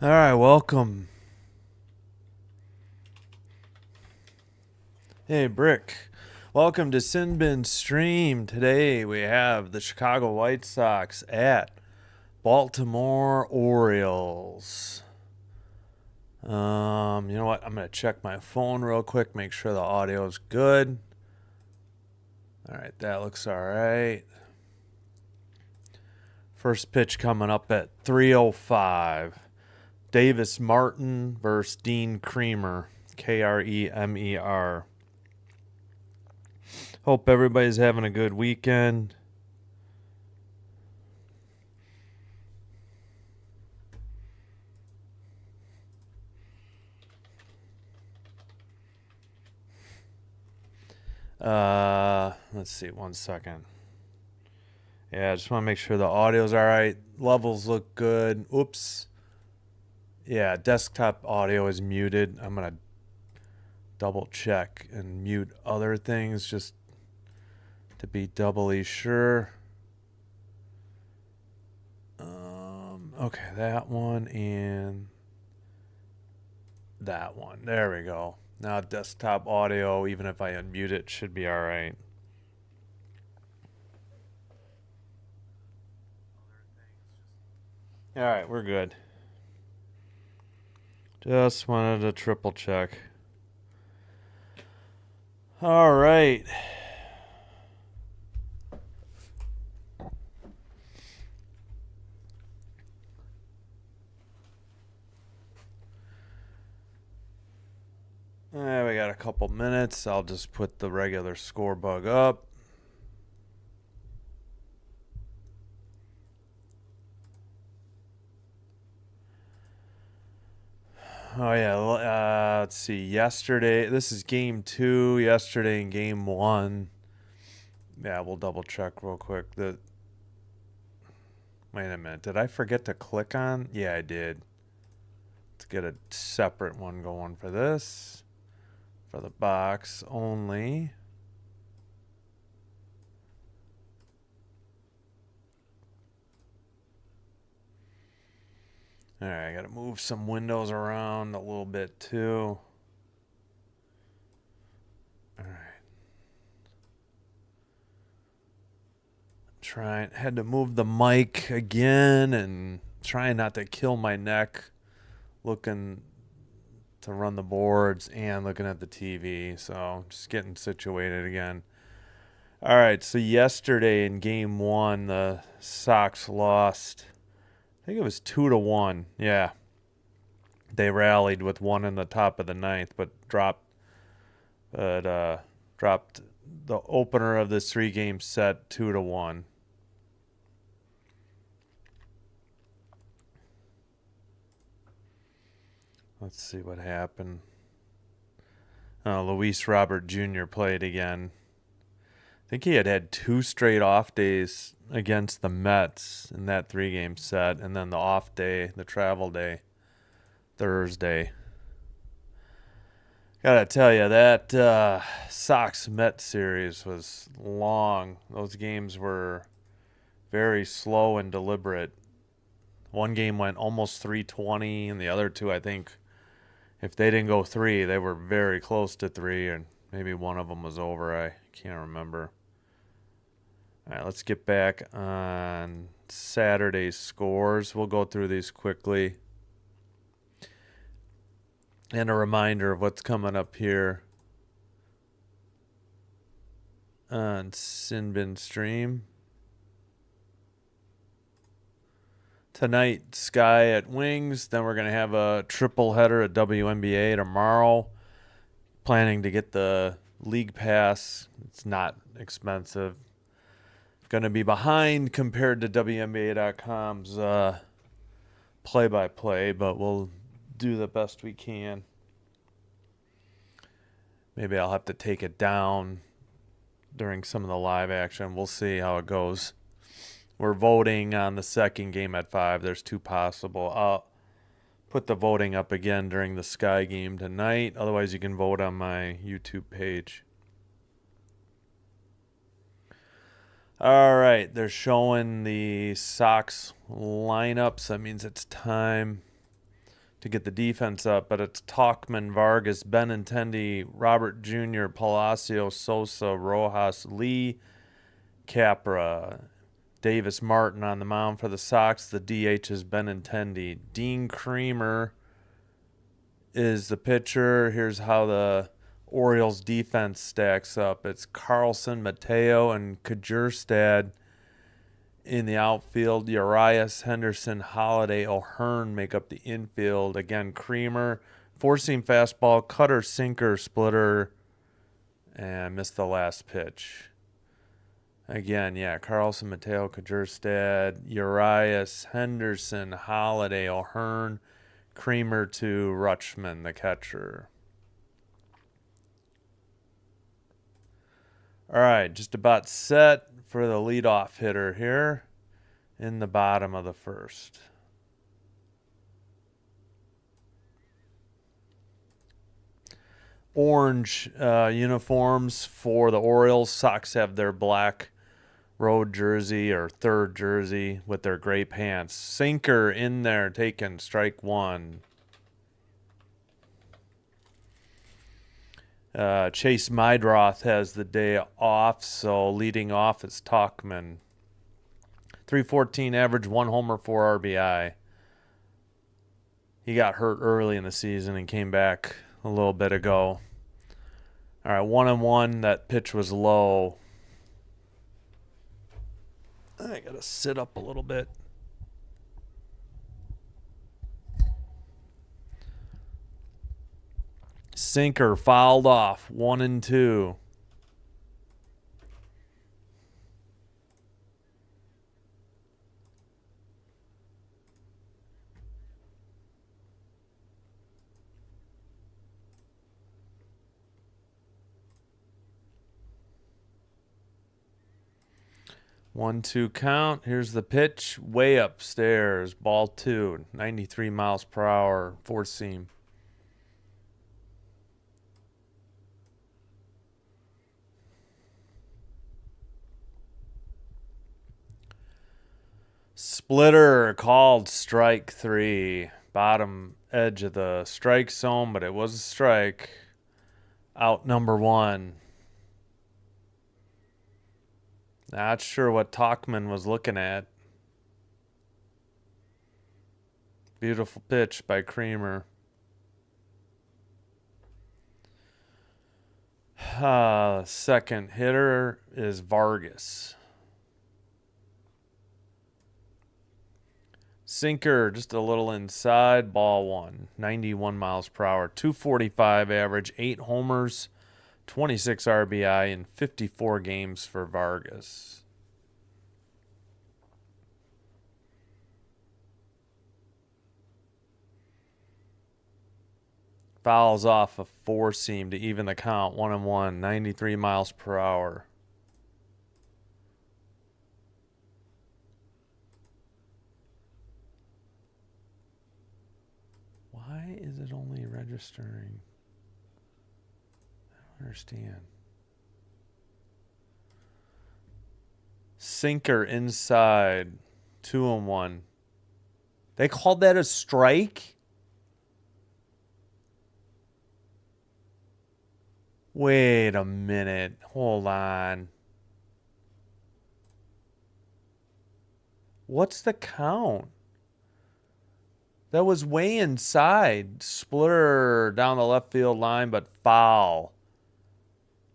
All right, welcome. Hey, Brick. Welcome to Sinbin Stream. Today we have the Chicago White Sox at Baltimore Orioles. You know what? I'm gonna check my phone real quick, make sure the audio is good. All right, that looks all right. First pitch coming up at 3:05. Davis Martin versus Dean Kremer, Kremer. Hope everybody's having a good weekend. Let's see, 1 second. Yeah, I just want to make sure the audio's all right. Levels look good. Oops. Yeah, desktop audio is muted. I'm gonna double check and mute other things just to be doubly sure. Okay, that one and that one. There we go. Now desktop audio, even if I unmute it, should be all right. All right, we're good. Just wanted to triple check. All right. We got a couple minutes. I'll just put the regular score bug up. Oh yeah, let's see. Yesterday, this is game 2. Yesterday in game 1. Yeah, we'll double check real quick. Wait a minute. Did I forget to click on? Yeah, I did. Let's get a separate one going for this. For the box only. All right, I got to move some windows around a little bit too. All right. Had to move the mic again and trying not to kill my neck looking to run the boards and looking at the TV. So just getting situated again. All right, so yesterday in game 1, the Sox lost. I think it was 2-1. Yeah. They rallied with one in the top of the ninth, but dropped the opener of this 3-game set 2-1. Let's see what happened. Luis Robert Jr. played again. I think he had 2 straight off days against the Mets in that 3-game set, and then the off day, the travel day, Thursday. Gotta tell you, that Sox Met series was long. Those games were very slow and deliberate. One game went almost 320, and the other two, I think, if they didn't go 3, they were very close to 3, and maybe one of them was over. I can't remember. All right, let's get back on Saturday's scores. We'll go through these quickly. And a reminder of what's coming up here on Sinbin Stream. Tonight, Sky at Wings. Then we're going to have a triple header at WNBA tomorrow. Planning to get the league pass. It's not expensive. Going to be behind compared to WNBA.com's play-by-play, but we'll do the best we can. Maybe I'll have to take it down during some of the live action. We'll see how it goes. We're voting on the second game at 5. There's 2 possible. I'll put the voting up again during the Sky game tonight. Otherwise, you can vote on my YouTube page. All right, they're showing the Sox lineups. That means it's time. to get the defense up, but it's Talkman, Vargas, Benintendi, Robert Jr., Palacio, Sosa, Rojas, Lee, Capra, Davis Martin on the mound for the Sox. The DH is Benintendi. Dean Creamer is the pitcher. Here's how the Orioles defense stacks up. It's Carlson, Mateo, and Kjerstad in the outfield. Urias, Henderson, Holiday, O'Hearn make up the infield. Again, Creamer, four-seam fastball, cutter, sinker, splitter, and missed the last pitch. Again, yeah, Carlson, Mateo, Kjerstad, Urias, Henderson, Holiday, O'Hearn, Creamer to Rutschman, the catcher. All right, just about set for the leadoff hitter here in the bottom of the first. Orange uniforms for the Orioles. Sox have their black road jersey or third jersey with their gray pants. Sinker in there, taken, strike one. Chase Mydroth has the day off, so leading off is Talkman. 314 average, 1 homer, 4 RBI. He got hurt early in the season and came back a little bit ago. All right, 1-1. That pitch was low. I got to sit up a little bit. Sinker fouled off, 1-2. One, two count. Here's the pitch. Way upstairs. Ball 2. 93 miles per hour. Four seam. Splitter called strike 3. Bottom edge of the strike zone, but it was a strike. Out number 1. Not sure what Talkman was looking at. Beautiful pitch by Creamer. Second hitter is Vargas. Sinker just a little inside, ball 1. 91 miles per hour. 245 average, 8 homers, 26 RBI in 54 games for Vargas. Fouls off a four seam to even the count. 1-1. 93 miles per hour. Why is it only registering? I don't understand. Sinker inside. 2-1. They called that a strike? Wait a minute. Hold on. What's the count? That was way inside. Splitter down the left field line, but foul.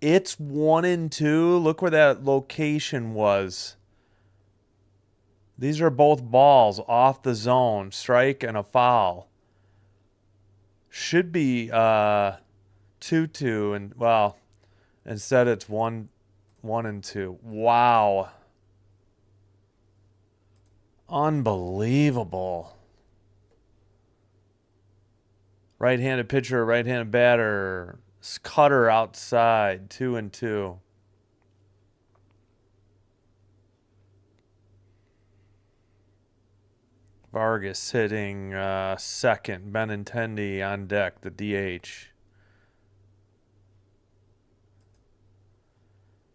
It's 1-2. Look where that location was. These are both balls off the zone. Strike and a foul. Should be 2-2. And, well, instead it's 1-2. Wow. Unbelievable. Right-handed pitcher, right-handed batter. Cutter outside, 2-2. Vargas hitting second. Benintendi on deck, the DH.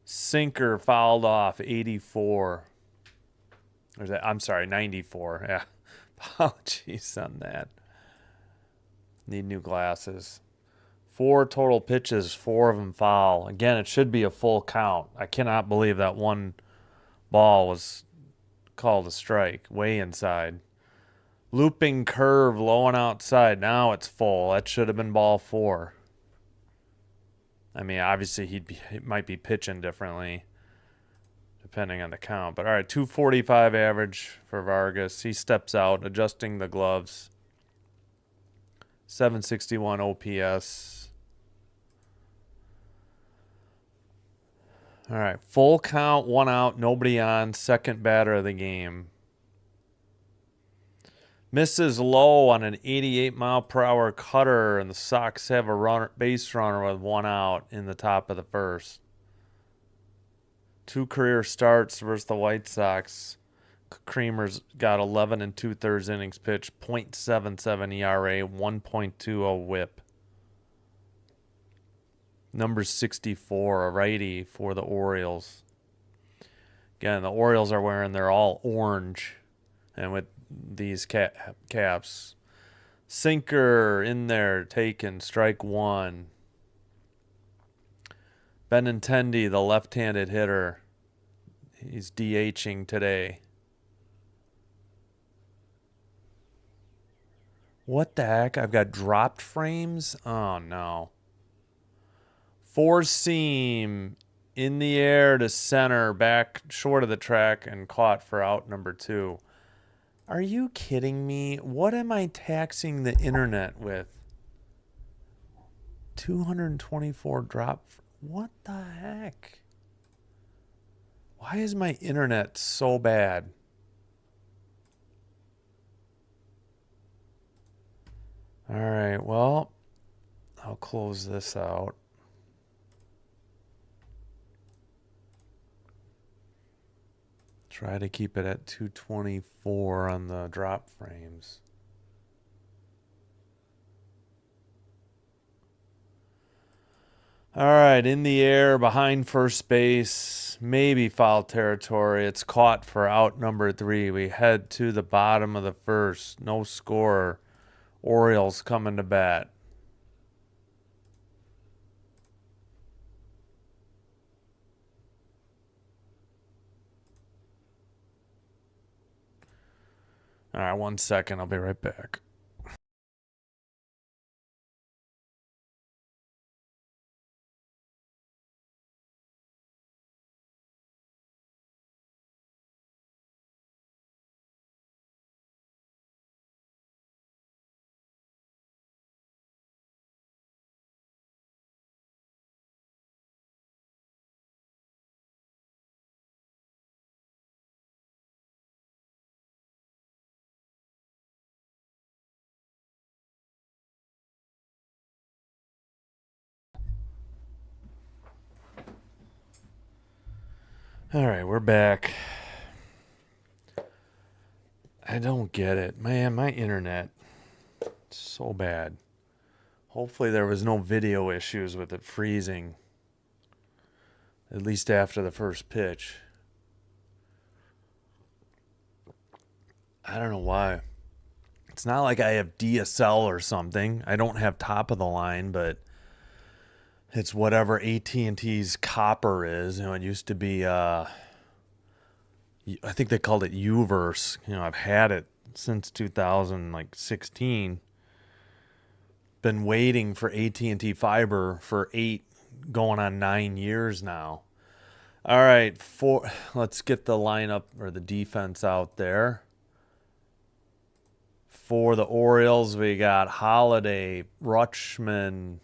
Sinker fouled off, 84. I'm sorry, 94. Yeah. Apologies on that. Need new glasses. 4 total pitches, 4 of them foul. Again, it should be a full count. I cannot believe that one ball was called a strike. Way inside. Looping curve, low and outside. Now it's full. That should have been ball 4. I mean, obviously he might be pitching differently depending on the count. But all right, 245 average for Vargas. He steps out, adjusting the gloves. 761 OPS. All right, full count, 1 out, nobody on. Second batter of the game. Misses low on an 88-mile-per-hour cutter, and the Sox have a base runner with 1 out in the top of the first. 2 career starts versus the White Sox. Creamer's got 11 2/3 innings pitched, .77 ERA, 1.20 WHIP. Number 64, a righty for the Orioles. Again, the Orioles are wearing their all orange, and with these caps. Sinker in there, taken, strike 1. Benintendi, the left-handed hitter. He's DHing today. What the heck? I've got dropped frames? Oh, no. 4-seam in the air to center, back short of the track, and caught for out number 2. Are you kidding me? What am I taxing the internet with? 224 drop. What the heck? Why is my internet so bad? All right, well, I'll close this out. Try to keep it at 224 on the drop frames. All right, in the air, behind first base, maybe foul territory. It's caught for out number 3. We head to the bottom of the first. No score. Orioles coming to bat. All right, 1 second. I'll be right back. All right, we're back. I don't get it. Man, my internet is so bad. Hopefully there was no video issues with it freezing. At least after the first pitch. I don't know why. It's not like I have DSL or something. I don't have top of the line, but it's whatever AT&T's copper is. You know, it used to be I think they called it Uverse. You know, I've had it since 2016. Been waiting for AT&T fiber for 8 going on 9 years now. All right, let's get the lineup or the defense out there. For the Orioles, we got Holiday, Rutschman,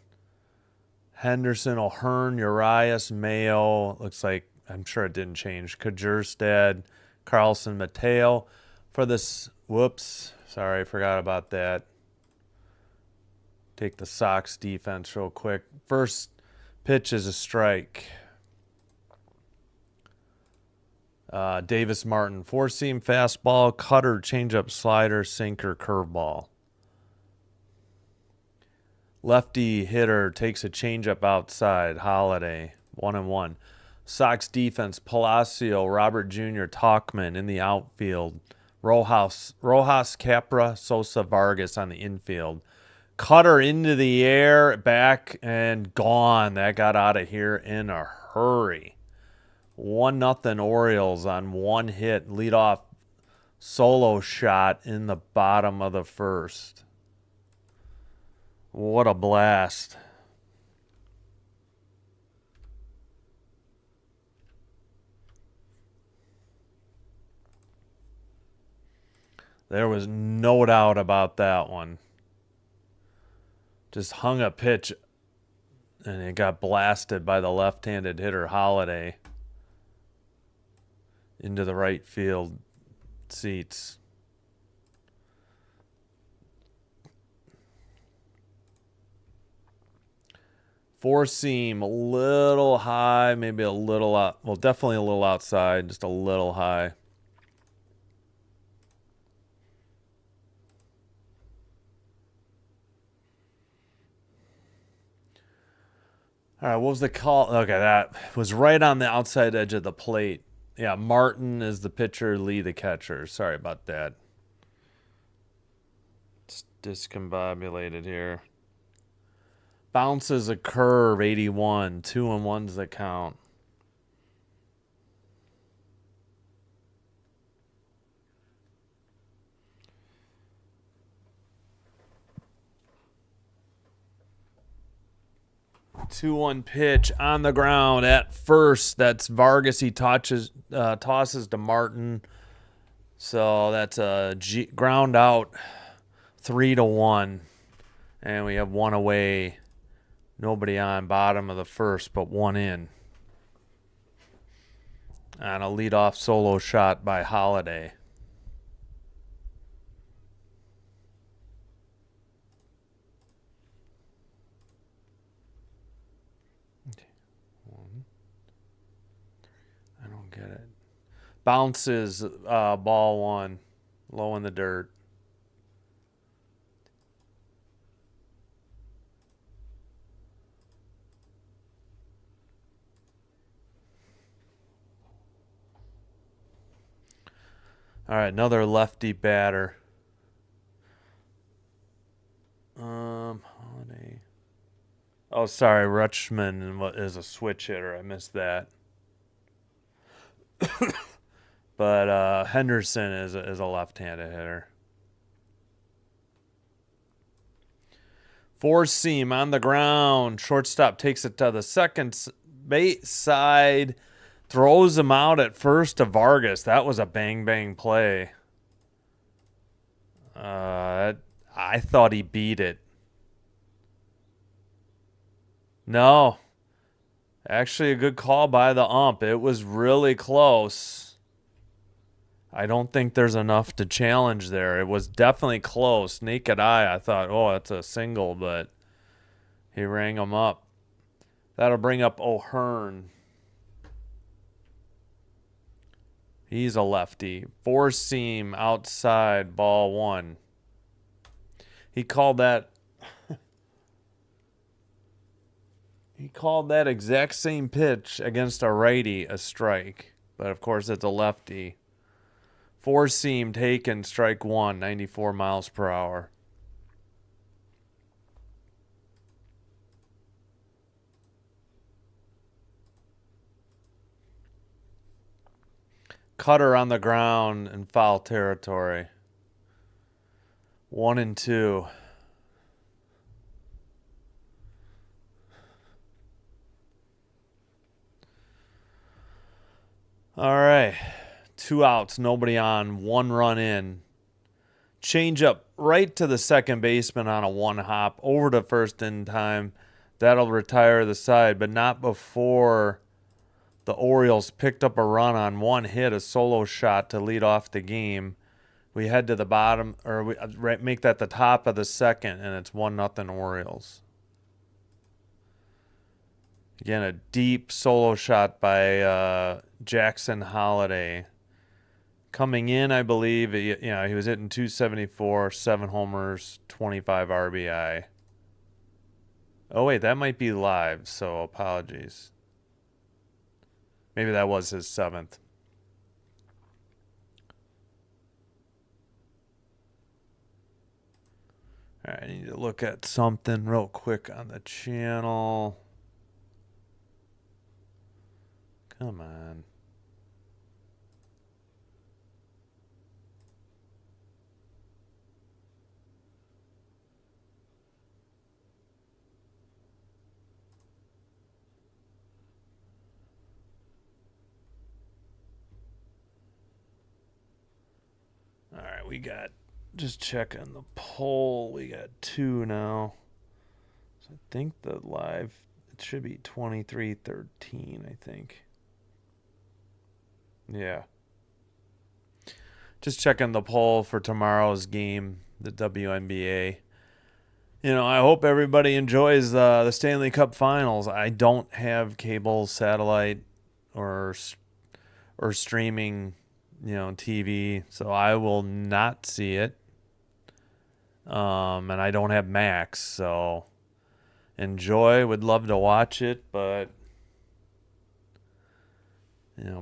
Henderson, O'Hearn, Urias, Mayo. Looks like, I'm sure it didn't change. Kjerstad, Carlson, Mateo. For this, whoops, sorry, I forgot about that. Take the Sox defense real quick. First pitch is a strike. Davis Martin, 4-seam fastball, cutter, changeup, slider, sinker, curveball. Lefty hitter takes a changeup outside. Holiday, 1-1. Sox defense, Palacio, Robert Jr., Talkman in the outfield. Rojas, Capra, Sosa, Vargas on the infield. Cutter into the air, back and gone. That got out of here in a hurry. 1-0 Orioles on one hit. Leadoff solo shot in the bottom of the first. What a blast. There was no doubt about that one. Just hung a pitch and it got blasted by the left-handed hitter Holiday into the right field seats. Four seam, a little high, maybe a little out. Well, definitely a little outside, just a little high. All right, what was the call? Okay, that was right on the outside edge of the plate. Yeah, Martin is the pitcher, Lee the catcher. Sorry about that. It's discombobulated here. Bounces a curve, 81. 2-1's the count. Two-one pitch on the ground at first. That's Vargas. He tosses to Martin. So that's a ground out, 3-1, and we have one away. Nobody on, bottom of the first, but one in. On a leadoff solo shot by Holiday. I don't get it. Bounces, ball one, low in the dirt. All right, another lefty batter. Holiday. Oh, sorry, Rutschman is a switch hitter. I missed that. But Henderson is a left-handed hitter. Four seam on the ground. Shortstop takes it to the second base side. Throws him out at first to Vargas. That was a bang play. I thought he beat it. No. Actually, a good call by the ump. It was really close. I don't think there's enough to challenge there. It was definitely close. Naked eye, I thought, oh, that's a single, but he rang him up. That'll bring up O'Hearn. He's a lefty. Four seam outside, ball one. He called that. He called that exact same pitch against a righty a strike. But of course, it's a lefty. Four seam taken, strike one, 94 miles per hour. Cutter on the ground in foul territory. 1-2. All right. 2 outs, nobody on, 1 run in. Change up right to the second baseman on a one hop, over to first in time. That'll retire the side, but not before the Orioles picked up a run on one hit, a solo shot to lead off the game. We head to the bottom, or we make that the top of the second, and it's 1-0 Orioles. Again, a deep solo shot by Jackson Holiday. Coming in, I believe, he was hitting 274, 7 homers, 25 RBI. Oh, wait, that might be live, so apologies. Maybe that was his 7th. All right, I need to look at something real quick on the channel. Come on. All right, we got, just checking the poll. We got 2 now. So I think the live, it should be 23-13, I think. Yeah. Just checking the poll for tomorrow's game, the WNBA. I hope everybody enjoys the Stanley Cup Finals. I don't have cable, satellite, or streaming, TV, so I will not see it. And I don't have Max, so enjoy. Would love to watch it, but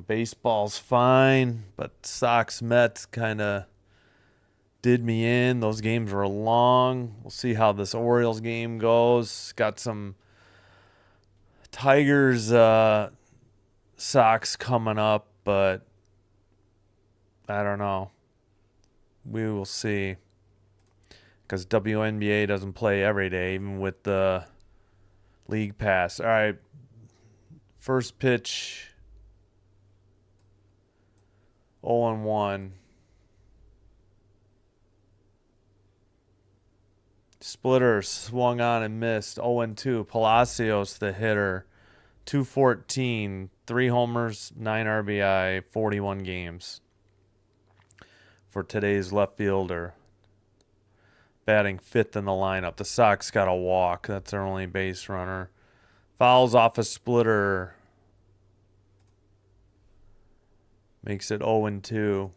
baseball's fine. But Sox Mets kind of did me in. Those games were long. We'll see how this Orioles game goes. Got some Tigers Sox coming up, but I don't know. We will see. Because WNBA doesn't play every day, even with the league pass. All right. First pitch 0-1. Splitter swung on and missed. 0-2. Palacios, the hitter. 214. 3 homers, 9 RBI, 41 games for today's left fielder. Batting 5th in the lineup. The Sox got a walk. That's their only base runner. Fouls off a splitter. Makes it 0-2.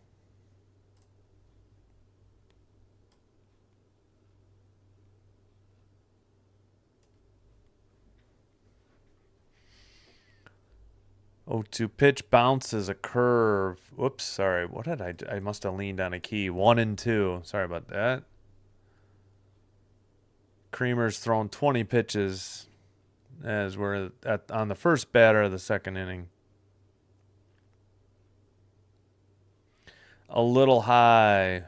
Pitch bounces a curve. Whoops, sorry. What did I do? I must have leaned on a key. 1-2. Sorry about that. Creamer's thrown 20 pitches as we're on the first batter of the second inning. A little high.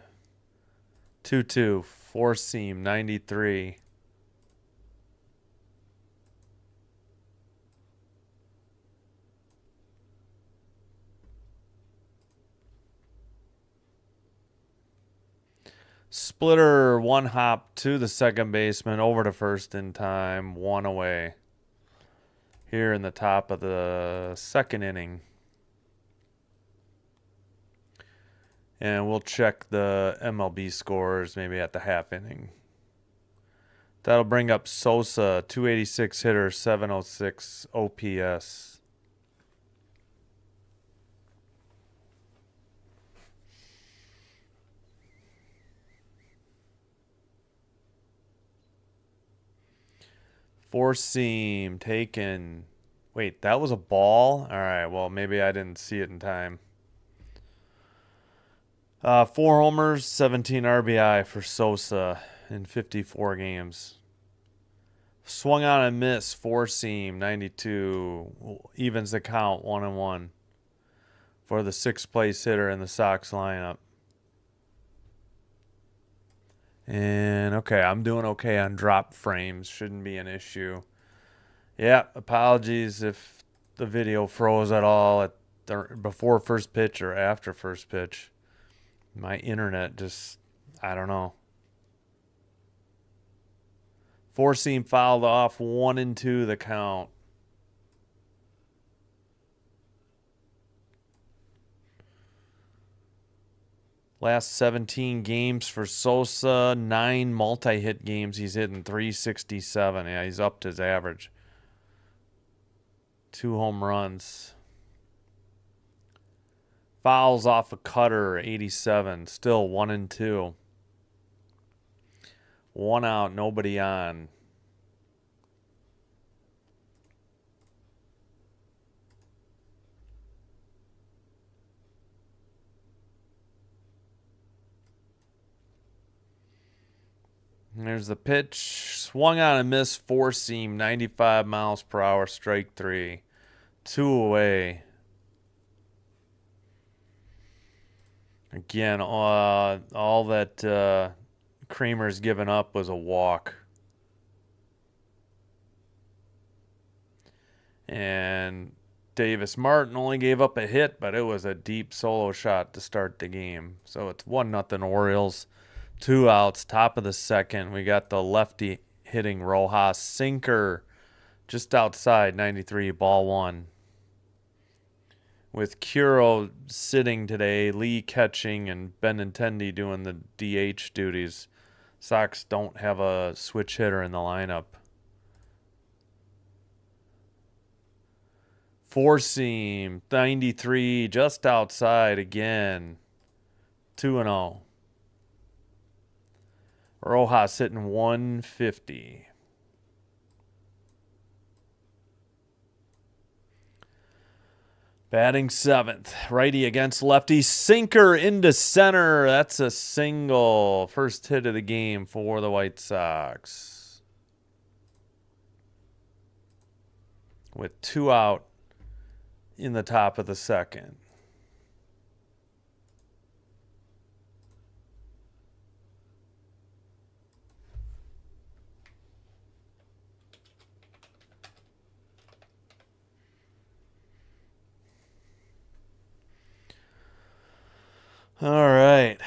2-2. 4-seam. 93. Splitter, 1 hop to the second baseman, over to first in time, 1 away. Here in the top of the second inning. And we'll check the MLB scores maybe at the half inning. That'll bring up Sosa, 286 hitter, 706 OPS. Four seam taken. Wait, that was a ball? All right, well, maybe I didn't see it in time. 4 homers, 17 RBI for Sosa in 54 games. Swung on and missed, 4 seam, 92. Evens the count, 1-1 for the 6th place hitter in the Sox lineup. And okay, I'm doing okay on drop frames. Shouldn't be an issue. Yeah, apologies if the video froze at all before first pitch or after first pitch. My internet just, I don't know. 4 seam fouled off, 1-2 the count. Last 17 games for Sosa, 9 multi-hit games. He's hitting 367. Yeah, he's upped his average. 2 home runs. Fouls off a cutter, 87. Still 1-2. 1 out, nobody on. There's the pitch. Swung on and missed. Four seam. 95 miles per hour. Strike three. 2 away. Again, all that Kramer's given up was a walk. And Davis Martin only gave up a hit, but it was a deep solo shot to start the game. So it's 1-0 Orioles. 2 outs, top of the second. We got the lefty hitting Rojas. Sinker just outside, 93, ball one. With Curo sitting today, Lee catching, and Benintendi doing the DH duties. Sox don't have a switch hitter in the lineup. Four seam, 93, just outside again. 2-0. Rojas hitting 150. Batting seventh. Righty against lefty. Sinker into center. That's a single. First hit of the game for the White Sox. With 2 out in the top of the second. All right.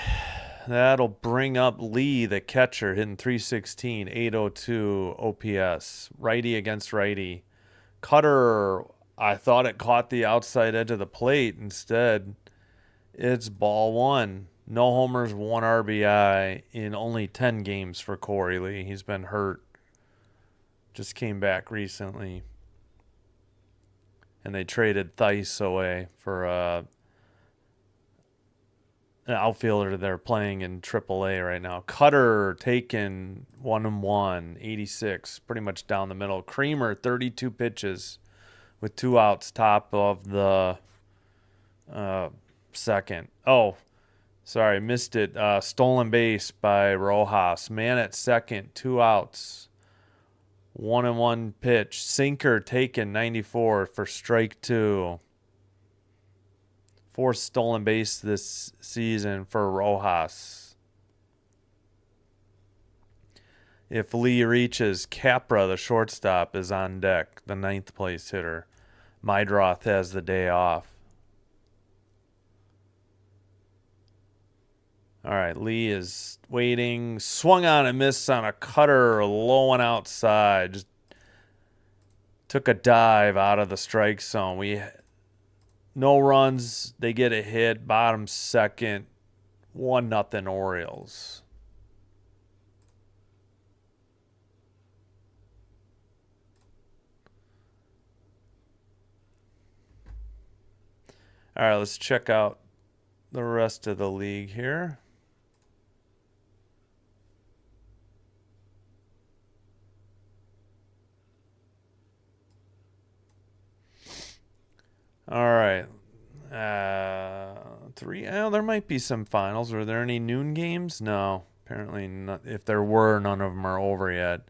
That'll bring up Lee, the catcher, hitting 316, 802 OPS. Righty against righty. Cutter, I thought it caught the outside edge of the plate. Instead, it's ball one. No homers, 1 RBI in only 10 games for Corey Lee. He's been hurt. Just came back recently. And they traded Theis away for an outfielder they're playing in AAA right now. Cutter taken 1-1, 86, pretty much down the middle. Kramer, 32 pitches with 2 outs, top of the second. Oh, sorry, missed it. Stolen base by Rojas. Man at second, 2 outs. 1-1 pitch. Sinker taken, 94 for strike 2. 4th stolen base this season for Rojas. If Lee reaches, Capra, the shortstop, is on deck, the 9th place hitter. Meidroth has the day off. All right, Lee is waiting. Swung on and missed on a cutter, low and outside. Just took a dive out of the strike zone. No runs. They get a hit. Bottom second. 1-0 Orioles. All right, let's check out the rest of the league here. All right. 3. Oh, there might be some finals. Were there any noon games? No. Apparently not. If there were, none of them are over yet.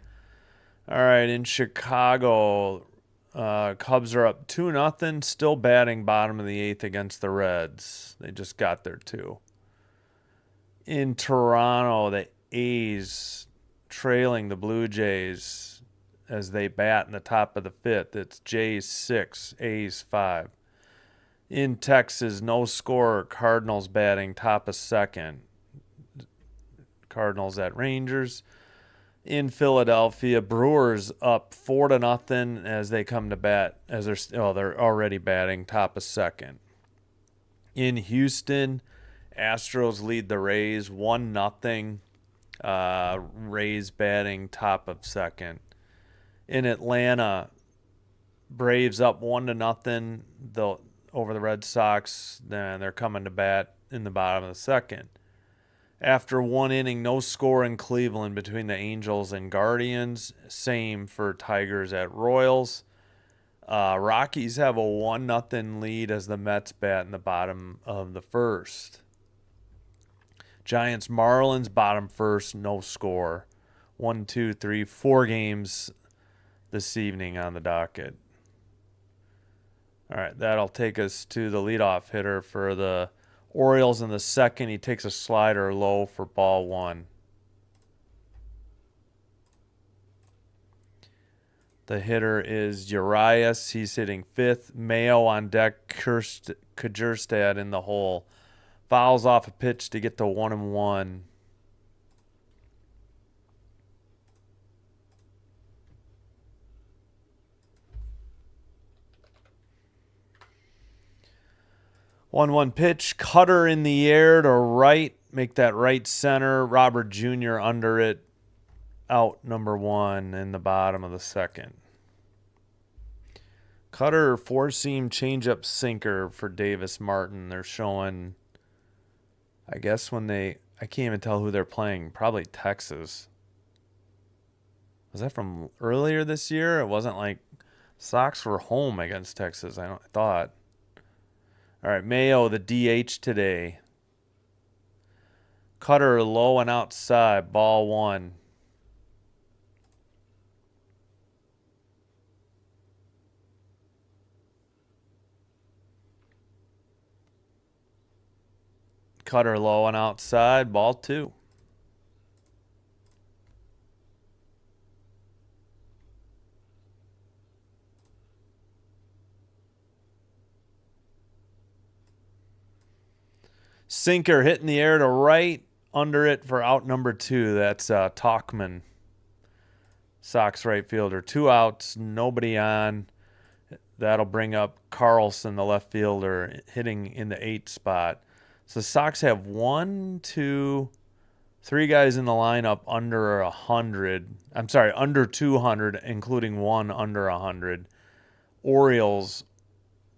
All right. In Chicago, Cubs are up 2-0. Still batting bottom of the 8th against the Reds. They just got there too. In Toronto, the A's trailing the Blue Jays as they bat in the top of the 5th. It's Jays 6, A's 5. In Texas, no score. Cardinals batting top of second. Cardinals at Rangers. In Philadelphia, Brewers up 4-0 as they come to bat. They're already batting top of second. In Houston, Astros lead the Rays 1-0. Rays batting top of second. In Atlanta, Braves up 1-0. Over the Red Sox. Then they're coming to bat in the bottom of the second. After 1 inning, no score in Cleveland between the Angels and Guardians. Same for Tigers at Royals. Rockies have a 1-0 lead as the Mets bat in the bottom of the first. Giants Marlins bottom first, no score. One, two, three, 4 games this evening on the docket. All right, that'll take us to the leadoff hitter for the Orioles in the second. He takes a slider low for ball 1. The hitter is Urias. He's hitting 5th. Mayo on deck. Kjerstad in the hole. Fouls off a pitch to get to 1-1. One pitch. Cutter in the air to right. Make that right center. Robert Jr. under it. Out number 1 in the bottom of the second. Cutter, 4-seam changeup sinker for Davis Martin. They're showing, I guess I can't even tell who they're playing. Probably Texas. Was that from earlier this year? It wasn't like Sox were home against Texas, I thought. All right, Mayo, the DH today. Cutter low and outside, ball 1. Cutter low and outside, ball 2. Sinker hitting the air to right, under it for out number 2. That's Tauchman, Sox right fielder. 2 outs, nobody on. That'll bring up Carlson, the left fielder, hitting in the 8th spot. So the Sox have 1, 2, 3 guys in the lineup under 100. I'm sorry, under 200, including 1 under 100. Orioles,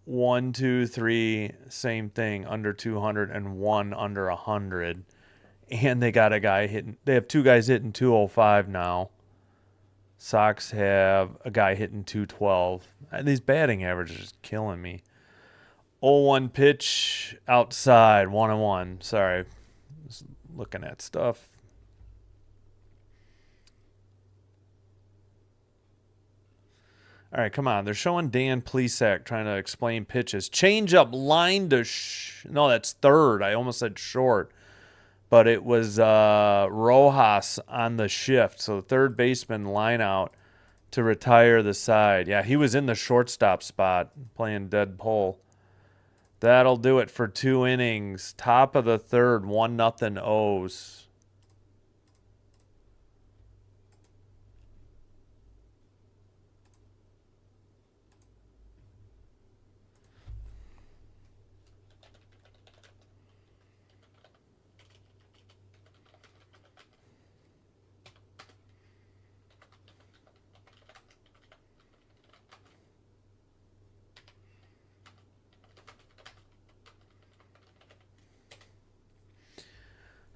1, 2, 3, same thing, under 200, and 1 under 100. And they got a guy hitting. They have 2 guys hitting 205 now. Sox have a guy hitting 212. And these batting averages are just killing me. 0-1 pitch outside, 1-1. Sorry, just looking at stuff. All right, come on. They're showing Dan Plesac trying to explain pitches. Change up line to no, that's third. I almost said short. But it was Rojas on the shift. So the third baseman line out to retire the side. Yeah, he was in the shortstop spot playing dead pull. That'll do it for 2 innings. Top of the third, 1-0 O's.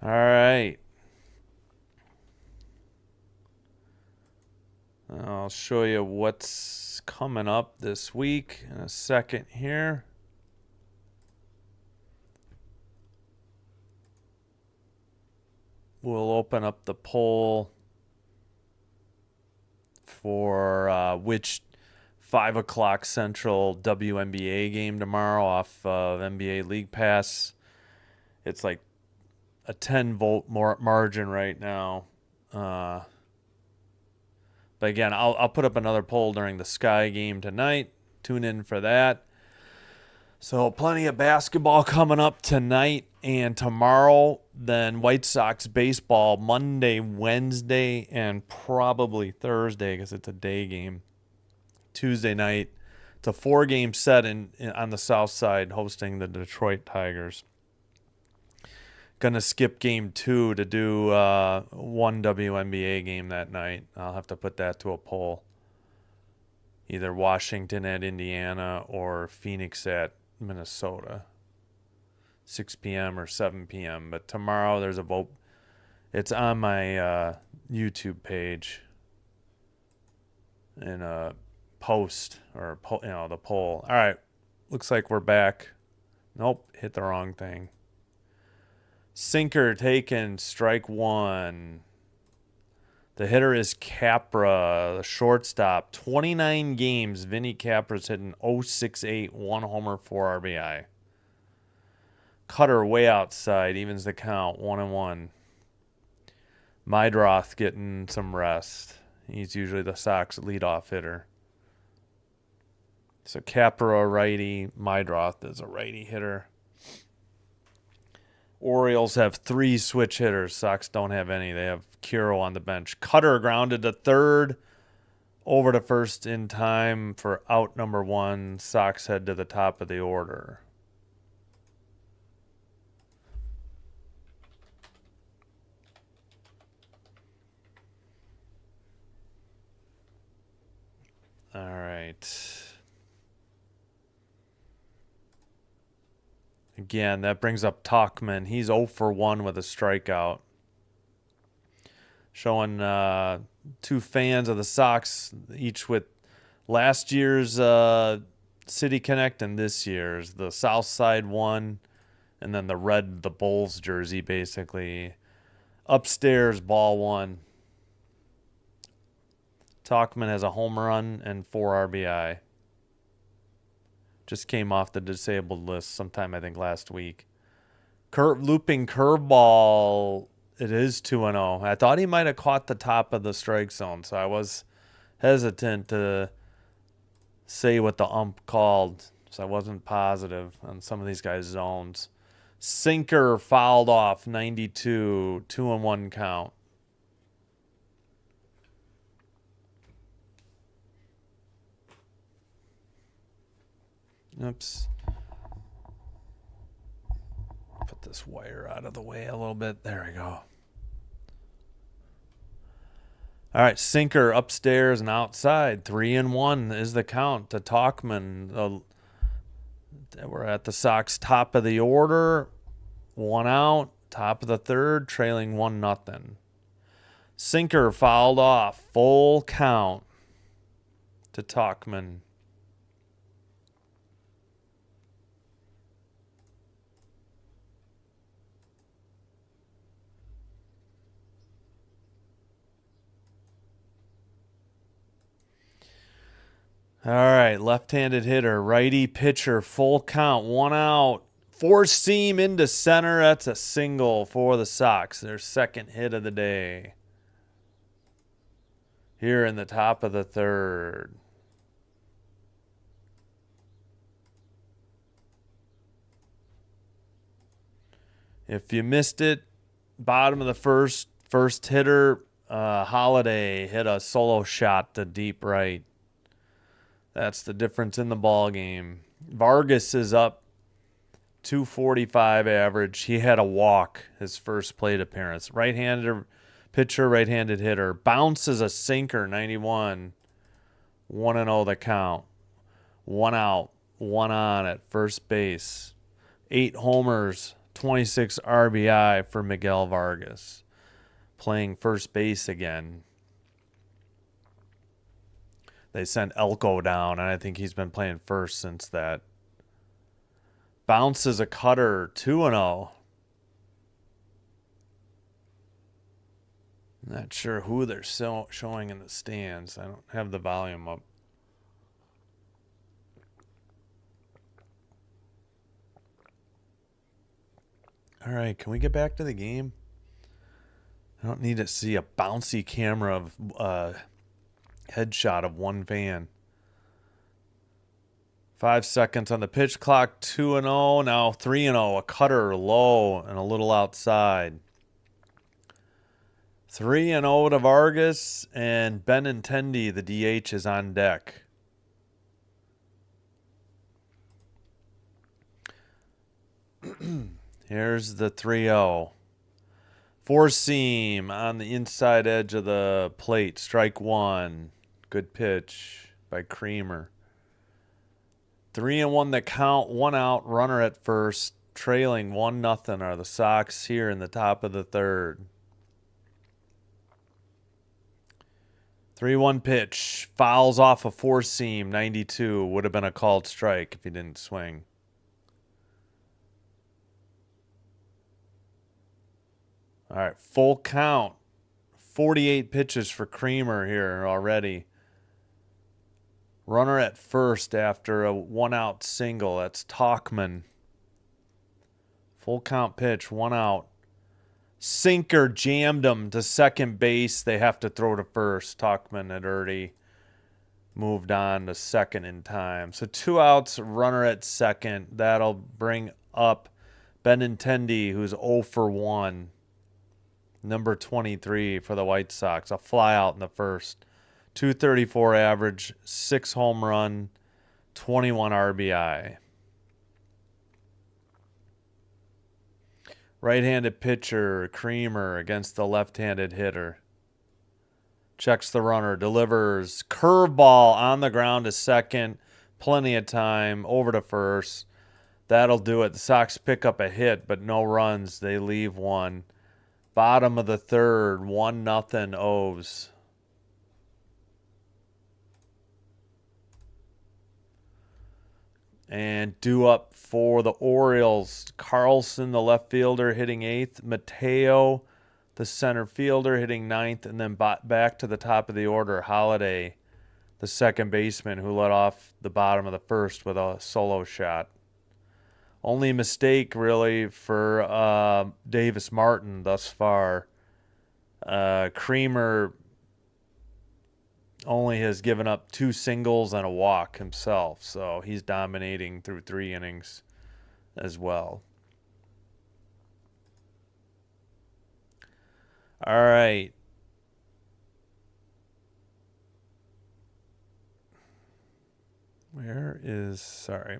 All right. I'll show you what's coming up this week in a second here. We'll open up the poll for which 5 o'clock Central WNBA game tomorrow off of NBA League Pass. It's like a 10-vote margin right now. But again, I'll put up another poll during the Sky game tonight. Tune in for that. So plenty of basketball coming up tonight and tomorrow. Then White Sox baseball Monday, Wednesday, and probably Thursday because it's a day game. Tuesday night. It's a 4-game set on the south side hosting the Detroit Tigers. Gonna skip game 2 to do one WNBA game that night. I'll have to put that to a poll. Either Washington at Indiana or Phoenix at Minnesota. 6 p.m. or 7 p.m. But tomorrow there's a vote. It's on my YouTube page in a post or the poll. All right, looks like we're back. Nope, hit the wrong thing. Sinker taken, strike 1. The hitter is Capra, the shortstop. 29 games. Vinny Capra's hitting 0.68, 1 homer, 4 RBI. Cutter way outside, evens the count, 1-1. Mydroth getting some rest. He's usually the Sox leadoff hitter. So Capra a righty, Mydroth is a righty hitter. Orioles have 3 switch hitters. Sox don't have any. They have Kiro on the bench. Cutter grounded to third, over to first in time for out number 1. Sox head to the top of the order. All right. Again, that brings up Tauchman. He's 0 for 1 with a strikeout. Showing 2 fans of the Sox, each with last year's City Connect and this year's. The South Side one, and then the Bulls jersey, basically. Upstairs, ball 1. Tauchman has a home run and 4 RBI. Just came off the disabled list sometime, I think, last week. Looping curveball. It is 2-0. I thought he might have caught the top of the strike zone, so I was hesitant to say what the ump called, so I wasn't positive on some of these guys' zones. Sinker fouled off, 92, 2-1 count. Oops. Put this wire out of the way a little bit. There we go. All right, sinker upstairs and outside. 3-1 is the count to Tauchman. We're at the Sox top of the order. 1 out, top of the third, trailing 1-0. Sinker fouled off. Full count to Tauchman. All right, left-handed hitter, righty pitcher, full count, 1 out. 4-seam into center. That's a single for the Sox. Their second hit of the day. Here in the top of the third. If you missed it, bottom of the first hitter, Holiday hit a solo shot to deep right. That's the difference in the ball game. Vargas is up 245 average. He had a walk his first plate appearance. Right-handed pitcher, right-handed hitter. Bounces a sinker, 91. 1-0 the count. 1 out, 1 on at first base. 8 homers, 26 RBI for Miguel Vargas. Playing first base again. They sent Elko down, and I think he's been playing first since that. Bounces a cutter, 2-0. Not sure who they're showing in the stands. I don't have the volume up. All right, can we get back to the game? I don't need to see a bouncy camera of headshot of one fan. 5 seconds on the pitch clock. 2-0. Now 3-0. A cutter low and a little outside. 3-0 to Vargas, and Benintendi, the DH, is on deck. Here's the 3-0. 4-seam on the inside edge of the plate. Strike 1. Good pitch by Creamer. 3-1 the count. 1 out. Runner at first. Trailing 1-0 are the Sox here in the top of the third. 3-1 pitch. Fouls off a 4-seam. 92. Would have been a called strike if he didn't swing. All right, full count. 48 pitches for Creamer here already. Runner at first after a one-out single. That's Talkman. Full count pitch, 1 out. Sinker jammed him to second base. They have to throw to first. Talkman had already moved on to second in time. So 2 outs, runner at second. That'll bring up Benintendi, who's 0 for 1. Number 23 for the White Sox. A fly out in the first. 234 average, 6 home run, 21 RBI. Right-handed pitcher, Creamer, against the left-handed hitter. Checks the runner, delivers. Curveball on the ground to second. Plenty of time. Over to first. That'll do it. The Sox pick up a hit, but no runs. They leave one. Bottom of the third, 1-0 O's. And due up for the Orioles, Carlson, the left fielder, hitting 8th. Mateo, the center fielder, hitting 9th. And then back to the top of the order, Holiday, the second baseman, who led off the bottom of the first with a solo shot. Only mistake, really, for Davis Martin thus far. Creamer only has given up 2 singles and a walk himself, so he's dominating through 3 innings as well. All right. Sorry.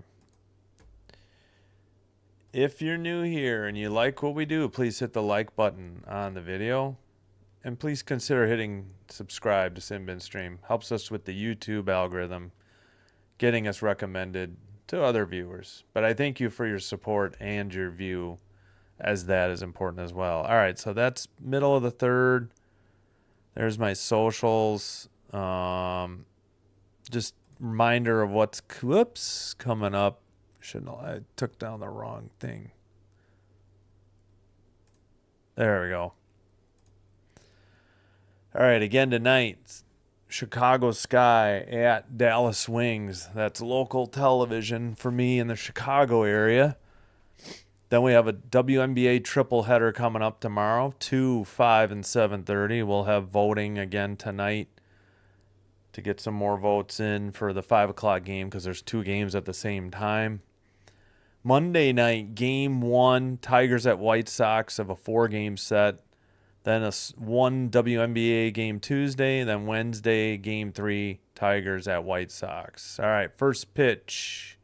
If you're new here and you like what we do, please hit the like button on the video. And please consider hitting subscribe to Sinbin Stream. Helps us with the YouTube algorithm, getting us recommended to other viewers. But I thank you for your support and your view, as that is important as well. All right, so that's middle of the third. There's my socials. Just reminder of what's coming up. I took down the wrong thing. There we go. All right, again tonight, Chicago Sky at Dallas Wings. That's local television for me in the Chicago area. Then we have a WNBA triple header coming up tomorrow, 2, 5, and 7:30. We'll have voting again tonight to get some more votes in for the 5 o'clock game because there's 2 games at the same time. Monday night, Game 1, Tigers at White Sox of a 4-game set. Then 1 WNBA game Tuesday. Then Wednesday, Game 3, Tigers at White Sox. All right, first pitch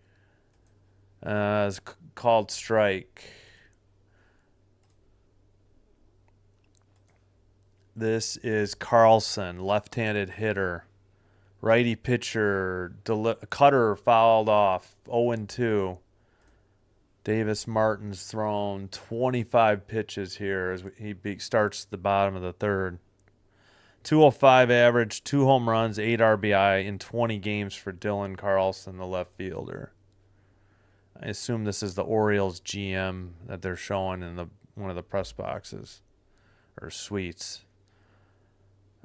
is called strike. This is Carlson, left-handed hitter. Righty pitcher, cutter fouled off, 0-2. Davis Martin's thrown 25 pitches here as he starts the bottom of the third. 205 average, 2 home runs, 8 RBI in 20 games for Dylan Carlson, the left fielder. I assume this is the Orioles GM that they're showing in one of the press boxes or suites.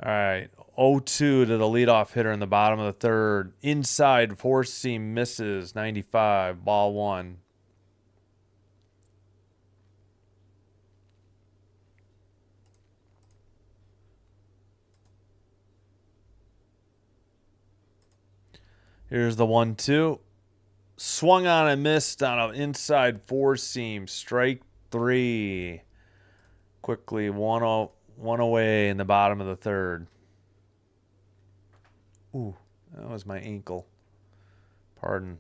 All right, 0-2 to the leadoff hitter in the bottom of the third. Inside, four-seam misses, 95, ball 1. Here's the 1-2. Swung on and missed on an inside four-seam. Strike 3. Quickly, one away in the bottom of the third. Ooh, that was my ankle. Pardon.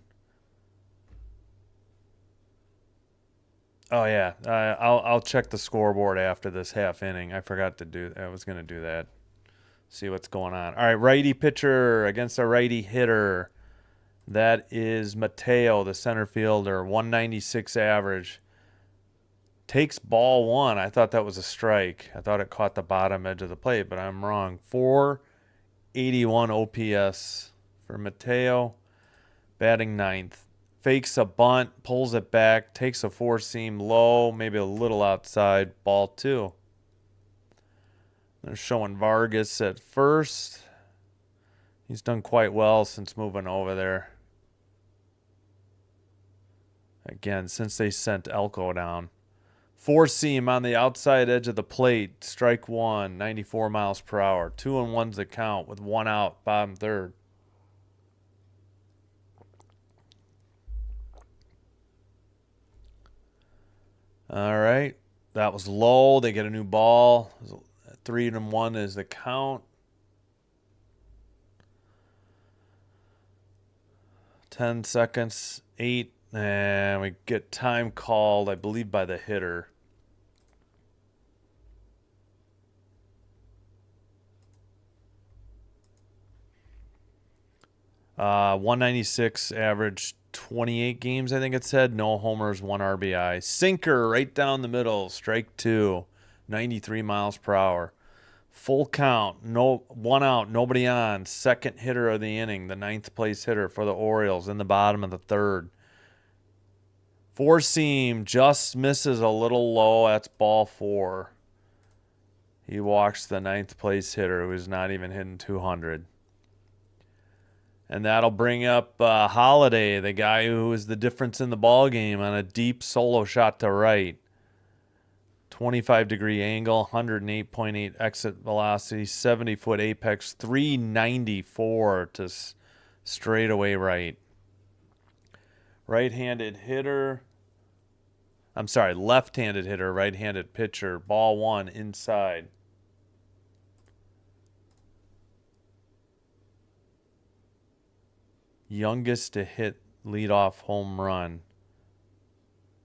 Oh, yeah. I'll check the scoreboard after this half inning. I forgot to do that. I was going to do that. See what's going on. All right, righty pitcher against a righty hitter. That is Mateo, the center fielder, 196 average. Takes ball 1. I thought that was a strike. I thought it caught the bottom edge of the plate, but I'm wrong. 481 OPS for Mateo, batting 9th. Fakes a bunt, pulls it back, takes a four-seam low, maybe a little outside, ball 2. They're showing Vargas at first. He's done quite well since moving over there. Again, since they sent Elko down. Four seam on the outside edge of the plate. Strike one, 94 miles per hour. 2-1's the count with one out, bottom third. All right. That was low. They get a new ball. 3-1 is the count. 10 seconds. 8. And we get time called, I believe, by the hitter. .196 average, 28 games, I think it said. No homers, 1 RBI. Sinker right down the middle. Strike 2. 93 miles per hour. Full count. No, 1 out. Nobody on. Second hitter of the inning. The 9th place hitter for the Orioles in the bottom of the third. Four seam just misses a little low. That's ball 4. He walks the 9th place hitter who's not even hitting 200. And that'll bring up Holiday, the guy who was the difference in the ball game on a deep solo shot to right. 25-degree angle, 108.8 exit velocity, 70-foot apex, 394 to straightaway right. Right-handed hitter. I'm sorry, left-handed hitter, right-handed pitcher. Ball 1 inside. Youngest to hit leadoff home run.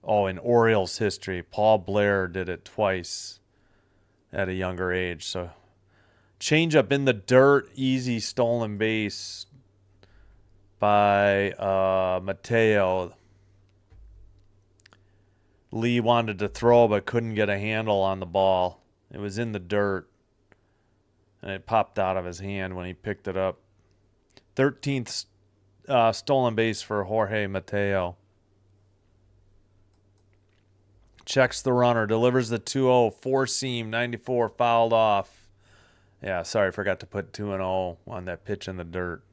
Oh, in Orioles history. Paul Blair did it twice at a younger age. So changeup in the dirt, easy stolen base by Mateo. Lee wanted to throw but couldn't get a handle on the ball. It was in the dirt, and it popped out of his hand when he picked it up. 13th stolen base for Jorge Mateo. Checks the runner, delivers the 2-0, four seam, 94, fouled off. Yeah, sorry, forgot to put 2-0 on that pitch in the dirt.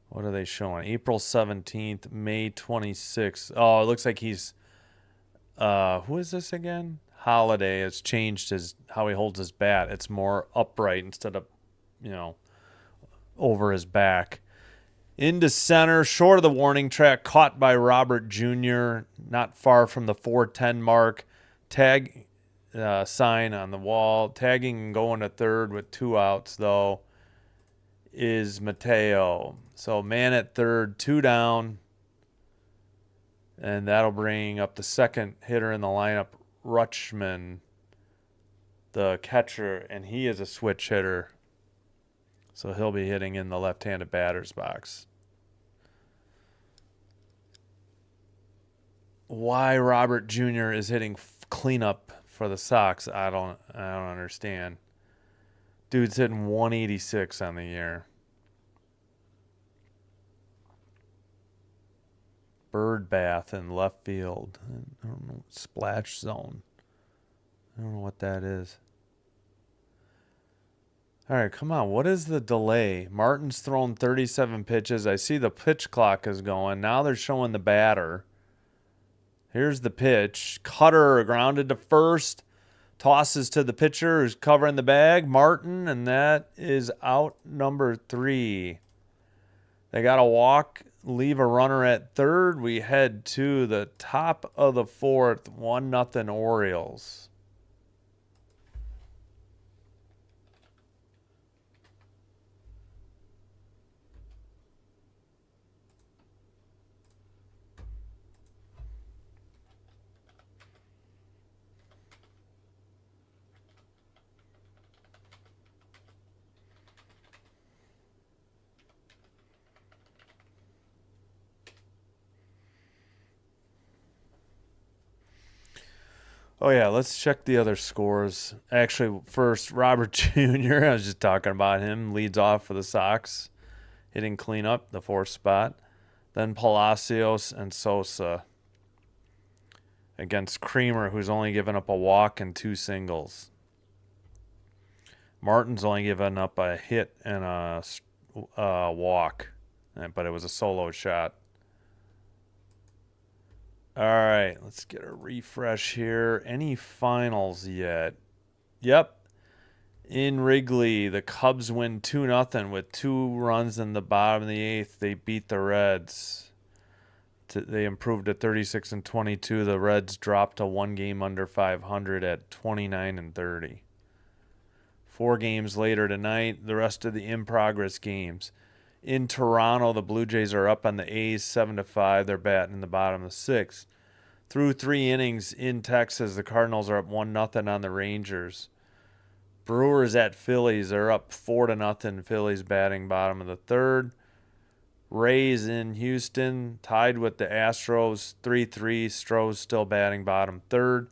What are they showing? April 17th, May 26th. Oh, it looks like he's, who is this again? Holiday has changed how he holds his bat. It's more upright instead of, over his back. Into center, short of the warning track, caught by Robert Jr., not far from the 410 mark. Tag sign on the wall. Tagging and going to third with 2 outs, though, is Mateo. So man at third, 2 down. And that'll bring up the second hitter in the lineup, Rutschman, the catcher, and he is a switch hitter. So he'll be hitting in the left-handed batter's box. Why Robert Jr. is hitting cleanup for the Sox, I don't understand. Dude's hitting 186 on the year. Bird bath in left field. I don't know. Splash zone. I don't know what that is. All right, come on. What is the delay? Martin's thrown 37 pitches. I see the pitch clock is going. Now they're showing the batter. Here's the pitch. Cutter grounded to first. Tosses to the pitcher who's covering the bag, Martin, and that is out number 3. They got to walk, leave a runner at third. We head to the top of the 4th, 1-0 Orioles. Oh, yeah, let's check the other scores. Actually, first, Robert Jr., I was just talking about him, leads off for the Sox, hitting cleanup, the 4th spot. Then Palacios and Sosa against Creamer, who's only given up a walk and 2 singles. Martin's only given up a hit and a walk, but it was a solo shot. All right, let's get a refresh here. Any finals yet? Yep. In Wrigley, the Cubs win 2-0 with 2 runs in the bottom of the 8th. They beat the Reds. They improved to 36-22. The Reds dropped to 1 game under 500 at 29-30. 4 games later tonight, the rest of the in-progress games. In Toronto, the Blue Jays are up on the A's 7-5. They're batting in the bottom of the 6th. Through 3 innings in Texas, the Cardinals are up 1-0 on the Rangers. Brewers at Phillies are up 4-0. Phillies batting bottom of the 3rd. Rays in Houston tied with the Astros 3-3. Stros still batting bottom 3rd.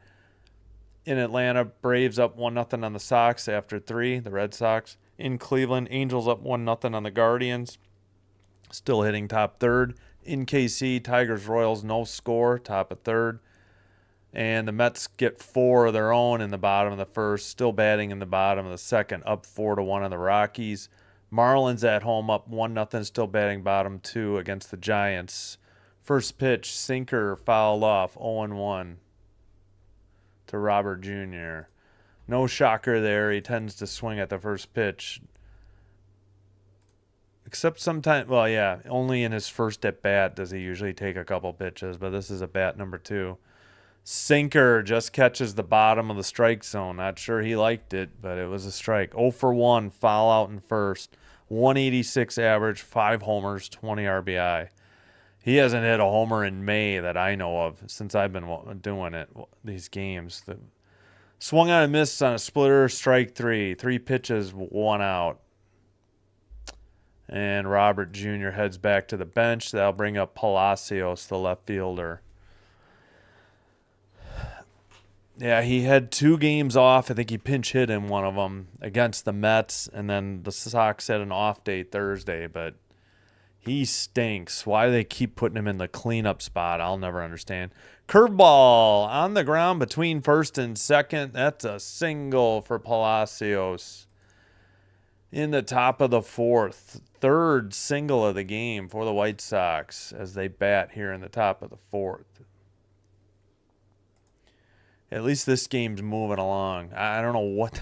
In Atlanta, Braves up 1-0 on the Sox after 3, the Red Sox. In Cleveland, Angels up 1-0 on the Guardians, still hitting top 3rd. In KC, Tigers, Royals, no score, top of 3rd. And the Mets get 4 of their own in the bottom of the 1st, still batting in the bottom of the 2nd, up 4-1 on the Rockies. Marlins at home up 1-0, still batting bottom 2 against the Giants. First pitch, sinker fouled off, 0-1 to Robert Jr. No shocker there. He tends to swing at the first pitch. Except sometimes, well, yeah, only in his first at bat does he usually take a couple pitches, but this is a bat number 2. Sinker just catches the bottom of the strike zone. Not sure he liked it, but it was a strike. 0 for 1, foul out in first. 186 average, 5 homers, 20 RBI. He hasn't hit a homer in May that I know of since I've been doing it, these games. Swung on a miss on a splitter, strike 3. 3 pitches, 1 out. And Robert Jr. heads back to the bench. That'll bring up Palacios, the left fielder. Yeah, he had 2 games off. I think he pinch hit in one of them against the Mets, and then the Sox had an off day Thursday, but he stinks. Why they keep putting him in the cleanup spot, I'll never understand. Curveball on the ground between first and second. That's a single for Palacios. In the top of the 4th, 3rd single of the game for the White Sox as they bat here in the top of the 4th. At least this game's moving along. I don't know what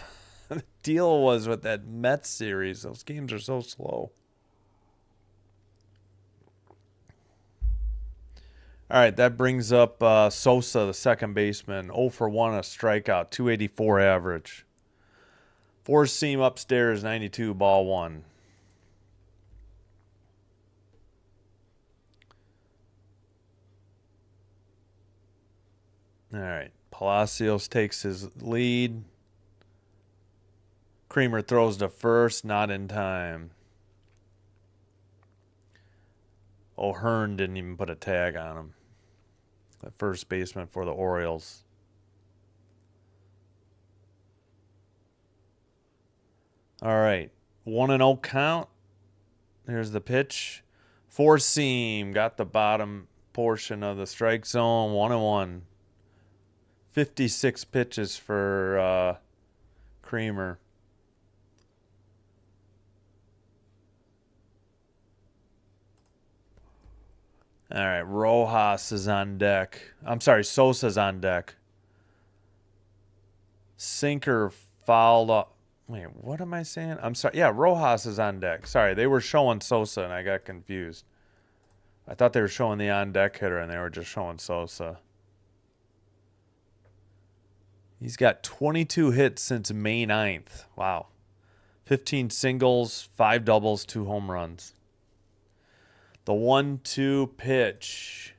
the deal was with that Mets series. Those games are so slow. All right, that brings up Sosa, the second baseman. 0 for 1, a strikeout, 284 average. 4-seam upstairs, 92, ball 1. All right, Palacios takes his lead. Creamer throws to first, not in time. O'Hearn didn't even put a tag on him. The first baseman for the Orioles. All right, 1-0 count. Here's the pitch. 4-seam, got the bottom portion of the strike zone. 1-1. 56 pitches for Creamer. All right, Rojas is on deck. I'm sorry, Sosa's on deck. Sinker fouled off. Wait, what am I saying? I'm sorry. Yeah, Rojas is on deck. Sorry, they were showing Sosa, and I got confused. I thought they were showing the on-deck hitter, and they were just showing Sosa. He's got 22 hits since May 9th. Wow. 15 singles, 5 doubles, 2 home runs. The 1-2 pitch.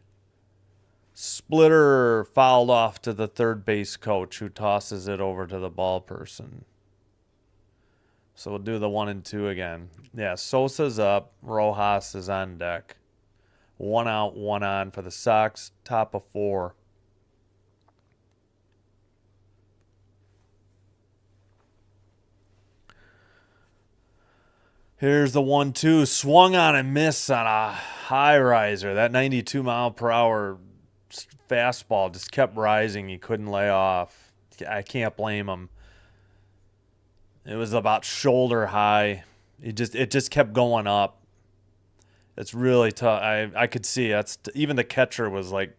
Splitter fouled off to the third base coach, who tosses it over to the ball person. So we'll do the 1-2 again. Yeah, Sosa's up. Rojas is on deck. 1 out, 1 on for the Sox. Top of 4. Here's the 1-2. Swung on and missed on a high riser. That 92-mile-per-hour fastball just kept rising. He couldn't lay off. I can't blame him. It was about shoulder high. It just kept going up. It's really tough. I could see even the catcher was like,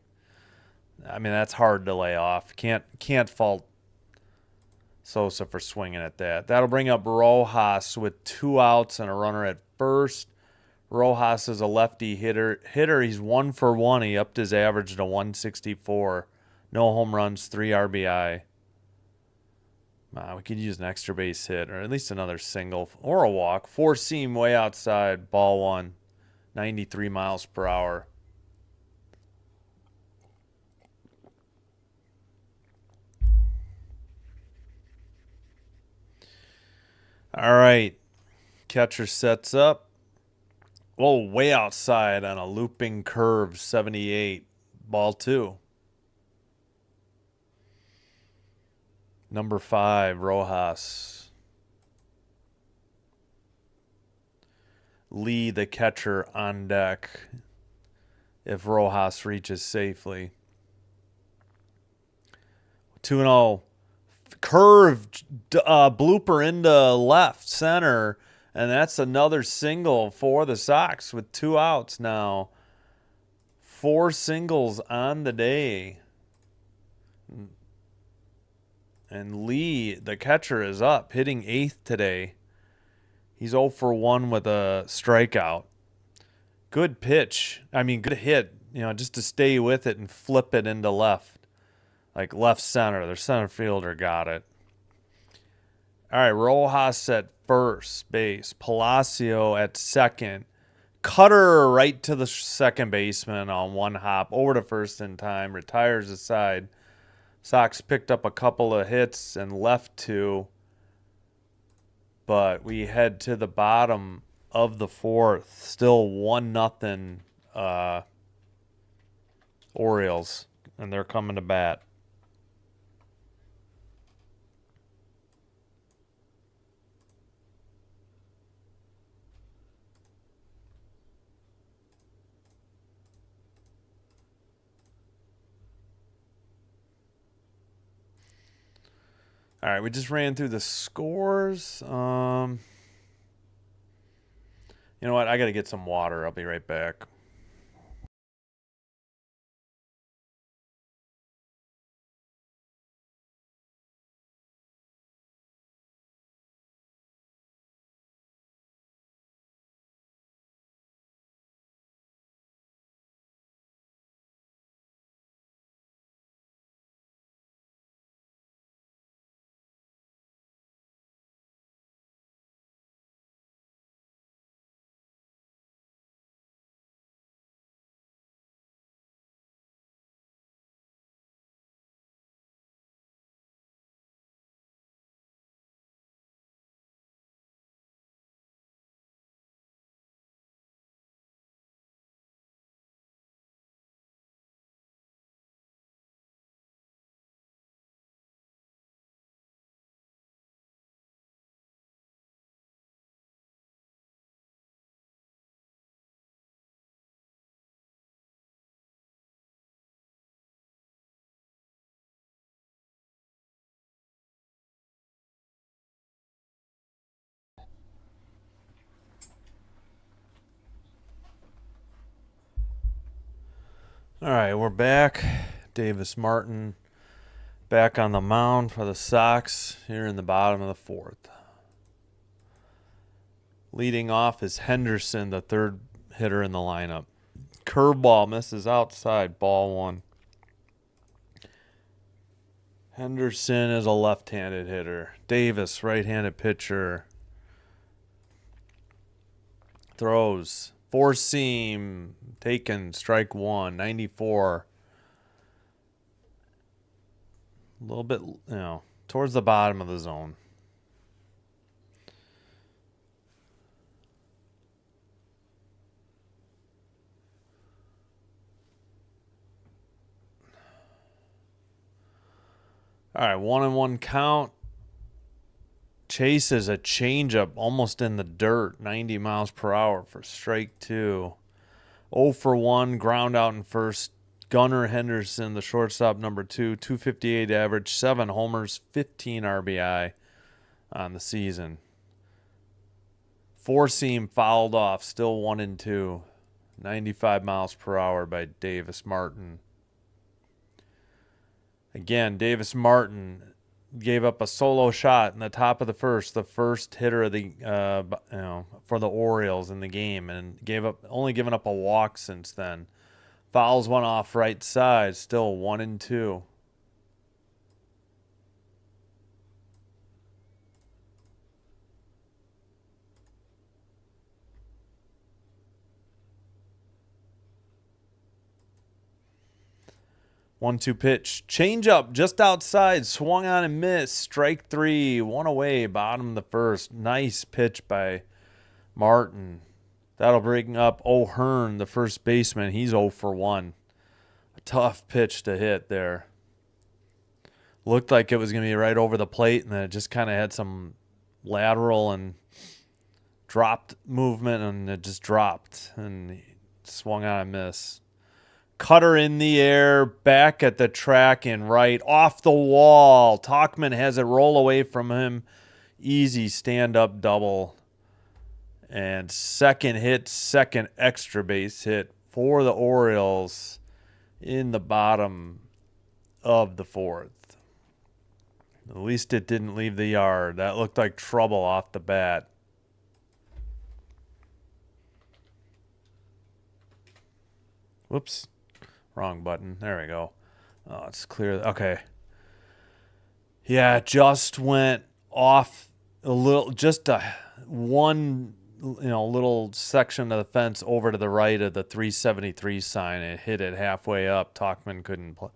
I mean, that's hard to lay off. Can't fault Sosa for swinging at that. That'll bring up Rojas with 2 outs and a runner at first. Rojas is a lefty hitter. He's 1 for 1. He upped his average to 164. No home runs, 3 RBI. We could use an extra base hit or at least another single or a walk. 4-seam way outside, ball 1, 93 miles per hour. All right. Catcher sets up. Whoa, way outside on a looping curve, 78, ball 2. Number 5, Rojas. Lee, the catcher, on deck if Rojas reaches safely. 2-0. Curved blooper into left center, and that's another single for the Sox with 2 outs now. 4 singles on the day. And Lee, the catcher, is up, hitting 8th today. He's 0 for 1 with a strikeout. Good pitch. I mean, good hit, just to stay with it and flip it into left. Like left center. Their center fielder got it. All right, Rojas at first base. Palacio at second. Cutter right to the second baseman on 1 hop. Over to first in time. Retires the side. Sox picked up a couple of hits and left 2. But we head to the bottom of the 4th. Still 1-0 Orioles. And they're coming to bat. All right, we just ran through the scores. You know what? I got to get some water. I'll be right back. All right, we're back. Davis Martin back on the mound for the Sox here in the bottom of the 4th. Leading off is Henderson, the third hitter in the lineup. Curveball misses outside, ball 1. Henderson is a left-handed hitter. Davis, right-handed pitcher. Throws. 4-seam, taken, strike 1, 94. A little bit, towards the bottom of the zone. All right, 1-1 count. Chases a changeup almost in the dirt, 90 miles per hour for strike 2. 0 for 1, ground out in first. Gunnar Henderson, the shortstop, number 2, 258 average, 7 homers, 15 RBI on the season. Four seam fouled off, still 1-2. 95 miles per hour by Davis Martin. Again, Davis Martin gave up a solo shot in the top of the first hitter of the for the Orioles in the game, and only given up a walk since then. Fouls one off right side, still 1-2. One-two pitch. Change up just outside. Swung on and missed. Strike three. One away. Bottom of the first. Nice pitch by Martin. That'll bring up O'Hearn, the first baseman. He's 0 for 1. A tough pitch to hit there. Looked like it was going to be right over the plate, and then it just kind of had some lateral and dropped movement, and it just dropped. And he swung on and missed. Cutter in the air, back at the track and right, off the wall. Tauchman has it roll away from him. Easy stand-up double. And second extra base hit for the Orioles in the bottom of the fourth. At least it didn't leave the yard. That looked like trouble off the bat. Whoops. Wrong button. There we go. Oh, it's clear. Okay. Yeah, it just went off a little, just one little section of the fence over to the right of the 373 sign. It hit it halfway up. Tauchman couldn't play,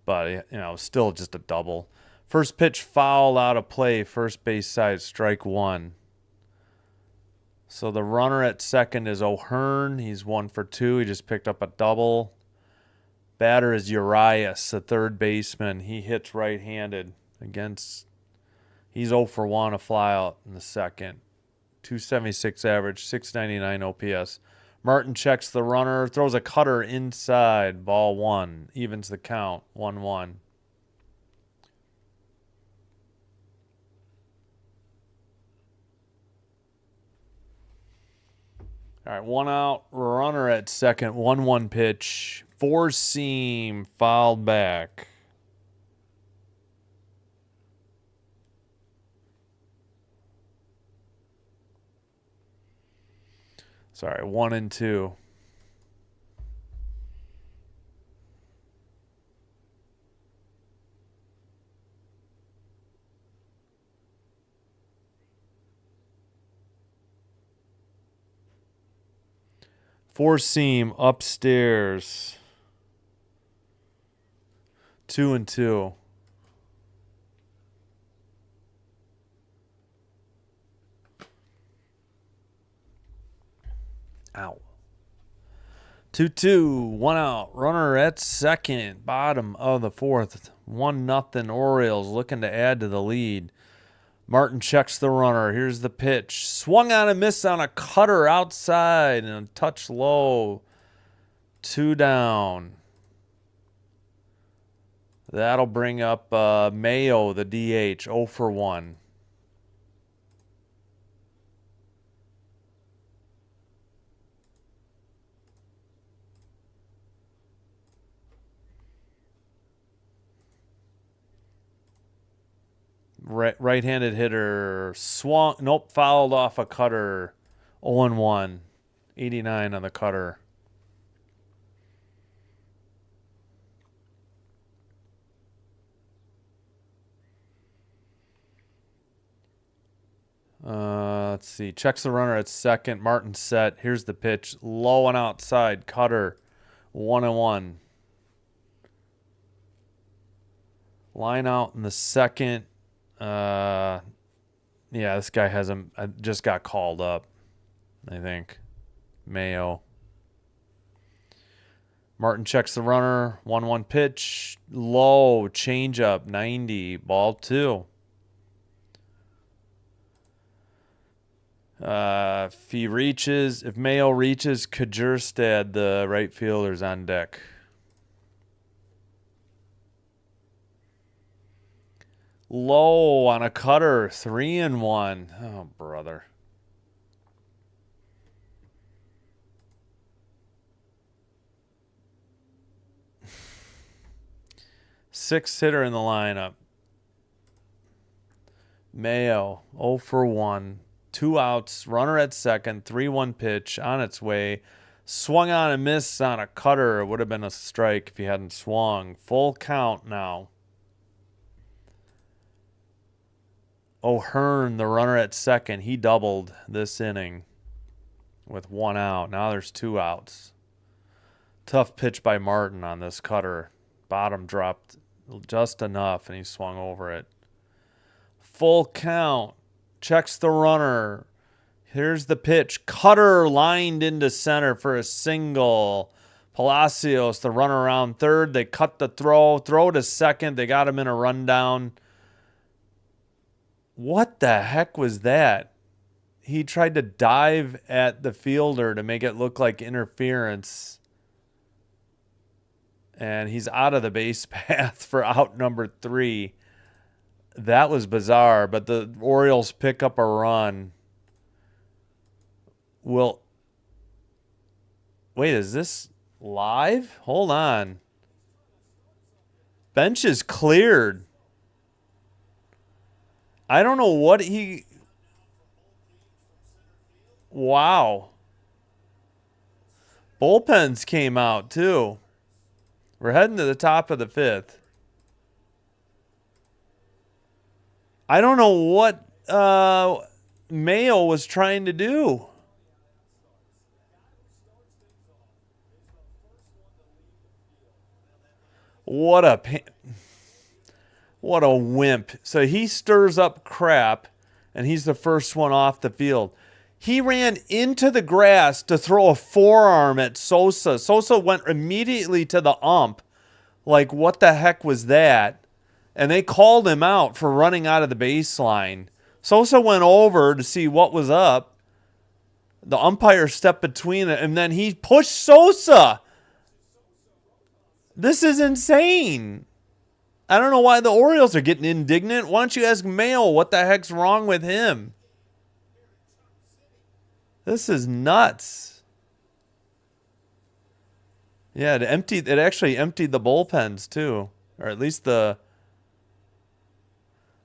but still just a double. First pitch foul out of play. First base side, strike one. So the runner at second is O'Hearn. He's 1 for 2. He just picked up a double. Batter is Urias, the third baseman. He hits right-handed against. He's 0 for 1, a flyout in the second. 276 average, 699 OPS. Martin checks the runner, throws a cutter inside, ball 1. Evens the count, 1-1. All right, 1 out, runner at second, 1-1 pitch. Four seam, fouled back. Sorry, 1-2. Four seam upstairs. 2-2. Ow. 2-2. 1 out. Runner at second. Bottom of the fourth. 1-0 Orioles looking to add to the lead. Martin checks the runner. Here's the pitch. Swung on a miss on a cutter outside and a touch low. 2 down. That'll bring up Mayo, the DH, 0 for 1. Right-handed hitter swung. Nope, fouled off a cutter. 0-1. 89 on the cutter. Let's see. Checks the runner at second. Martin set. Here's the pitch. Low and outside. Cutter. 1-1. Line out in the second. Yeah, this guy just got called up, I think. Mayo. Martin checks the runner. 1-1 pitch. Low. Changeup. 90. Ball 2. If Mayo reaches, Kjerstad, the right fielder's on deck. Low on a cutter. 3-1. Oh, brother. Sixth hitter in the lineup. Mayo, 0 for 1. 2 outs, runner at second, 3-1 pitch on its way. Swung on and missed on a cutter. It would have been a strike if he hadn't swung. Full count now. O'Hearn, the runner at second, he doubled this inning with 1 out. Now there's 2 outs. Tough pitch by Martin on this cutter. Bottom dropped just enough, and he swung over it. Full count. Checks the runner. Here's the pitch. Cutter lined into center for a single. Palacios, the runner around third. They cut the throw. Throw to second. They got him in a rundown. What the heck was that? He tried to dive at the fielder to make it look like interference. And he's out of the base path for out number 3. That was bizarre, but the Orioles pick up a run. Wait, is this live? Hold on. Bench is cleared. I don't know what he... Wow. Bullpens came out, too. We're heading to the top of the 5th. I don't know what Mayo was trying to do. What a wimp. So he stirs up crap, and he's the first one off the field. He ran into the grass to throw a forearm at Sosa. Sosa went immediately to the ump. Like, what the heck was that? And they called him out for running out of the baseline. Sosa went over to see what was up. The umpire stepped between it, and then he pushed Sosa. This is insane. I don't know why the Orioles are getting indignant. Why don't you ask Mayo what the heck's wrong with him? This is nuts. Yeah, it actually emptied the bullpens too. Or at least the...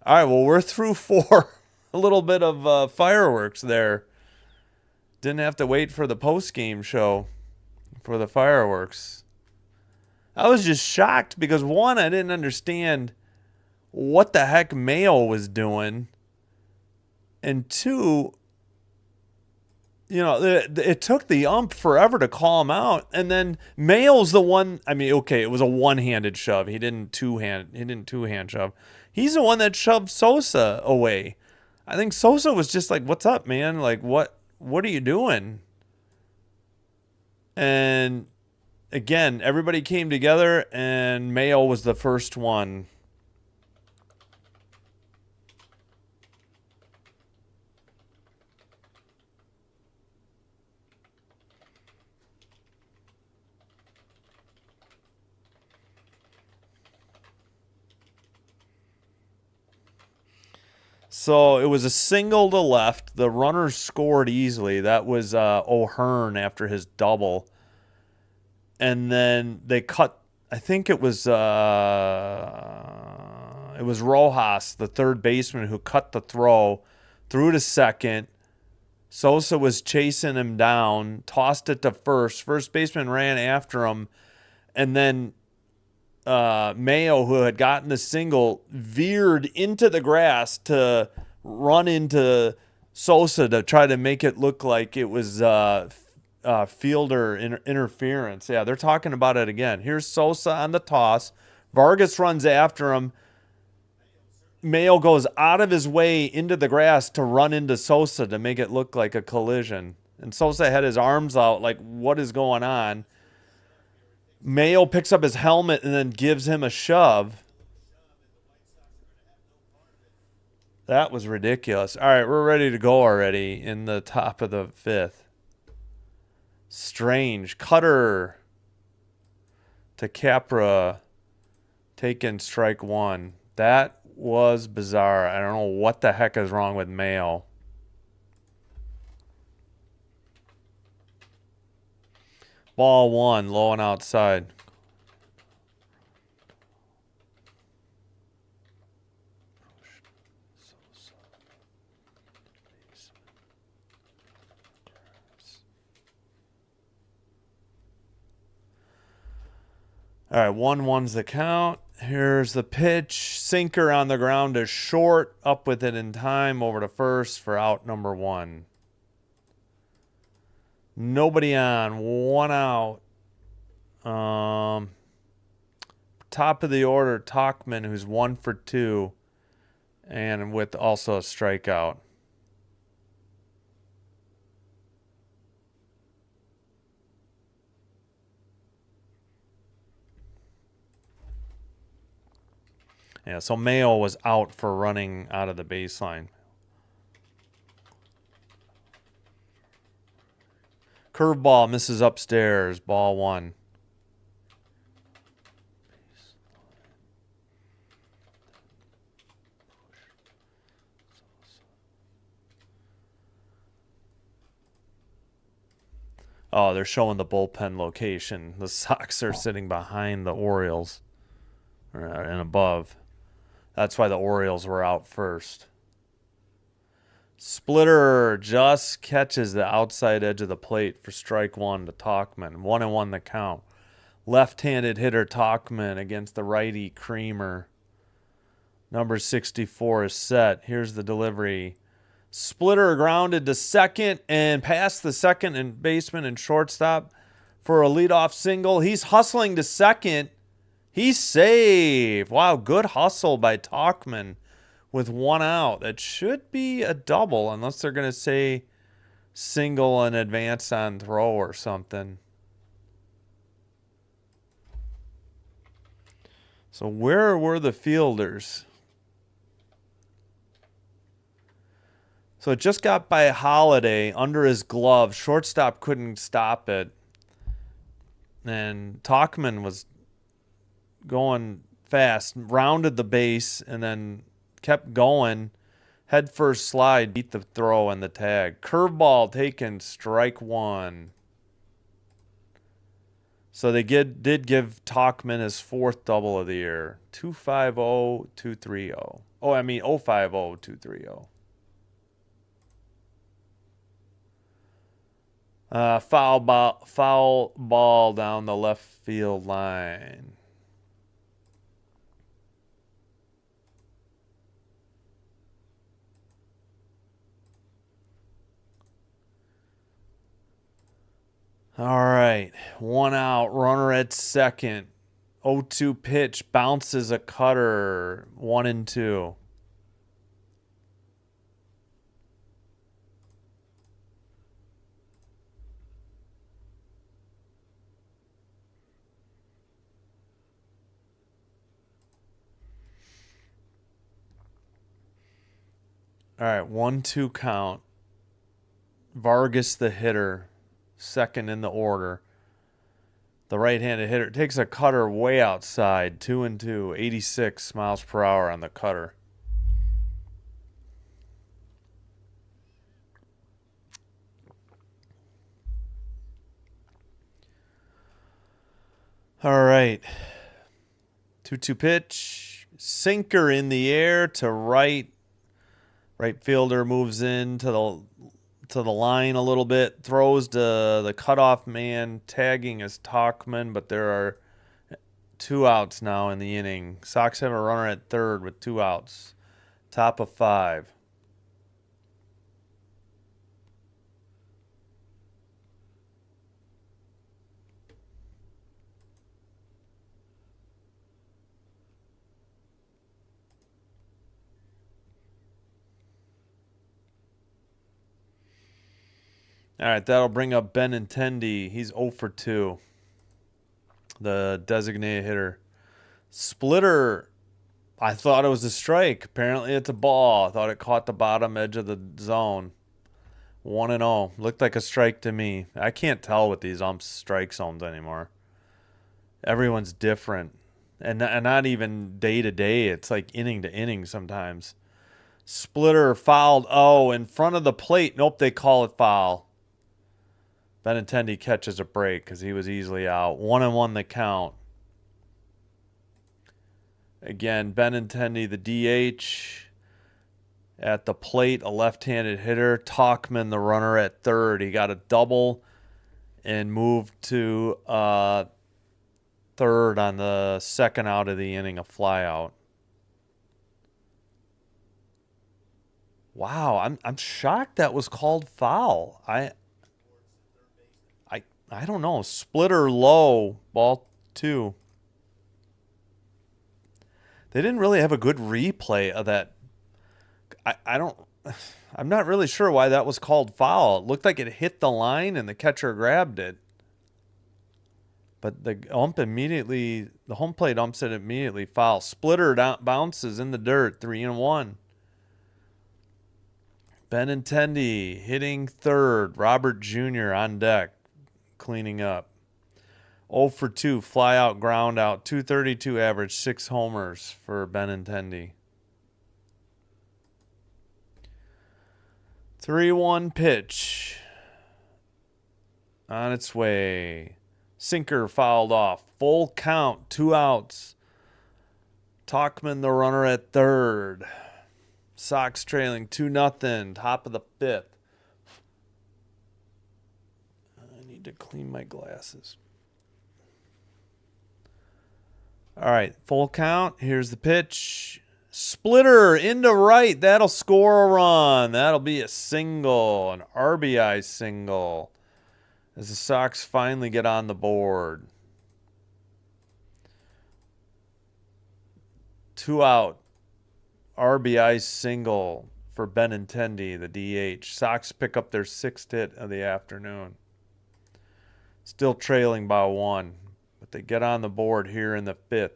All right, well, we're through 4. A little bit of fireworks there. Didn't have to wait for the post-game show for the fireworks. I was just shocked because, one, I didn't understand what the heck Mayo was doing. And 2, you know, it took the ump forever to call him out. And then Mayo's the one, I mean, okay, it was a one-handed shove. He didn't two-hand shove. He's the one that shoved Sosa away. I think Sosa was just like, "What's up, man? Like, what are you doing?" And again, everybody came together, and Mayo was the first one. So it was a single to left. The runner scored easily. That was O'Hearn after his double. And then they cut, I think it was Rojas, the third baseman, who cut the throw, threw to second. Sosa was chasing him down, tossed it to first. First baseman ran after him. And then Mayo, who had gotten the single, veered into the grass to run into Sosa to try to make it look like it was fielder interference. Yeah, they're talking about it again. Here's Sosa on the toss. Vargas runs after him. Mayo goes out of his way into the grass to run into Sosa to make it look like a collision. And Sosa had his arms out like, what is going on? Mayo picks up his helmet and then gives him a shove. That was ridiculous. All right, we're ready to go already in the top of the 5th. Strange. Cutter to Capra. Taken strike 1. That was bizarre. I don't know what the heck is wrong with Mayo. Ball one, low and outside. All right, 1-1's the count. Here's the pitch. Sinker on the ground is short. Up with it in time over to first for out number one. Nobody on. One out. Top of the order, Talkman, who's 1 for 2. And with also a strikeout. Yeah, so Mayo was out for running out of the baseline. Curveball misses upstairs. Ball one. Oh, they're showing the bullpen location. The Sox are sitting behind the Orioles and above. That's why the Orioles were out first. Splitter just catches the outside edge of the plate for strike one to Talkman. 1-1 the count. Left-handed hitter Talkman against the righty Creamer. Number 64 is set. Here's the delivery. Splitter grounded to second and past the second and baseman and shortstop for a leadoff single. He's hustling to second. He's safe. Wow, good hustle by Talkman with one out. That should be a double unless they're going to say single and advance on throw or something. So where were the fielders? So it just got by Holiday under his glove. Shortstop couldn't stop it. And Talkman was going fast, rounded the base, and then kept going. Head first slide, beat the throw and the tag. Curveball taken, strike one. So they did give Talkman his fourth double of the year. 250-230. Oh, I mean 050-230. Foul ball down the left field line. All right, one out, runner at second. 0-2 pitch, bounces a cutter, 1-2. All right, 1-2 count. Vargas the hitter, second in the order. The right-handed hitter takes a cutter way outside, 2-2, 86 miles per hour on the cutter. All right, 2-2 pitch, sinker in the air to right. Right fielder moves in to the line a little bit, throws to the cutoff man, tagging is Talkman, but there are 2 outs now in the inning. Sox have a runner at third with 2 outs. Top of 5. All right, that'll bring up Benintendi. He's 0 for 2. The designated hitter. Splitter, I thought it was a strike. Apparently it's a ball. I thought it caught the bottom edge of the zone. 1-0. Looked like a strike to me. I can't tell with these strike zones anymore. Everyone's different. and not even day to day. It's like inning to inning sometimes. Splitter fouled. Oh, in front of the plate. Nope, they call it foul. Benintendi catches a break because he was easily out. 1-1 the count. Again, Benintendi, the DH. At the plate, a left-handed hitter. Talkman, the runner at third. He got a double and moved to third on the second out of the inning, a flyout. Wow, I'm shocked that was called foul. I don't know. Splitter low, ball 2. They didn't really have a good replay of that. I'm not really sure why that was called foul. It looked like it hit the line and the catcher grabbed it. But the home plate ump said immediately foul. Splitter bounces in the dirt, 3-1. Benintendi hitting third. Robert Jr. on deck, cleaning up. 0 for 2, fly out, ground out, 232 average, 6 homers for Benintendi. 3-1 pitch. On its way. Sinker fouled off. Full count, 2 outs. Talkman, the runner at third. Sox trailing 2-0, top of the 5th. I need to clean my glasses. All right, full count. Here's the pitch. Splitter into right. That'll score a run. That'll be a single, an RBI single, as the Sox finally get on the board. 2 out. RBI single for Benintendi, the DH. Sox pick up their 6th hit of the afternoon. Still trailing by 1, but they get on the board here in the 5th.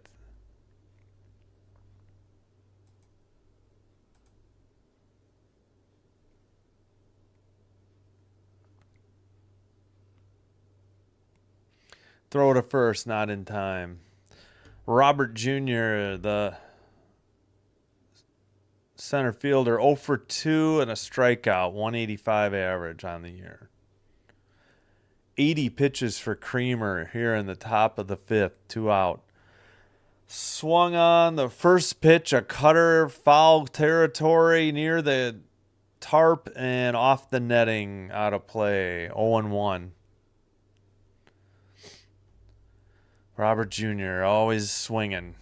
Throw to first, not in time. Robert Jr., the center fielder, 0 for 2 and a strikeout, 185 average on the year. 80 pitches for Creamer here in the top of the 5th, 2 out. Swung on the first pitch, a cutter, foul territory near the tarp and off the netting, out of play, 0-1. Robert Jr. always swinging.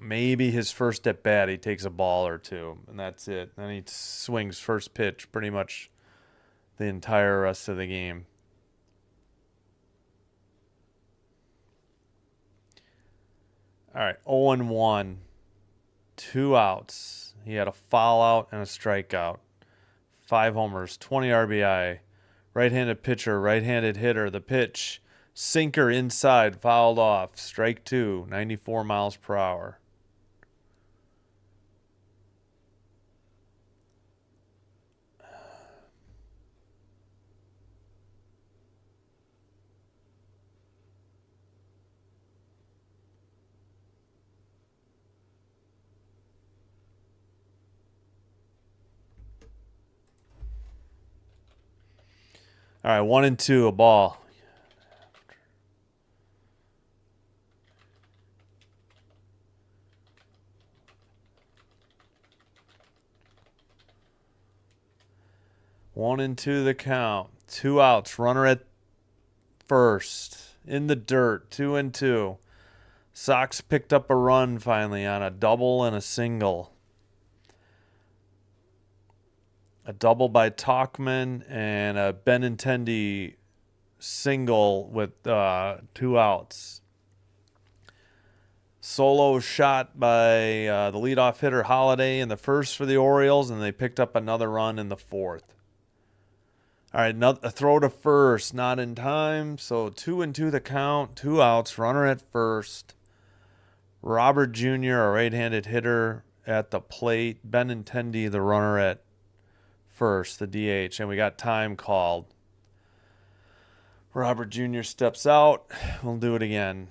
Maybe his first at bat, he takes a ball or two, and that's it. Then he swings first pitch pretty much the entire rest of the game. All right, 0-1, 2 outs. He had a foul out and a strikeout. 5 homers, 20 RBI. Right-handed pitcher, right-handed hitter. The pitch. Sinker inside, fouled off. Strike 2, 94 miles per hour. All right, 1-2, a ball. One and two the count. 2 outs. Runner at first. In the dirt. 2-2. Sox picked up a run finally on a double and a single. A double by Talkman and a Benintendi single with 2 outs. Solo shot by the leadoff hitter Holiday in the first for the Orioles, and they picked up another run in the 4th. All right, a throw to first, not in time. So 2-2 the count, 2 outs, runner at first. Robert Jr., a right-handed hitter at the plate. Benintendi, the runner at first, the DH, and we got time called. Robert Jr. steps out. We'll do it again.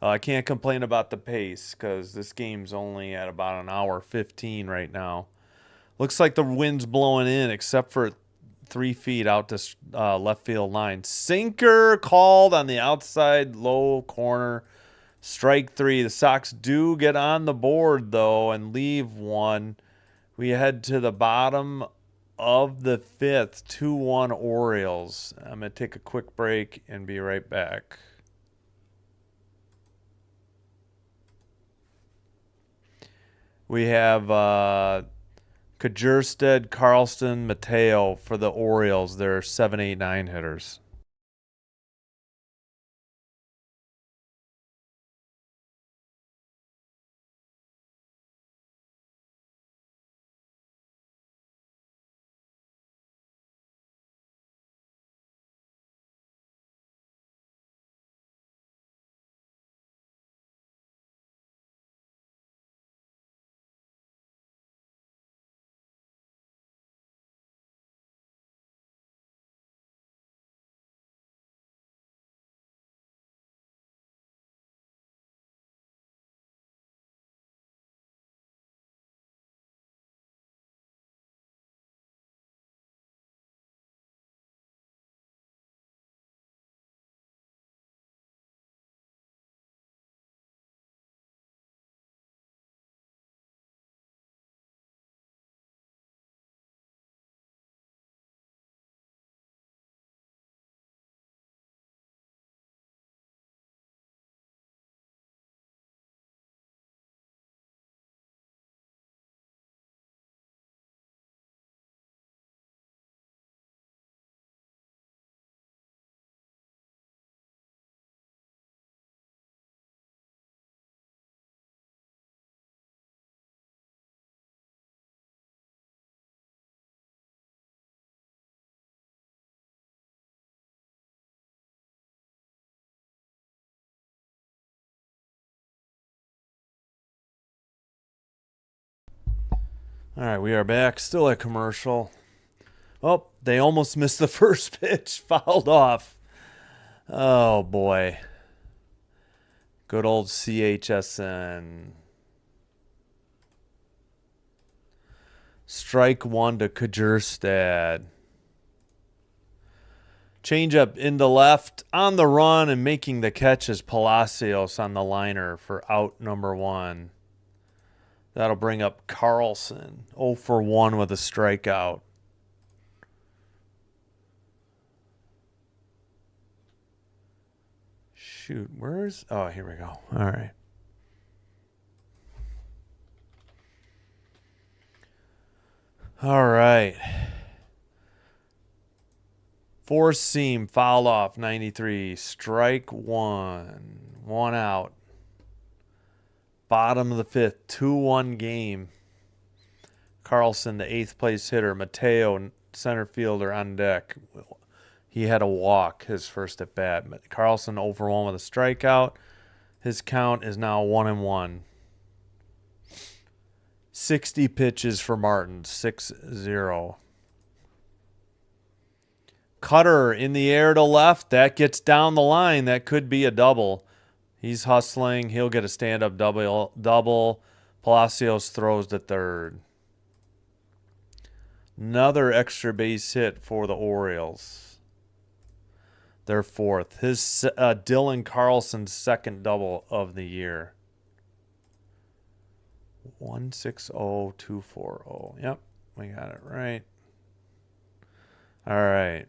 I can't complain about the pace because this game's only at about an hour 15 right now. Looks like the wind's blowing in, except for 3 feet out to left field line. Sinker called on the outside low corner. Strike three. The Sox do get on the board, though, and leave one. We head to the bottom of the fifth, 2-1 Orioles. I'm going to take a quick break and be right back. We have Kjerstad, Carlson, Mateo for the Orioles. They're 7, 8, 9 hitters. All right, we are back. Still at commercial. Oh, they almost missed the first pitch. Fouled off. Oh, boy. Good old CHSN. Strike one to Kjerstad. Change up into left on the run and making the catch is Palacios on the liner for out number one. That'll bring up Carlson. 0 for 1 with a strikeout. Shoot, where's... Oh, here we go. All right. All right. Four seam, foul off, 93. Strike one. One out. Bottom of the fifth, 2-1 game. Carlson, the 8th place hitter. Mateo, center fielder, on deck. He had a walk his first at bat. Carlson 0 for 1 with a strikeout. His count is now 1-1. 60 pitches for Martin, 6-0. Cutter in the air to left. That gets down the line. That could be a double. He's hustling. He'll get a stand-up double. Palacios throws to third. Another extra base hit for the Orioles. Their fourth. His Dylan Carlson's second double of the year. 160240. Yep, we got it right. All right.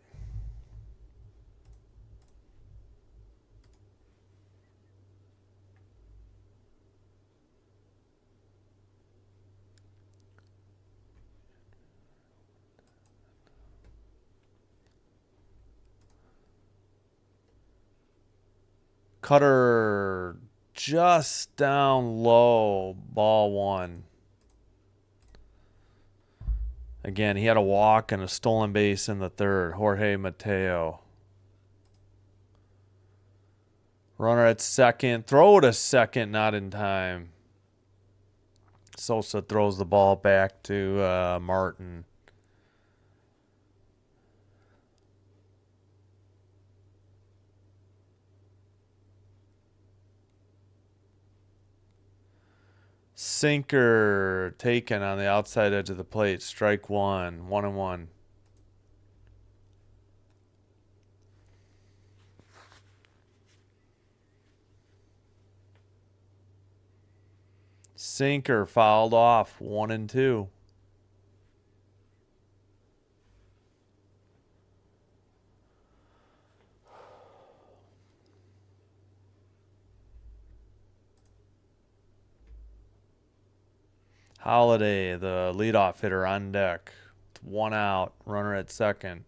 Cutter just down low, ball one. Again, he had a walk and a stolen base in the third. Jorge Mateo. Runner at second. Throw to second, not in time. Sosa throws the ball back to Martin. Sinker taken on the outside edge of the plate. Strike one. 1-1. Sinker fouled off. 1-2. Holiday, the leadoff hitter, on deck. 1 out. Runner at second.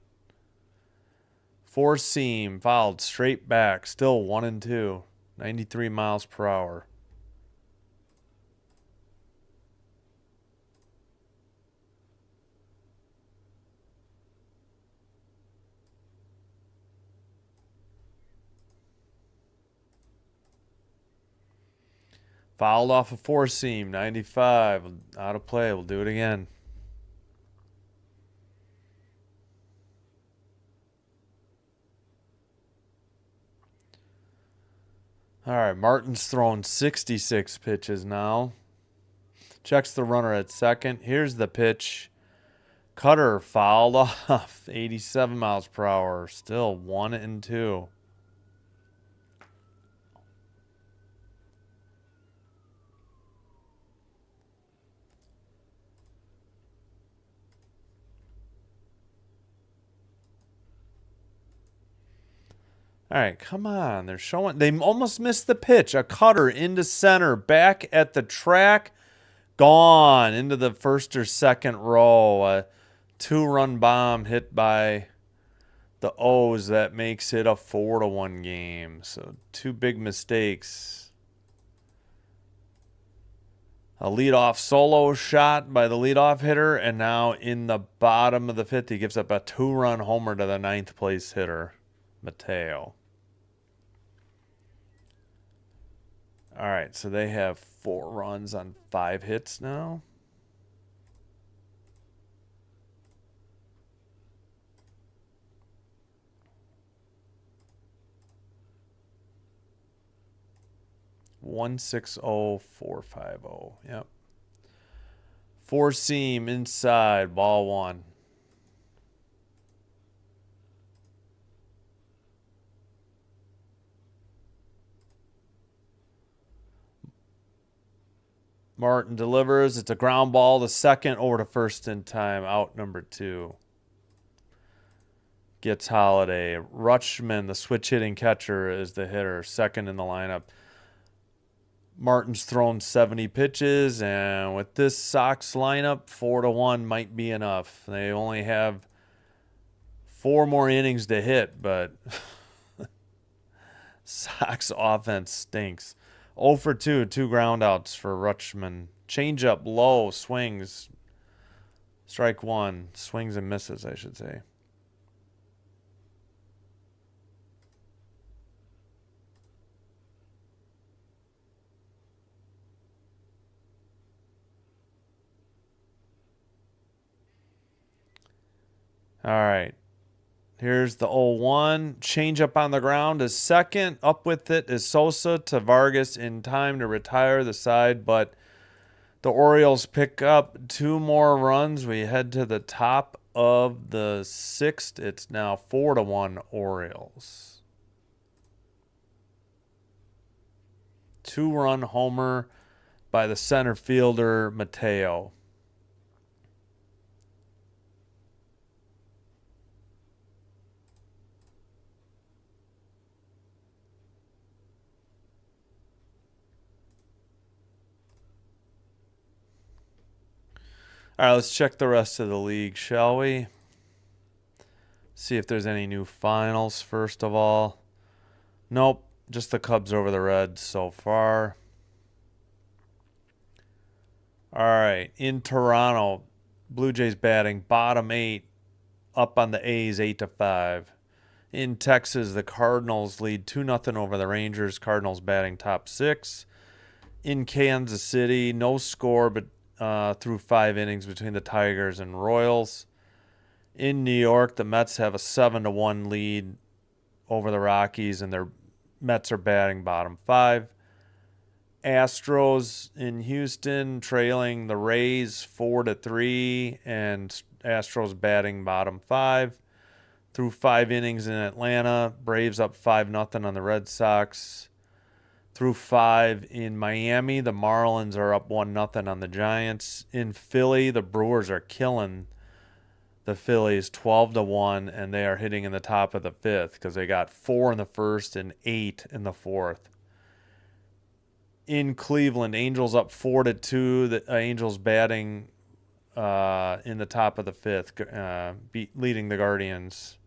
Four seam fouled straight back. Still 1-2. 93 miles per hour. Fouled off a four seam. 95. Out of play. We'll do it again. All right, Martin's thrown 66 pitches now. Checks the runner at second. Here's the pitch. Cutter fouled off. 87 miles per hour. Still 1-2. All right, come on. They're showing. They almost missed the pitch. A cutter into center, back at the track, gone into the first or second row. A 2-run bomb hit by the O's that makes it a 4-1 game. So 2 big mistakes. A leadoff solo shot by the leadoff hitter, and now in the bottom of the 5th, he gives up a 2-run homer to the 9th place hitter, Mateo. All right, so they have 4 runs on 5 hits now. One 160-450. Yep. Four seam inside, ball 1. Martin delivers. It's a ground ball to second, over to first in time. Out number 2. Gets Holiday. Rutschman, the switch hitting catcher, is the hitter. Second in the lineup. Martin's thrown 70 pitches, and with this Sox lineup, 4-1 might be enough. They only have 4 more innings to hit, but Sox offense stinks. 0 for 2, 2 groundouts for Rutschman. Changeup low, swings. Strike 1. Swings and misses, I should say. All right. Here's the 0-1. Changeup on the ground is second. Up with it is Sosa to Vargas in time to retire the side, but the Orioles pick up 2 more runs. We head to the top of the 6th. It's now 4-1 Orioles. 2-run homer by the center fielder, Mateo. All right, let's check the rest of the league, shall we? See if there's any new finals, first of all. Nope, just the Cubs over the Reds so far. All right, in Toronto, Blue Jays batting bottom 8, up on the A's 8-5. In Texas, the Cardinals lead 2-0 over the Rangers. Cardinals batting top 6. In Kansas City, no score, but through 5 innings between the Tigers and Royals. In New York, the Mets have a 7-1 lead over the Rockies, and their Mets are batting bottom 5. Astros in Houston trailing the Rays 4-3, and Astros batting bottom 5. Through 5 innings in Atlanta, Braves up 5-0 on the Red Sox. Through 5 in Miami, the Marlins are up 1-0 on the Giants. In Philly, the Brewers are killing the Phillies 12-1, and they are hitting in the top of the 5th because they got 4 in the first and 8 in the 4th. In Cleveland, Angels up 4-2. The Angels batting in the top of the 5th, leading the Guardians.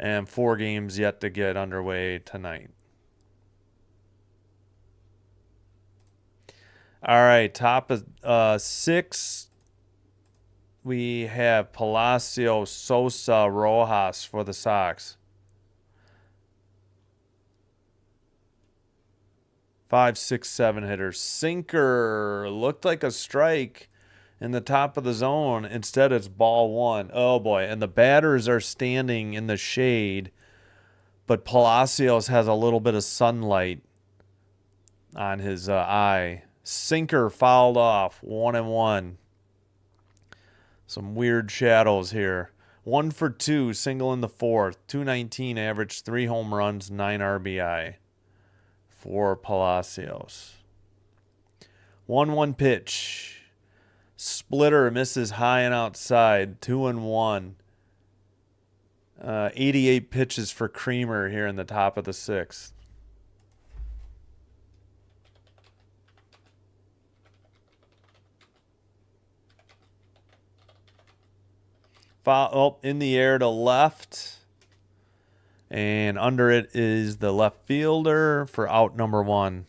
And 4 games yet to get underway tonight. All right, top of 6, we have Palacio, Sosa, Rojas for the Sox. 5, 6, 7 hitters. Sinker looked like a strike in the top of the zone. Instead, it's ball 1. Oh, boy. And the batters are standing in the shade, but Palacios has a little bit of sunlight on his eye. Sinker fouled off, 1-1. Some weird shadows here. 1 for 2, single in the 4th. 219 average, 3 home runs, 9 RBI for Palacios. 1-1 pitch. Splitter misses high and outside, 2-1. 88 pitches for Creamer here in the top of the 6th. In the air to left. And under it is the left fielder for out number 1.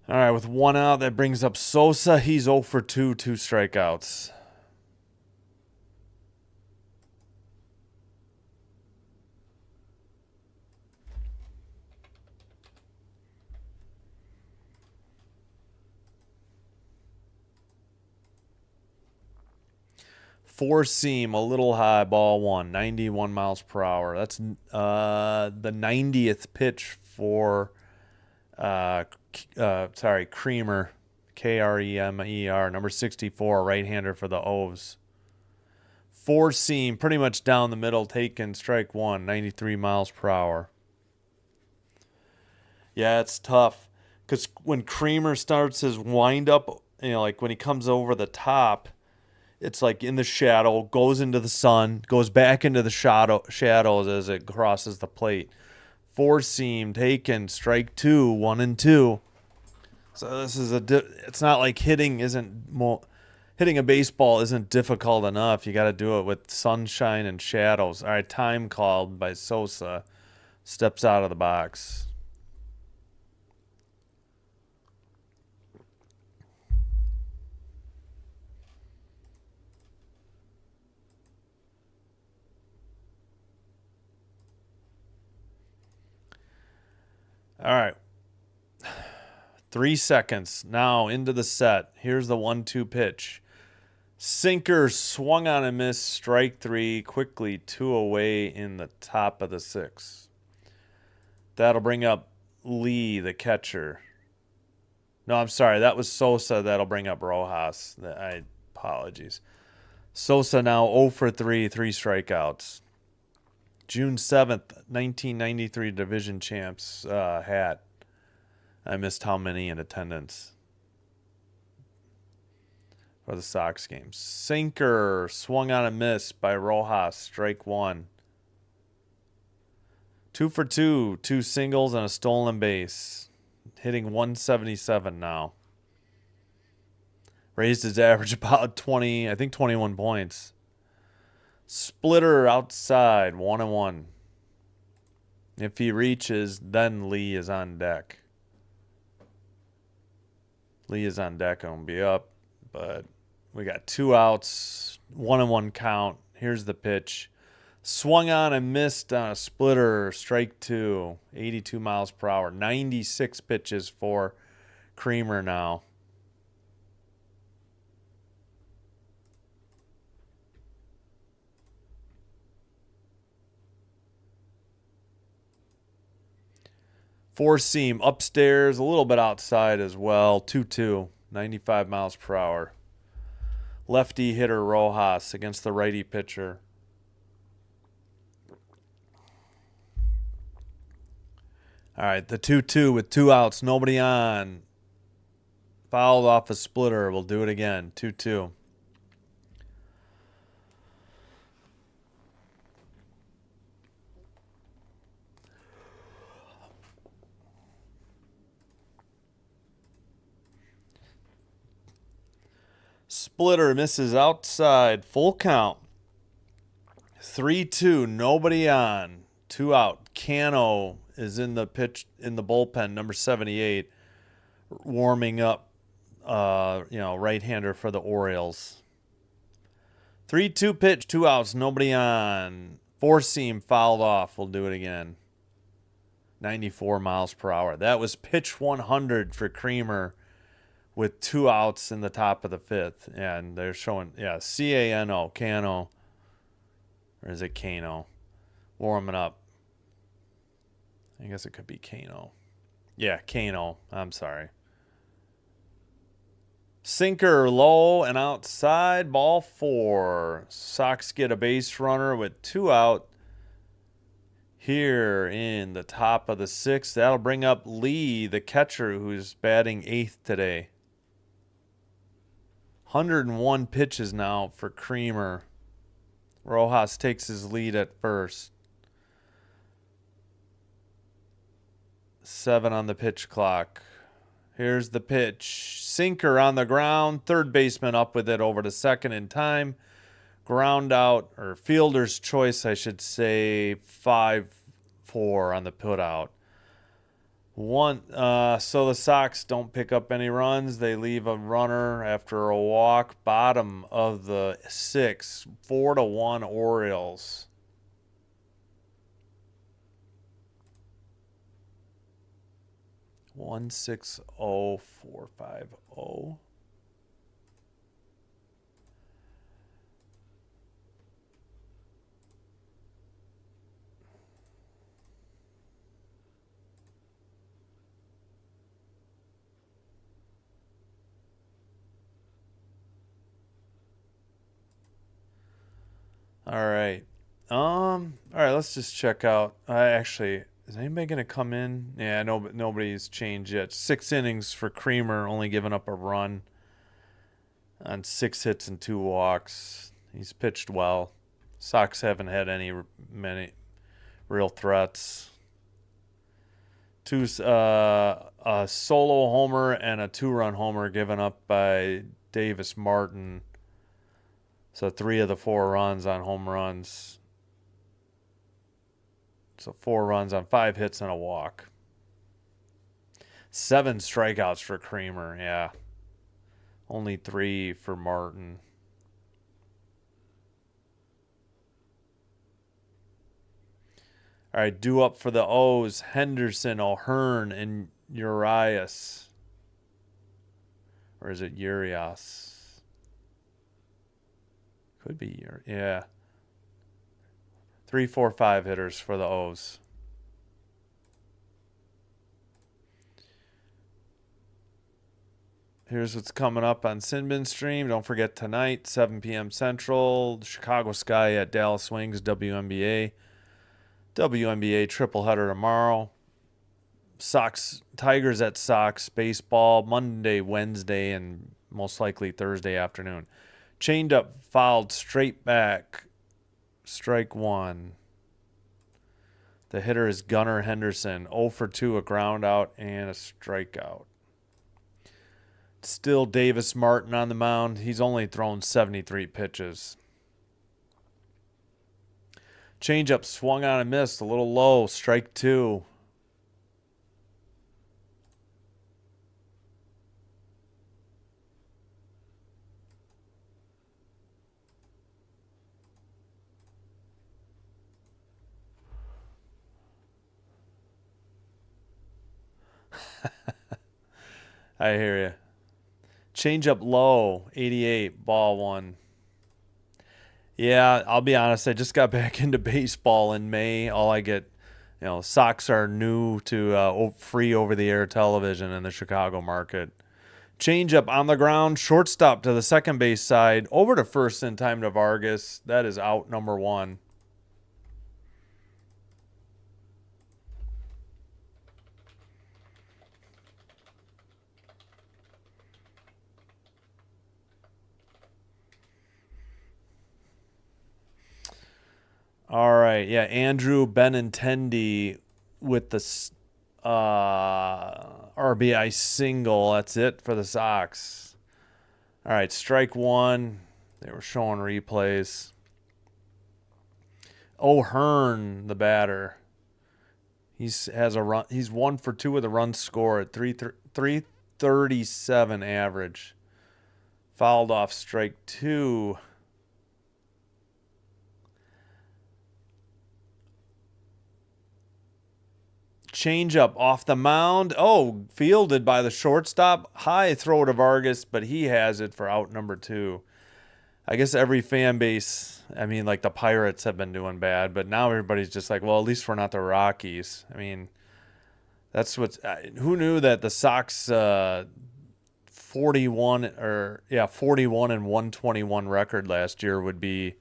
All right, with 1 out, that brings up Sosa. He's 0 for 2, 2 strikeouts. Four seam, a little high, ball 1, 91 miles per hour. That's the 90th pitch for Creamer, Kremer, number 64, right-hander for the O's. Four seam, pretty much down the middle, taken, strike 1, 93 miles per hour. Yeah, it's tough because when Creamer starts his windup, like when he comes over the top, it's like in the shadow, goes into the sun, goes back into the shadows as it crosses the plate. Four seam taken, strike 2, 1-2. So this is it's not like hitting a baseball isn't difficult enough. You got to do it with sunshine and shadows. All right, time called by Sosa. Steps out of the box. All right. 3 seconds now into the set. Here's the 1-2 pitch. Sinker swung on and missed. Strike 3. Quickly 2 away in the top of the 6th. That'll bring up Lee, the catcher. No, I'm sorry. That was Sosa. That'll bring up Rojas. Apologies. Sosa now 0 for 3, 3 strikeouts. June 7th, 1993 division champs hat. I missed how many in attendance for the Sox game. Sinker swung on a miss by Rojas, strike 1. 2 for 2, 2 singles and a stolen base. Hitting 177 now. Raised his average about 21 points. Splitter outside, 1-1. If he reaches, then Lee is on deck. Lee is on deck and will be up, but we got 2 outs, 1-1 count. Here's the pitch. Swung on and missed on a splitter, strike 2, 82 miles per hour. 96 pitches for Creamer now. Four seam upstairs, a little bit outside as well. 2-2, 95 miles per hour. Lefty hitter Rojas against the righty pitcher. All right, the 2-2 with 2 outs, nobody on. Fouled off a splitter. We'll do it again. 2-2. Splitter misses outside. Full count. 3-2. Nobody on. 2 out. Cano is in the bullpen, number 78, warming up. Right-hander for the Orioles. 3-2 pitch. 2 outs. Nobody on. Four seam fouled off. We'll do it again. 94 miles per hour. That was pitch 100 for Creamer, with 2 outs in the top of the 5th. And they're showing, Cano, Cano. Or is it Cano? Warming up. I guess it could be Cano. Yeah, Cano. I'm sorry. Sinker low and outside. Ball 4. Sox get a base runner with 2 out here in the top of the 6th. That'll bring up Lee, the catcher, who's batting 8th today. 101 pitches now for Creamer. Rojas takes his lead at first. 7 on the pitch clock. Here's the pitch. Sinker on the ground. Third baseman up with it over to second in time. Ground out, or fielder's choice, I should say, 5-4 on the put out. So the Sox don't pick up any runs. They leave a runner after a walk. Bottom of the 6th, 4-1 Orioles. One 160-450. All right. All right, let's just check out. Actually, is anybody going to come in? Yeah, no, nobody's changed yet. 6 innings for Creamer, only giving up a run on 6 hits and 2 walks. He's pitched well. Sox haven't had many real threats. A solo homer and a 2-run homer given up by Davis Martin. So 3 of the 4 runs on home runs. So 4 runs on 5 hits and a walk. 7 strikeouts for Creamer, yeah. Only 3 for Martin. All right, due up for the O's, Henderson, O'Hearn, and Urias. Or is it Urias? Could be, yeah. 3, 4, 5 hitters for the O's. Here's what's coming up on Sinbin Stream. Don't forget tonight, 7 p.m. Central, Chicago Sky at Dallas Wings, WNBA. WNBA tripleheader tomorrow. Tigers at Sox, baseball, Monday, Wednesday, and most likely Thursday afternoon. Chained up, fouled, straight back. Strike 1. The hitter is Gunnar Henderson. 0 for 2, a ground out and a strikeout. Still Davis Martin on the mound. He's only thrown 73 pitches. Changeup swung on and missed. A little low. Strike 2. I hear you. Changeup low, 88, ball 1. Yeah, I'll be honest. I just got back into baseball in May. All I get Sox are new to free over-the-air television in the Chicago market. Changeup on the ground, shortstop to the second base side, over to first in time to Vargas. That is out number 1. All right, yeah, Andrew Benintendi with the RBI single. That's it for the Sox. All right, strike 1. They were showing replays. O'Hearn, the batter. He's 1 for 2 with a run score at 337 average. Fouled off strike 2. Changeup off the mound. Oh, fielded by the shortstop. High throw to Vargas, but he has it for out number 2. I guess every fan base, like the Pirates have been doing bad, but now everybody's just like, well, at least we're not the Rockies. That's what's. Who knew that the Sox 41 and 121 record last year would be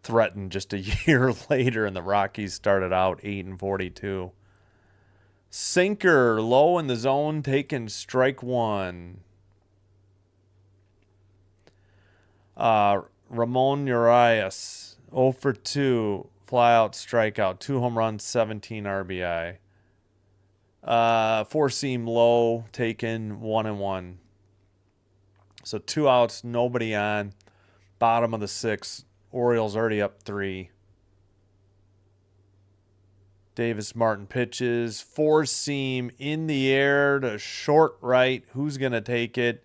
threatened just a year later, and the Rockies started out 8 and 42. Sinker low in the zone, taking strike 1. Ramon Urias 0 for 2, flyout, strikeout, 2 home runs, 17 RBI. 4-seam low, taken 1-1. So 2 outs, nobody on. Bottom of the 6th. Orioles already up 3. Davis Martin pitches. 4-seam in the air to short right. Who's going to take it?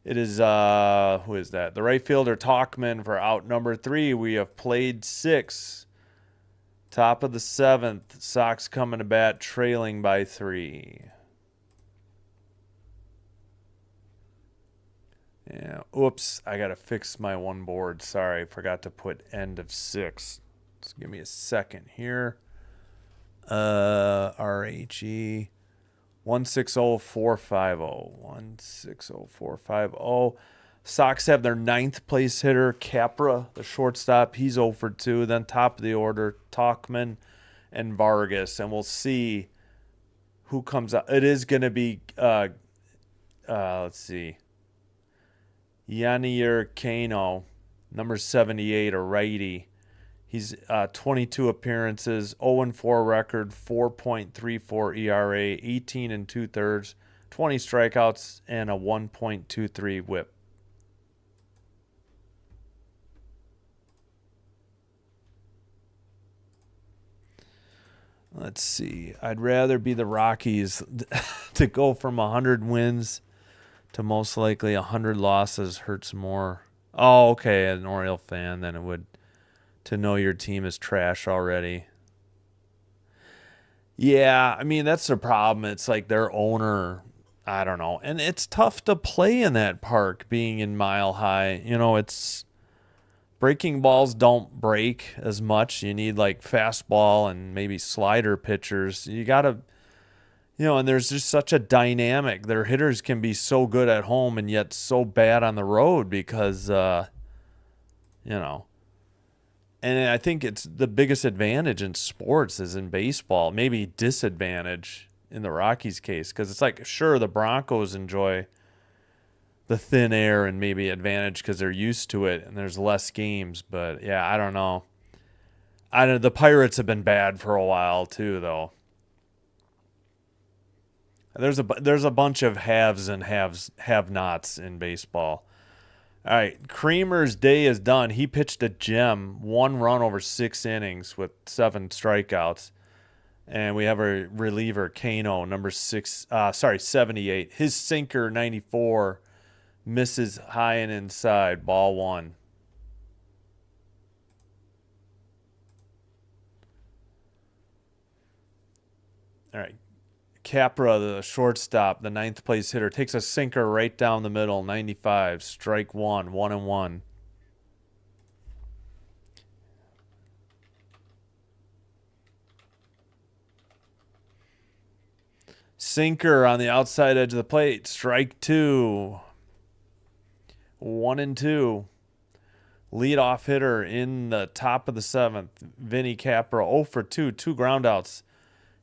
It is, who is that? The right fielder, Talkman, for out number 3. We have played 6. Top of the 7th. Sox coming to bat, trailing by 3. Yeah. Oops. I got to fix my one board. Sorry. Forgot to put end of 6. Just give me a second here. RHE 160450. 160450. Sox have their 9th place hitter, Capra, the shortstop. He's 0 for 2. Then top of the order, Talkman and Vargas. And we'll see who comes out. It is going to be, let's see, Yanier Cano, number 78, a righty. He's 22 appearances, 0-4 record, 4.34 ERA, 18 2/3, 20 strikeouts, and a 1.23 WHIP. Let's see. I'd rather be the Rockies to go from 100 wins to most likely 100 losses hurts more. Oh, okay, an Oriole fan than it would to know your team is trash already. Yeah, that's the problem. It's like their owner, I don't know. And it's tough to play in that park being in Mile High. It's breaking balls don't break as much. You need like fastball and maybe slider pitchers. You got to, and there's just such a dynamic. Their hitters can be so good at home and yet so bad on the road because, and I think it's the biggest advantage in sports is in baseball, maybe disadvantage in the Rockies case, because it's like, sure, the Broncos enjoy the thin air and maybe advantage because they're used to it and there's less games. But, yeah, I don't know. The Pirates have been bad for a while too, though. There's a bunch of haves and have-nots in baseball. All right, Creamer's day is done. He pitched a gem, 1 run over 6 innings with 7 strikeouts. And we have a reliever, Kano, number 78. His sinker, 94, misses high and inside, ball 1. All right, Capra, the shortstop, the 9th place hitter, takes a sinker right down the middle, 95, strike 1, 1-1. Sinker on the outside edge of the plate. Strike 2. 1-2. Leadoff hitter in the top of the 7th. Vinny Capra 0 for 2. 2 groundouts.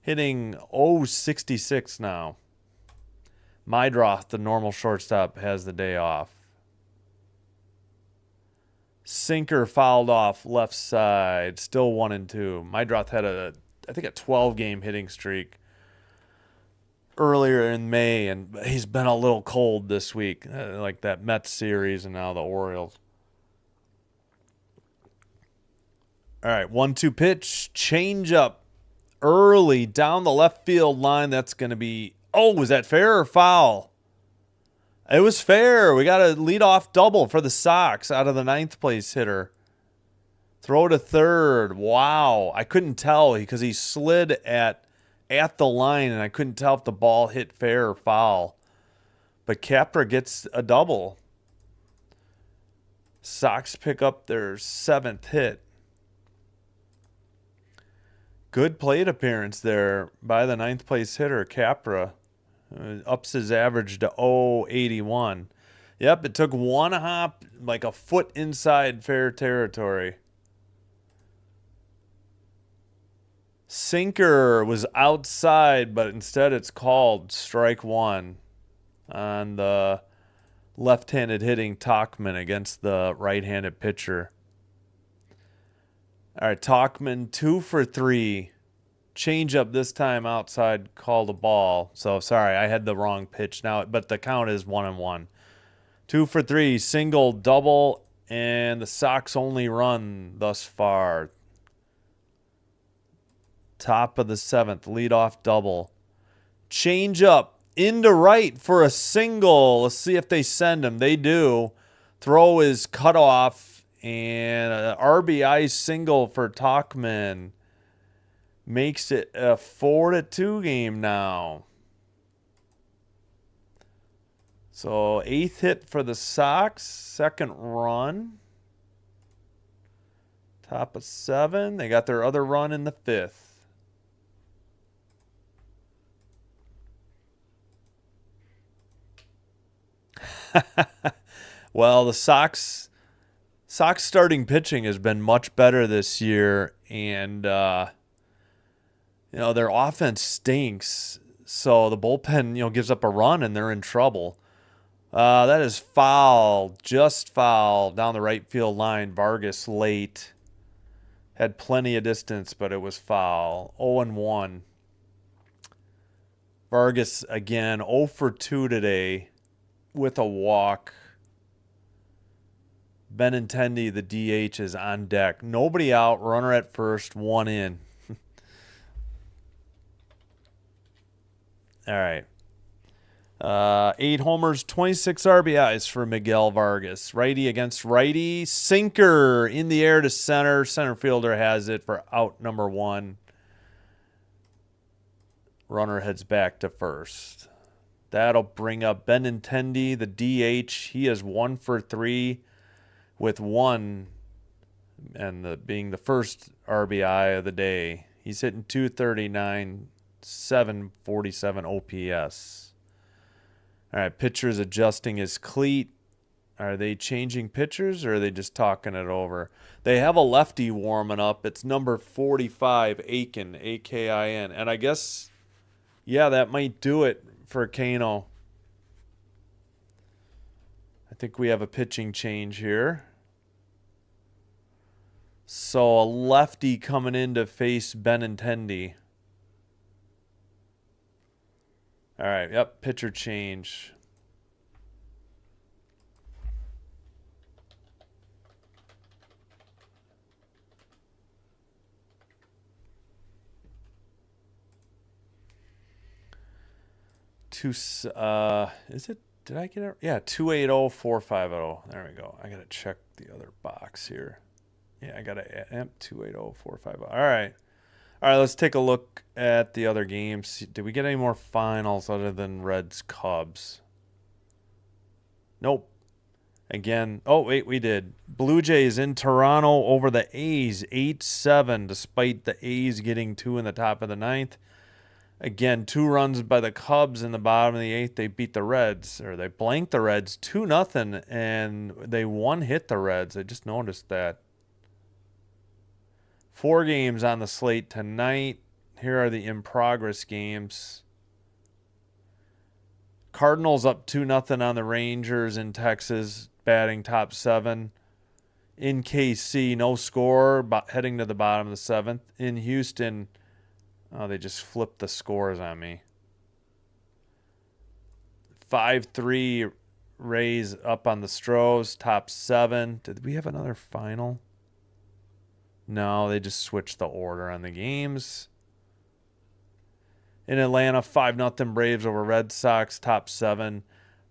Hitting .066 now. Mydroth, the normal shortstop, has the day off. Sinker fouled off left side. Still 1-2. Mydroth had I think a 12-game hitting streak earlier in May, and he's been a little cold this week, like that Mets series and now the Orioles. All right, 1-2 pitch, change up early down the left field line. That's going to be, was that fair or foul? It was fair. We got a leadoff double for the Sox out of the 9th place hitter. Throw to third. Wow. I couldn't tell because he slid at the line, and I couldn't tell if the ball hit fair or foul. But Capra gets a double. Sox pick up their 7th hit. Good plate appearance there by the 9th place hitter, Capra. Ups his average to .081. Yep, it took one hop, like a foot inside fair territory. Sinker was outside, but instead it's called strike 1 on the left-handed hitting Tauchman against the right-handed pitcher. All right, Tauchman 2 for 3. Change up this time outside, called a ball. So sorry, I had the wrong pitch now, but the count is 1-1. 2 for 3, single, double, and the Sox only run thus far. Top of the 7th, leadoff double. Change up into right for a single. Let's see if they send him. They do. Throw is cut off, and an RBI single for Tauchman. Makes it a 4-2 game now. So 8th hit for the Sox. 2nd run. Top of 7. They got their other run in the 5th. Well, the Sox starting pitching has been much better this year, and their offense stinks. So the bullpen, gives up a run and they're in trouble. That is foul, just foul down the right field line. Vargas late. Had plenty of distance, but it was foul. 0-1. Vargas again, 0 for 2 today with a walk. Benintendi, the DH, is on deck. Nobody out, runner at first, 1 in. All right. 8 homers, 26 RBIs for Miguel Vargas. Righty against righty. Sinker in the air to center. Center fielder has it for out number 1. Runner heads back to first. That'll bring up Benintendi, the DH. He is 1 for 3 with 1, and being the first RBI of the day. He's hitting .239. 747 OPS. All right, pitcher's adjusting his cleat. Are they changing pitchers or are they just talking it over? They have a lefty warming up. It's number 45, Aiken, A-K-I-N. And I guess, that might do it for Kano. I think we have a pitching change here. So a lefty coming in to face Benintendi. All right, yep, pitcher change. Is it, did I get it? Yeah, 280-450. There we go. I got to check the other box here. Yeah, I got to amp 280-450. All right. All right, let's take a look at the other games. Did we get any more finals other than Reds-Cubs? Nope. Again, wait, we did. Blue Jays in Toronto over the A's, 8-7, despite the A's getting 2 in the top of the 9th. Again, 2 runs by the Cubs in the bottom of the 8th. They beat the Reds, or they blanked the Reds 2-0, and they one-hit the Reds. I just noticed that. 4 games on the slate tonight. Here are the in-progress games. Cardinals up 2-0 on the Rangers in Texas, batting top 7. In KC, no score, but heading to the bottom of the 7th. In Houston, oh, they just flipped the scores on me. 5-3 Rays up on the Stros, top 7. Did we have another final? No, they just switched the order on the games. In Atlanta, 5-0 Braves over Red Sox, top 7.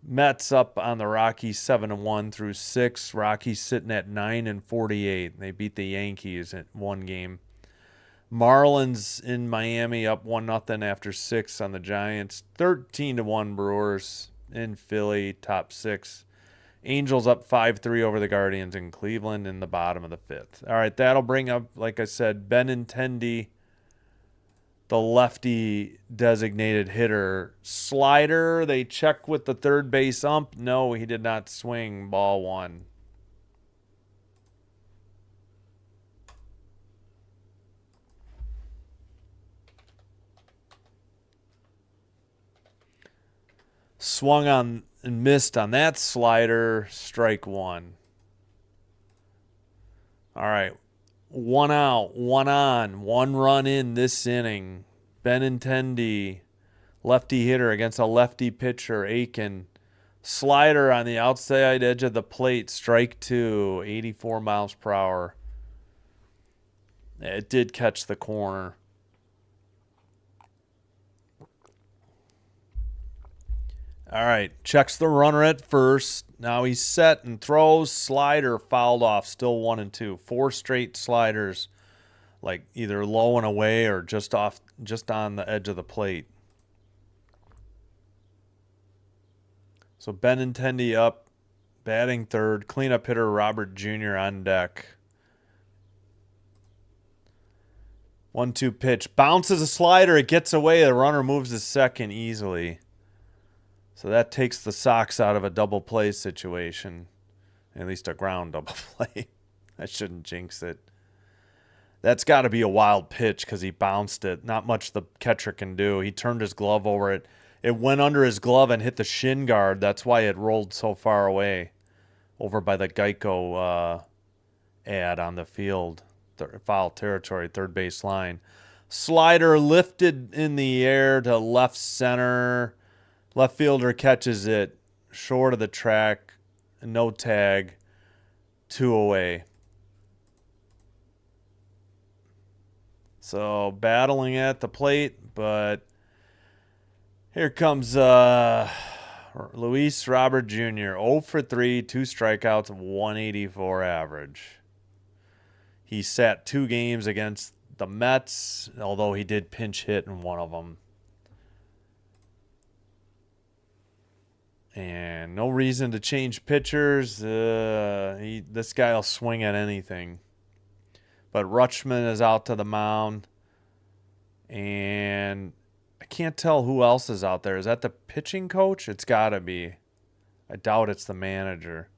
Mets up on the Rockies 7-1 through 6. Rockies sitting at 9-48. They beat the Yankees at 1 game. Marlins in Miami up 1-0 after 6 on the Giants. 13-1 Brewers in Philly, top 6. Angels up 5-3 over the Guardians in Cleveland in the bottom of the 5th. All right, that'll bring up, like I said, Benintendi, the lefty designated hitter. Slider, they check with the third base ump. No, he did not swing. Ball 1. Swung on and missed on that slider. Strike 1. All right. 1 out, 1 on, 1 run in this inning. Benintendi, lefty hitter against a lefty pitcher, Aiken. Slider on the outside edge of the plate, strike 2, 84 miles per hour. It did catch the corner. All right, checks the runner at first. Now he's set and throws. Slider fouled off, still 1-2. 4 straight sliders, like either low and away or just on the edge of the plate. So Benintendi up, batting third. Cleanup hitter Robert Jr. on deck. 1-2 pitch. Bounces a slider. It gets away. The runner moves to second easily. So that takes the Sox out of a double play situation. At least a ground double play. I shouldn't jinx it. That's got to be a wild pitch because he bounced it. Not much the catcher can do. He turned his glove over it. It went under his glove and hit the shin guard. That's why it rolled so far away. Over by the Geico ad on the field. Foul territory, third base line. Slider lifted in the air to left center. Left fielder catches it short of the track. No tag. 2 away. So battling at the plate, but here comes Luis Robert Jr. 0 for 3, 2 strikeouts, 184 average. He sat 2 games against the Mets, although he did pinch hit in one of them. And no reason to change pitchers. This guy will swing at anything. But Rutschman is out to the mound. And I can't tell who else is out there. Is that the pitching coach? It's got to be. I doubt it's the manager.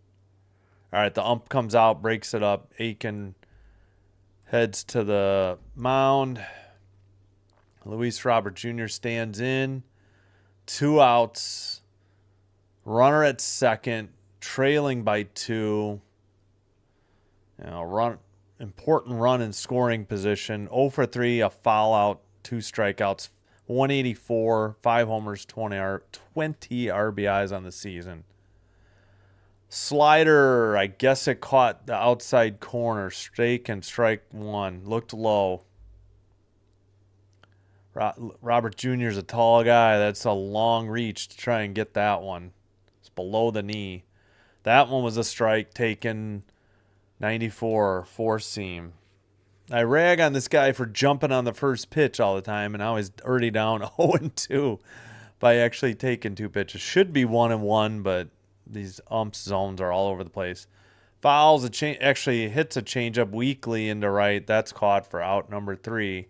All right, the ump comes out, breaks it up. Aiken heads to the mound. Luis Robert Jr. stands in. 2 outs. Runner at second, trailing by 2. Important run in scoring position. 0 for 3, a foul out, 2 strikeouts, 184, 5 homers, 20 RBIs on the season. Slider, I guess it caught the outside corner. Strike and strike 1. Looked low. Robert Jr. is a tall guy. That's a long reach to try and get that one. Below the knee. That one was a strike taken. 94 four seam. I rag on this guy for jumping on the first pitch all the time, and now he's already down 0-2 by actually taking 2 pitches. Should be 1-1, but these umps zones are all over the place. Fouls actually hits a changeup weakly into right. That's caught for out number 3.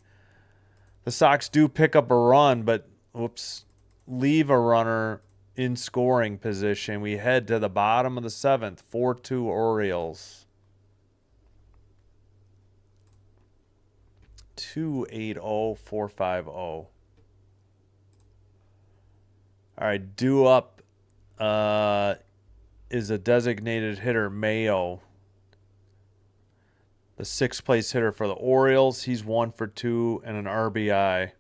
The Sox do pick up a run, but whoops, leave a runner in scoring position. We head to the bottom of the 7th, 4-2 Orioles. 280-450. All right, due up is a designated hitter, Mayo, the 6th place hitter for the Orioles. He's 1 for 2 and an RBI.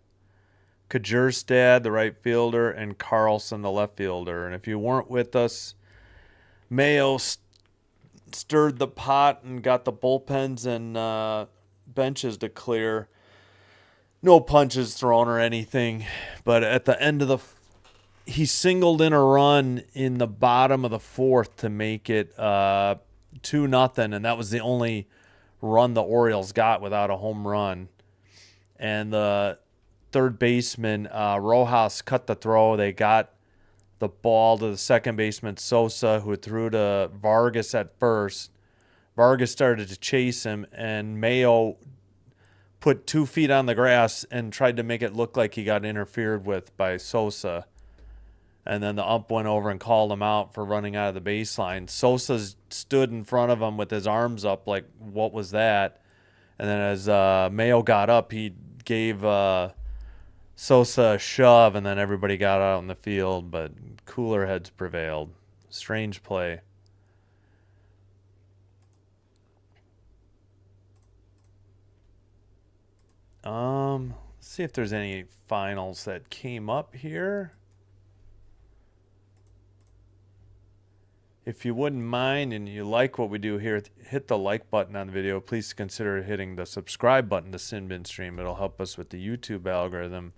Kjerstad, the right fielder, and Carlson, the left fielder. And if you weren't with us, Mayo stirred the pot and got the bullpens and benches to clear. No punches thrown or anything, but at the end of he singled in a run in the bottom of the 4th to make it 2-0, and that was the only run the Orioles got without a home run. And the third baseman, Rojas, cut the throw. They got the ball to the second baseman, Sosa, who threw to Vargas at first. Vargas started to chase him, and Mayo put 2 feet on the grass and tried to make it look like he got interfered with by Sosa. And then the ump went over and called him out for running out of the baseline. Sosa stood in front of him with his arms up like, what was that? And then as Mayo got up, he gave Sosa a shove, and then everybody got out on the field, but cooler heads prevailed. Strange play. Let's see if there's any finals that came up here. If you wouldn't mind and you like what we do here, hit the like button on the video. Please consider hitting the subscribe button to Sin Bin Stream. It'll help us with the YouTube algorithm,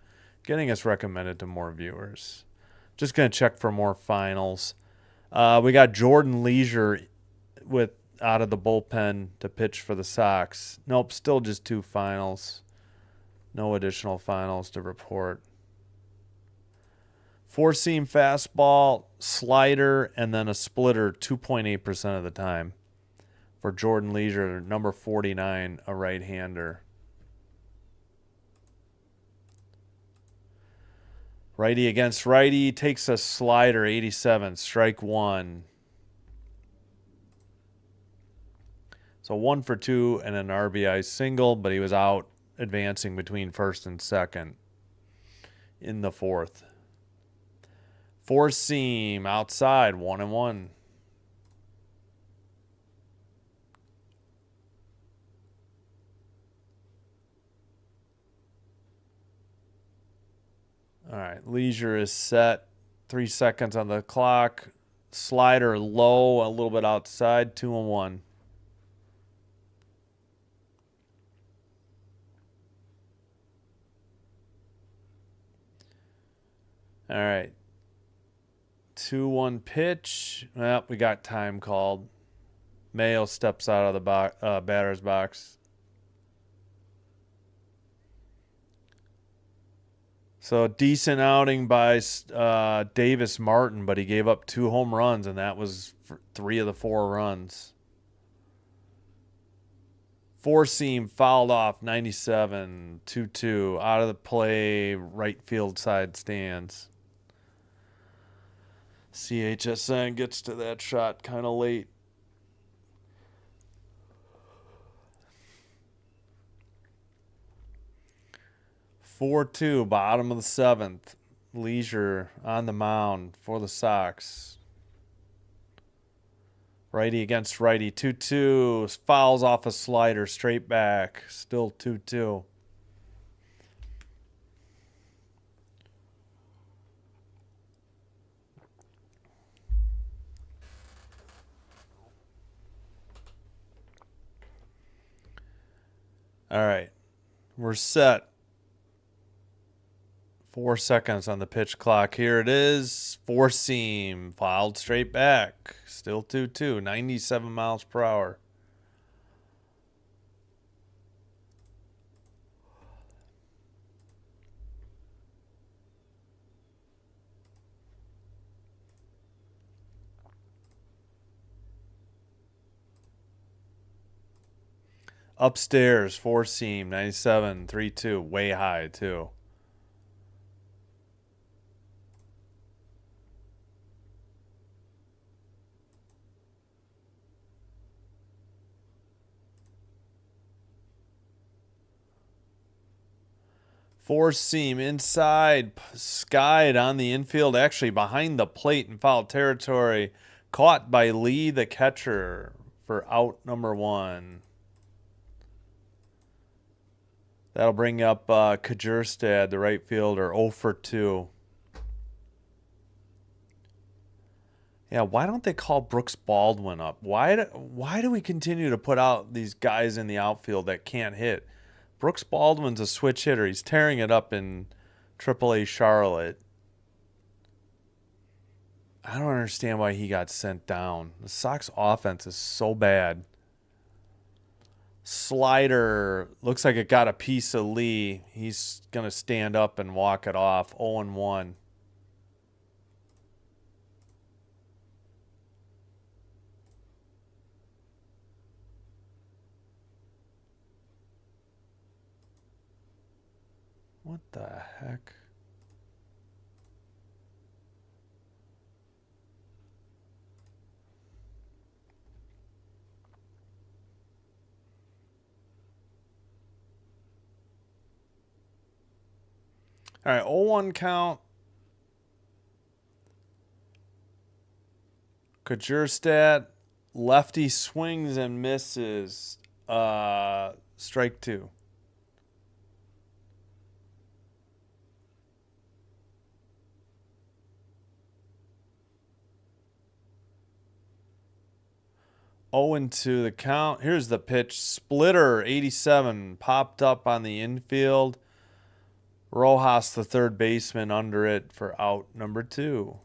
getting us recommended to more viewers. Just going to check for more finals. We got Jordan Leisure out of the bullpen to pitch for the Sox. Nope, still just 2 finals. No additional finals to report. 4-seam fastball, slider, and then a splitter 2.8% of the time for Jordan Leisure, number 49, a right-hander. Righty against righty, takes a slider, 87, strike 1. So 1 for 2 and an RBI single, but he was out advancing between first and second in the 4th. 4-seam outside, 1-1. All right, Leisure is set. 3 seconds on the clock. Slider low, a little bit outside, 2-1. All right. 2-1 pitch. Well, we got time called. Mayo steps out of the batter's box. So decent outing by Davis Martin, but he gave up 2 home runs, and that was for 3 of the 4 runs. 4-seam fouled off, 97, 2-2. Out of the play, right field side stands. CHSN gets to that shot kind of late. (4-2), bottom of the 7th. Leisure on the mound for the Sox. Righty against righty, 2-2. Fouls off a slider, straight back. Still 2-2. All right, we're set. 4 seconds on the pitch clock. Here it is. 4-seam, fouled straight back. Still 2-2, 97 miles per hour. Upstairs, four seam, 97, 3-2, way high too. Four seam inside, skied on the infield, actually behind the plate in foul territory. Caught by Lee, the catcher, for out number one. That'll bring up Kjerstad, the right fielder, 0 for 2. Yeah, why don't they call Brooks Baldwin up? Why do we continue to put out these guys in the outfield that can't hit? Brooks Baldwin's a switch hitter. He's tearing it up in AAA Charlotte. I don't understand why he got sent down. The Sox offense is so bad. Slider looks like it got a piece of Lee. He's going to stand up and walk it off. 0-1. What the heck? All right, 0-1 count. Kjerstad, lefty swings and misses. Strike 2. Oh, and 2 the count. Here's the pitch. Splitter, 87, popped up on the infield. Rojas, the third baseman, under it for out number 2.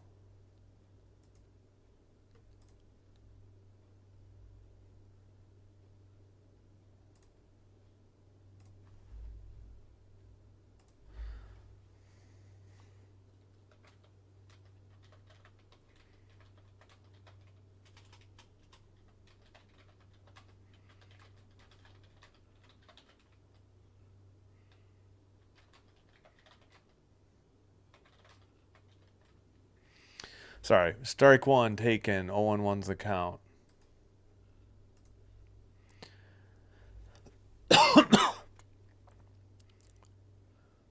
Sorry, strike 1 taken. 0-1's the count.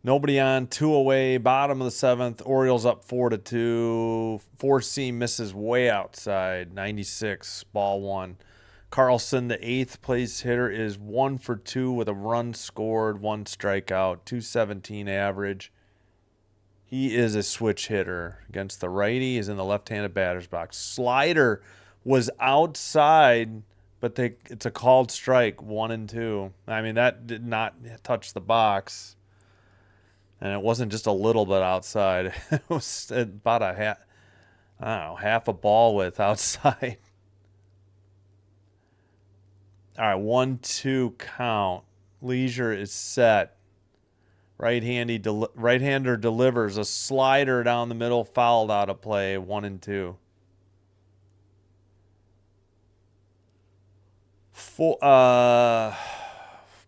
Nobody on, 2 away, bottom of the 7th. Orioles up 4-2. Four seam misses way outside. 96, ball 1. Carlson, the 8th place hitter, is 1 for 2 with a run scored, 1 strikeout, 217 average. He is a switch hitter against the righty. He's in the left-handed batter's box. Slider was outside, but it's a called strike, 1-2. I mean, that did not touch the box. And it wasn't just a little bit outside. It was about half a ball width outside. All right, 1-2 count. Leisure is set. Right-hander delivers a slider down the middle, fouled out of play. 1-2.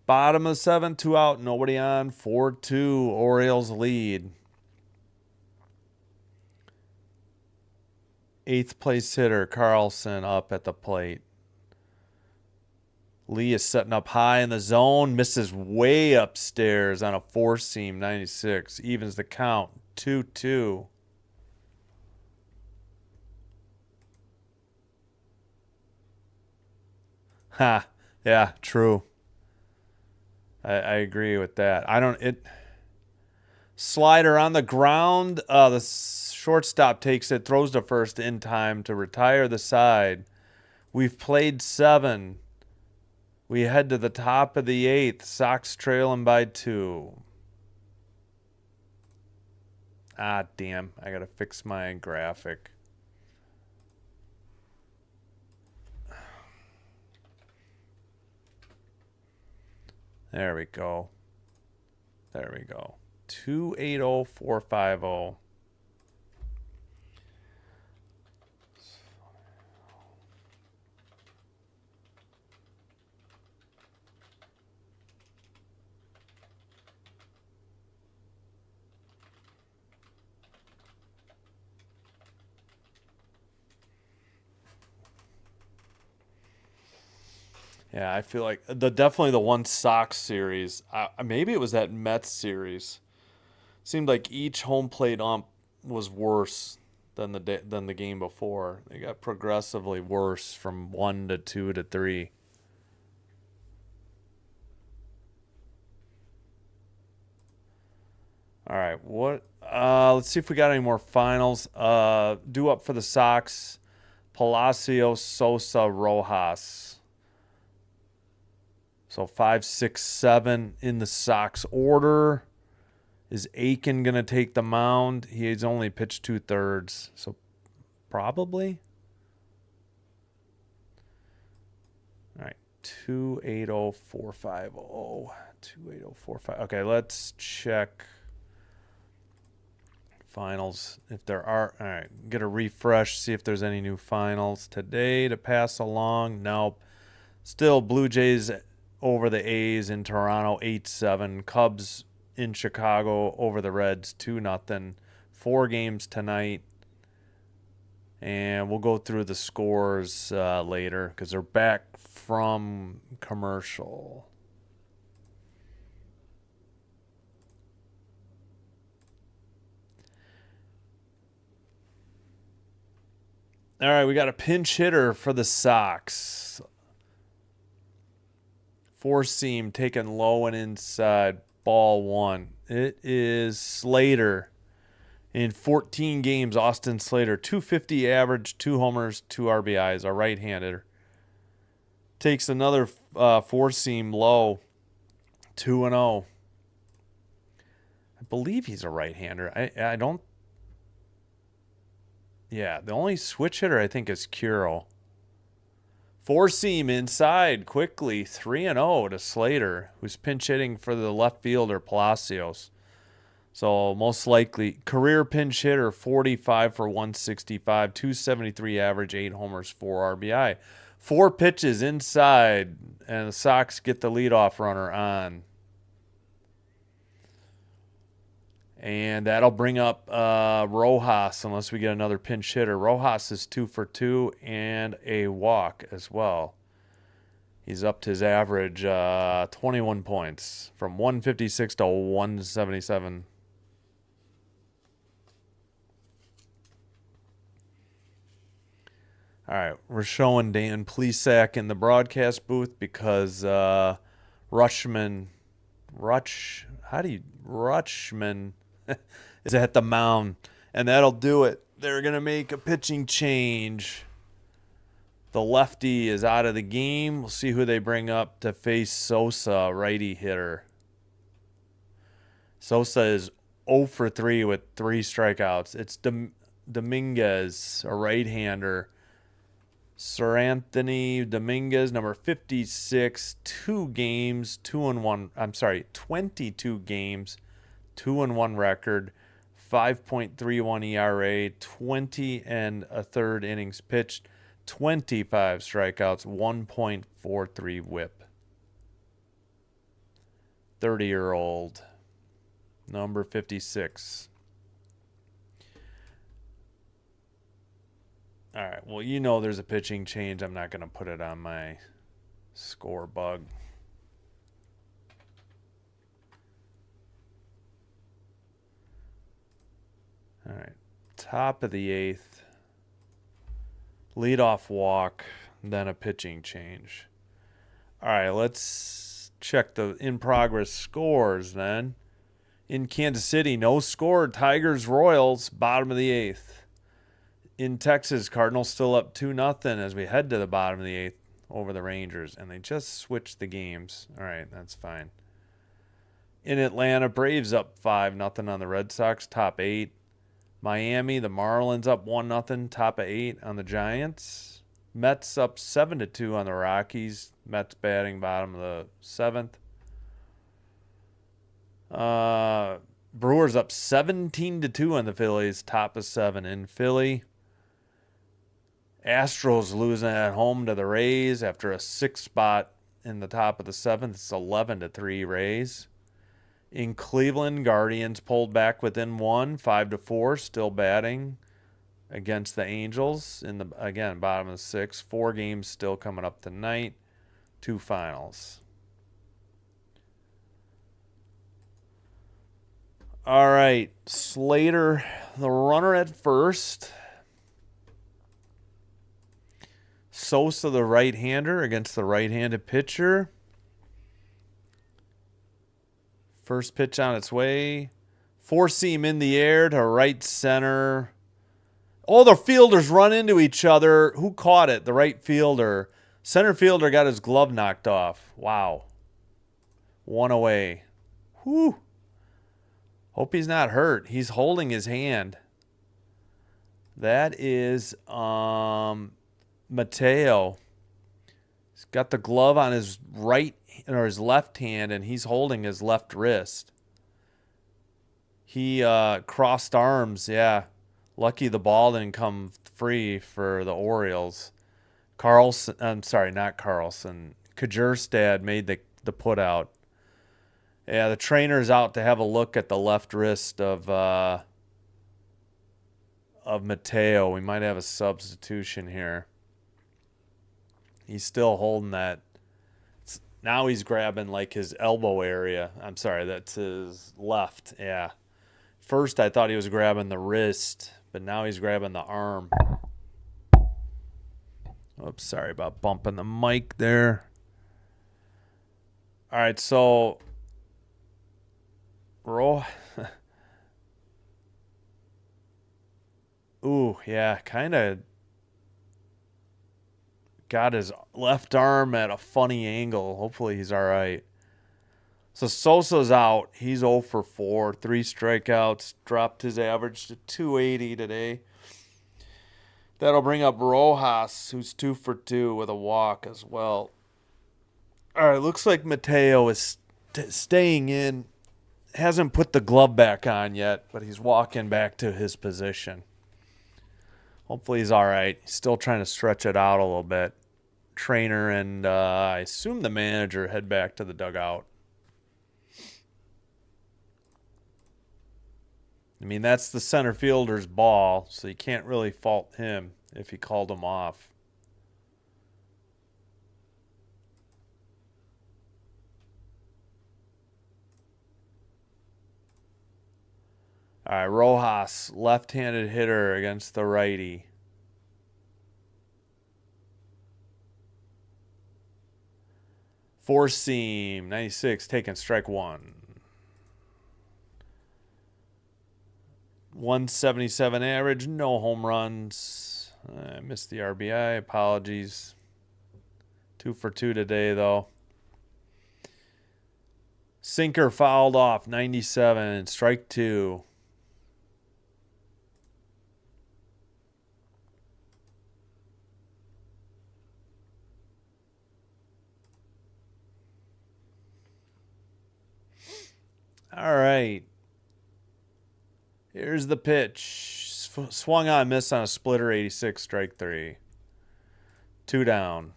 Bottom of 7, 2 out, nobody on. 4-2, Orioles lead. 8th place hitter Carlson up at the plate. Lee is setting up high in the zone, misses way upstairs on a 4-seam, 96. Evens the count, 2-2. Ha, yeah, true. I agree with that. Slider on the ground. The shortstop takes it, throws to first in time to retire the side. We've played 7. We head to the top of the 8th. Sox trailing by 2. Ah, damn. I got to fix my graphic. There we go. 280450. Yeah, I feel like definitely the one Sox series. Maybe it was that Mets series. Seemed like each home plate ump was worse than the game before. They got progressively worse from 1 to 2 to 3. All right, what? Let's see if we got any more finals. Due up for the Sox, Palacios, Sosa, Rojas. So 5, 6, 7 in the Sox order. Is Aiken going to take the mound? He's only pitched 2/3, so probably. All right, 280-450. 280-450. Okay, let's check finals if there are. All right, get a refresh, see if there's any new finals today to pass along. Nope. Still Blue Jays over the A's in Toronto 8-7. Cubs in Chicago over the Reds 2-0. 4 games tonight. And we'll go through the scores later because they're back from commercial. All right, we got a pinch hitter for the Sox. Four seam taken low and inside. Ball 1. It is Slater. In 14 games, Austin Slater, 250 average, 2 homers, 2 RBIs, a right-hander. Takes another four-seam low, 2-0. I believe he's a right-hander. I don't. Yeah, the only switch hitter I think is Curo. Four-seam inside quickly, 3-0 to Slater, who's pinch hitting for the left fielder, Palacios. So most likely, career pinch hitter, 45 for 165, 273 average, 8 homers, 4 RBI. 4 pitches inside, and the Sox get the leadoff runner on. And that'll bring up Rojas, unless we get another pinch hitter. Rojas is 2 for 2 and a walk as well. He's upped his average 21 points from 156 to 177. All right, we're showing Dan Plesac in the broadcast booth because Rutschman is at the mound, and that'll do it. They're going to make a pitching change. The lefty is out of the game. We'll see who they bring up to face Sosa, righty hitter. Sosa is 0 for 3 with 3 strikeouts. It's Dominguez, a right-hander. Sir Anthony Dominguez, number 56, 2 games, 2-1. I'm sorry, 22 games, 2-1 record, 5.31 ERA, 20 and a third innings pitched, 25 strikeouts, 1.43 WHIP. 30-year-old, number 56. All right, well, you know there's a pitching change. I'm not going to put it on my score bug. All right, top of the 8th. Leadoff walk, then a pitching change. All right, let's check the in-progress scores then. In Kansas City, no score. Tigers, Royals, bottom of the 8th. In Texas, Cardinals still up 2-0 as we head to the bottom of the 8th over the Rangers, and they just switched the games. All right, that's fine. In Atlanta, Braves up 5-0 on the Red Sox, top 8. Miami, the Marlins up 1-0, top of 8 on the Giants. Mets up 7-2 on the Rockies. Mets batting bottom of the 7th. Brewers up 17-2 on the Phillies, top of 7 in Philly. Astros losing at home to the Rays after a 6th spot in the top of the 7th. It's 11-3 Rays. In Cleveland, Guardians pulled back within 1, 5-4, still batting against the Angels in the, again, bottom of the 6th. 4 games still coming up tonight. 2 finals. All right, Slater, the runner at first. Sosa, the right-hander, against the right-handed pitcher. First pitch on its way. 4-seam in the air to right center. Oh, the fielders run into each other. Who caught it? The right fielder. Center fielder got his glove knocked off. Wow. 1 away. Whew. Hope he's not hurt. He's holding his hand. That is Mateo. He's got the glove on his right or his left hand, and he's holding his left wrist. He crossed arms, yeah. Lucky the ball didn't come free for the Orioles. Carlson, I'm sorry, not Carlson. Kjerstad made the put out. Yeah, the trainer's out to have a look at the left wrist of Mateo. We might have a substitution here. He's still holding that. Now he's grabbing like his elbow area. I'm sorry, that's his left. Yeah. First I thought he was grabbing the wrist, but now he's grabbing the arm. Oops, sorry about bumping the mic there. All right, so ooh, yeah, kind of got his left arm at a funny angle. Hopefully he's all right. So Sosa's out. He's 0 for 4. 3 strikeouts. Dropped his average to 280 today. That'll bring up Rojas, who's 2 for 2 with a walk as well. All right, looks like Mateo is staying in. Hasn't put the glove back on yet, but he's walking back to his position. Hopefully he's all right. He's still trying to stretch it out a little bit. Trainer and I assume the manager head back to the dugout. I mean, that's the center fielder's ball, so you can't really fault him if he called him off. All right, Rojas, left-handed hitter against the righty. Four-seam, 96, taking strike 1. 177 average, no home runs. I missed the RBI, apologies. 2 for 2 today, though. Sinker fouled off, 97, strike 2. All right. Here's the pitch. Swung on, missed on a splitter, 86, strike 3. 2 down.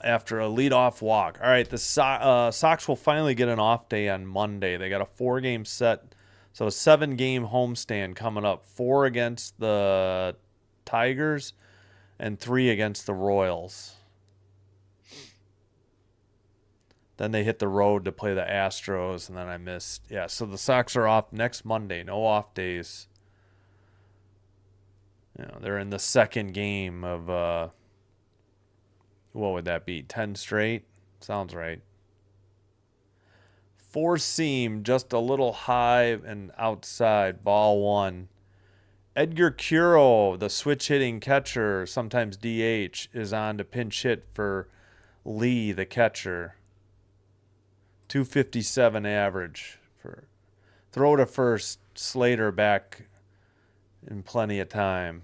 After a leadoff walk. All right, the Sox will finally get an off day on Monday. They got a 4-game set, so a 7-game homestand coming up. 4 against the Tigers and 3 against the Royals. Then they hit the road to play the Astros, and then I missed. Yeah, so the Sox are off next Monday. No off days. You know, they're in the 2nd game of, what would that be, 10 straight? Sounds right. 4-seam, just a little high and outside, ball 1. Edgar Curo, the switch-hitting catcher, sometimes DH, is on to pinch hit for Lee, the catcher. 257 average. For throw to first, Slater back in plenty of time.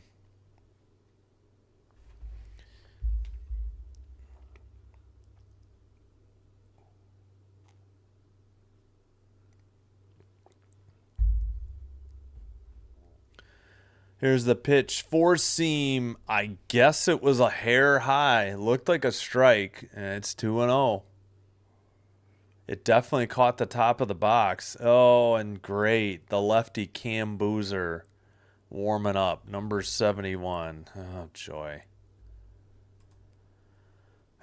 Here's the pitch. 4-seam. I guess it was a hair high. It looked like a strike, and it's 2-0. It definitely caught the top of the box. Oh, and great. The lefty Cam Boozer warming up. Number 71. Oh, joy.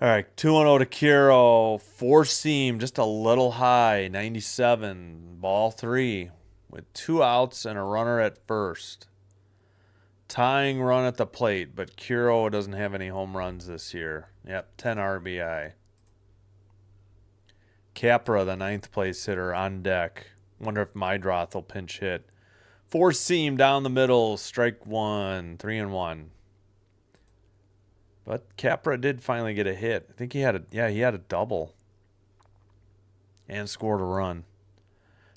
All right, 2-0 to Kiro. Four seam, just a little high, 97. Ball three with 2 outs and a runner at first. Tying run at the plate, but Kiro doesn't have any home runs this year. Yep, 10 RBI. Capra, the ninth place hitter, on deck. Wonder if Mydroth will pinch hit. Four seam down the middle, strike one, 3-1. But Capra did finally get a hit. I think he had a double. And scored a run.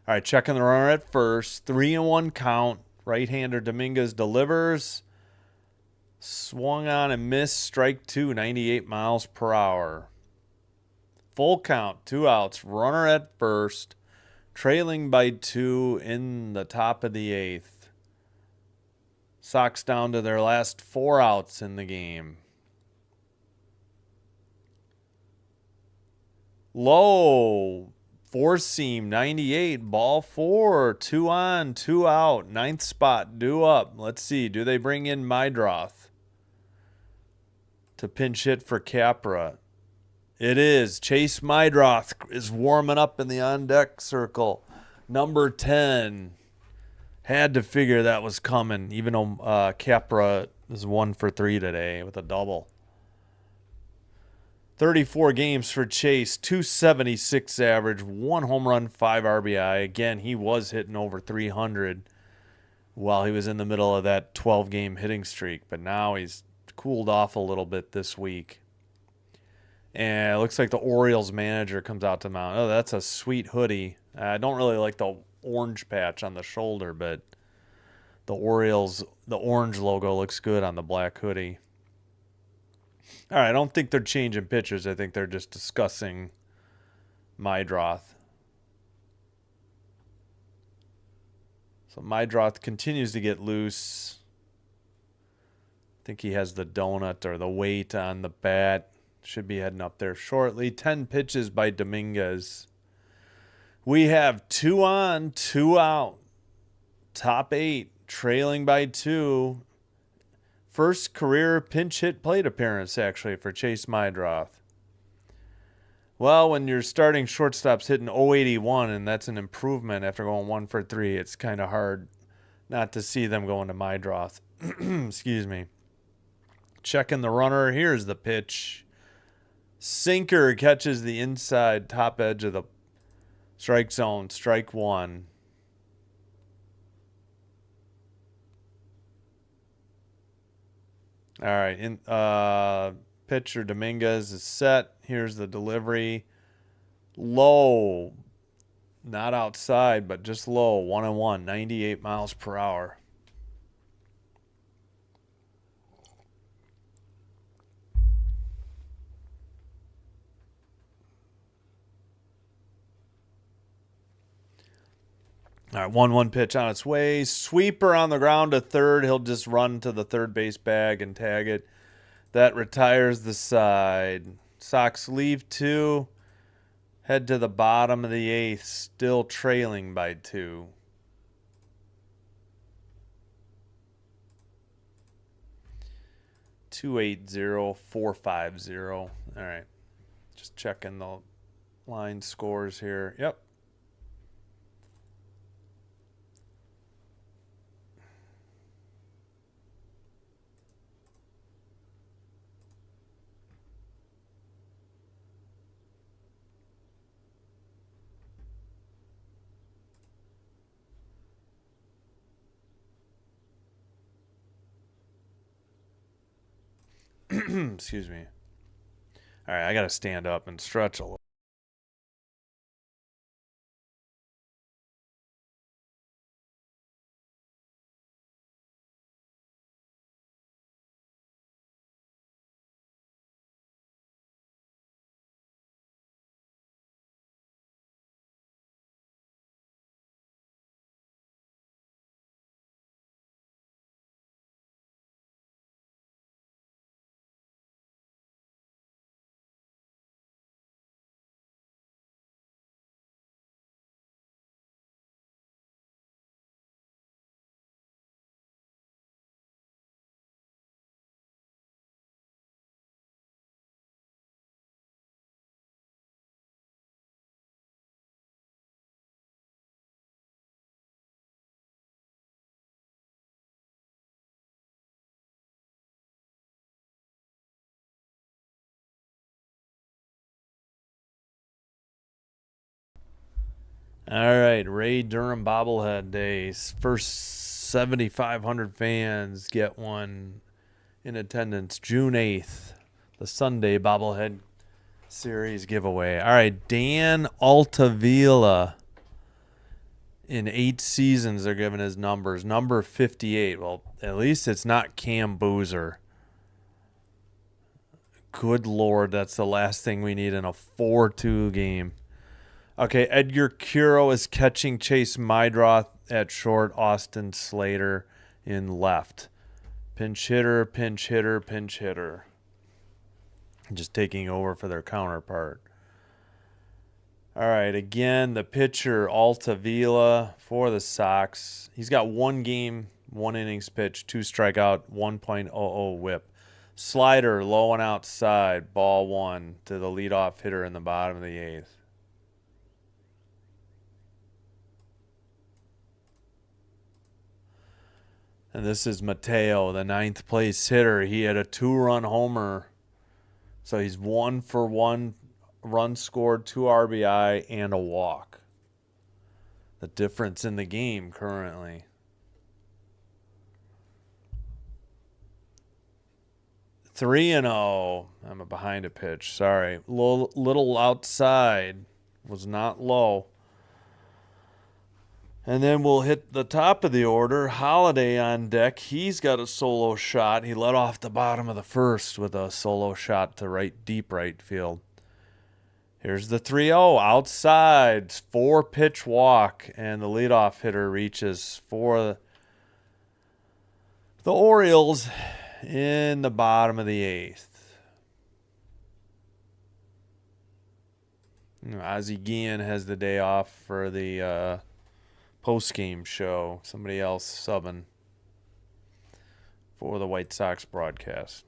All right, checking the runner at first. 3-1 count. Right-hander Dominguez delivers. Swung on and missed. Strike two, 98 miles per hour. Full count, 2 outs. Runner at first. Trailing by 2 in the top of the 8th. Sox down to their last 4 outs in the game. Low. Four seam, 98. Ball four. 2 on, 2 out. 9th spot, due up. Let's see. Do they bring in Mydroth to pinch hit for Capra? It is. Chase Mydroth is warming up in the on-deck circle. Number 10. Had to figure that was coming, even though Capra is 1 for 3 today with a double. 34 games for Chase, 276 average, 1 home run, 5 RBI. Again, he was hitting over 300 while he was in the middle of that 12-game hitting streak, but now he's cooled off a little bit this week. And it looks like the Orioles manager comes out to the mound. Oh, that's a sweet hoodie. I don't really like the orange patch on the shoulder, but the Orioles, the orange logo looks good on the black hoodie. All right, I don't think they're changing pitchers. I think they're just discussing Mydroth. So Mydroth continues to get loose. I think he has the donut or the weight on the bat. Should be heading up there shortly. 10 pitches by Dominguez. We have 2 on, 2 out. Top 8, trailing by 2. First career pinch hit plate appearance, actually, for Chase Mydroth. Well, when your starting shortstop's hitting 081, and that's an improvement after going 1 for 3, it's kind of hard not to see them going to Mydroth. Excuse me. Checking the runner. Here's the pitch. Sinker catches the inside top edge of the strike zone. Strike one. All right. Pitcher Dominguez is set. Here's the delivery. Low. Not outside, but just low. 1-1. 98 miles per hour. All right, 1-1 pitch on its way. Sweeper on the ground to third. He'll just run to the third base bag and tag it. That retires the side. Sox leave 2. Head to the bottom of the 8th. Still trailing by 2. $280-450. All right. Just checking the line scores here. Yep. Excuse me. All right, I got to stand up and stretch a little. All right, Ray Durham bobblehead days. First 7,500 fans get one in attendance. June 8th, the Sunday bobblehead series giveaway. All right, Dan Altavilla. In 8 seasons, they're giving his numbers. Number 58. Well, at least it's not Cam Boozer. Good Lord, that's the last thing we need in a 4-2 game. Okay, Edgar Curo is catching Chase Mydroth at short. Austin Slater in left. Pinch hitter, pinch hitter, pinch hitter. Just taking over for their counterpart. All right, again, the pitcher, Altavilla for the Sox. He's got 1 game, 1 innings pitched, 2 strikeout, 1.00 whip. Slider low and outside, ball 1 to the leadoff hitter in the bottom of the 8th. And this is Mateo, the 9th place hitter. He had a 2-run homer. So he's 1 for 1, run scored, 2 RBI, and a walk. The difference in the game currently. 3-0. I'm behind a pitch. Sorry. Little outside. Was not low. And then we'll hit the top of the order. Holiday on deck. He's got a solo shot. He led off the bottom of the first with a solo shot to deep right field. Here's the 3-0 outside. 4-pitch walk, and the leadoff hitter reaches for the Orioles in the bottom of the 8th. Ozzie Guillen has the day off for the post-game show. Somebody else subbing for the White Sox broadcast.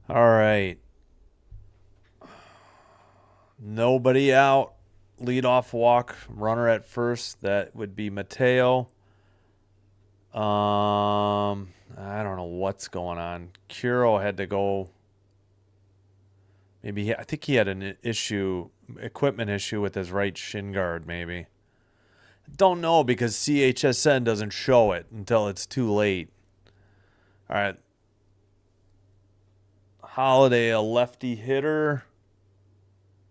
All right. Nobody out. Leadoff walk. Runner at first. That would be Mateo. I don't know what's going on. Curo had to go. I think he had an equipment issue with his right shin guard, maybe. Don't know because CHSN doesn't show it until it's too late. All right. Holiday, a lefty hitter.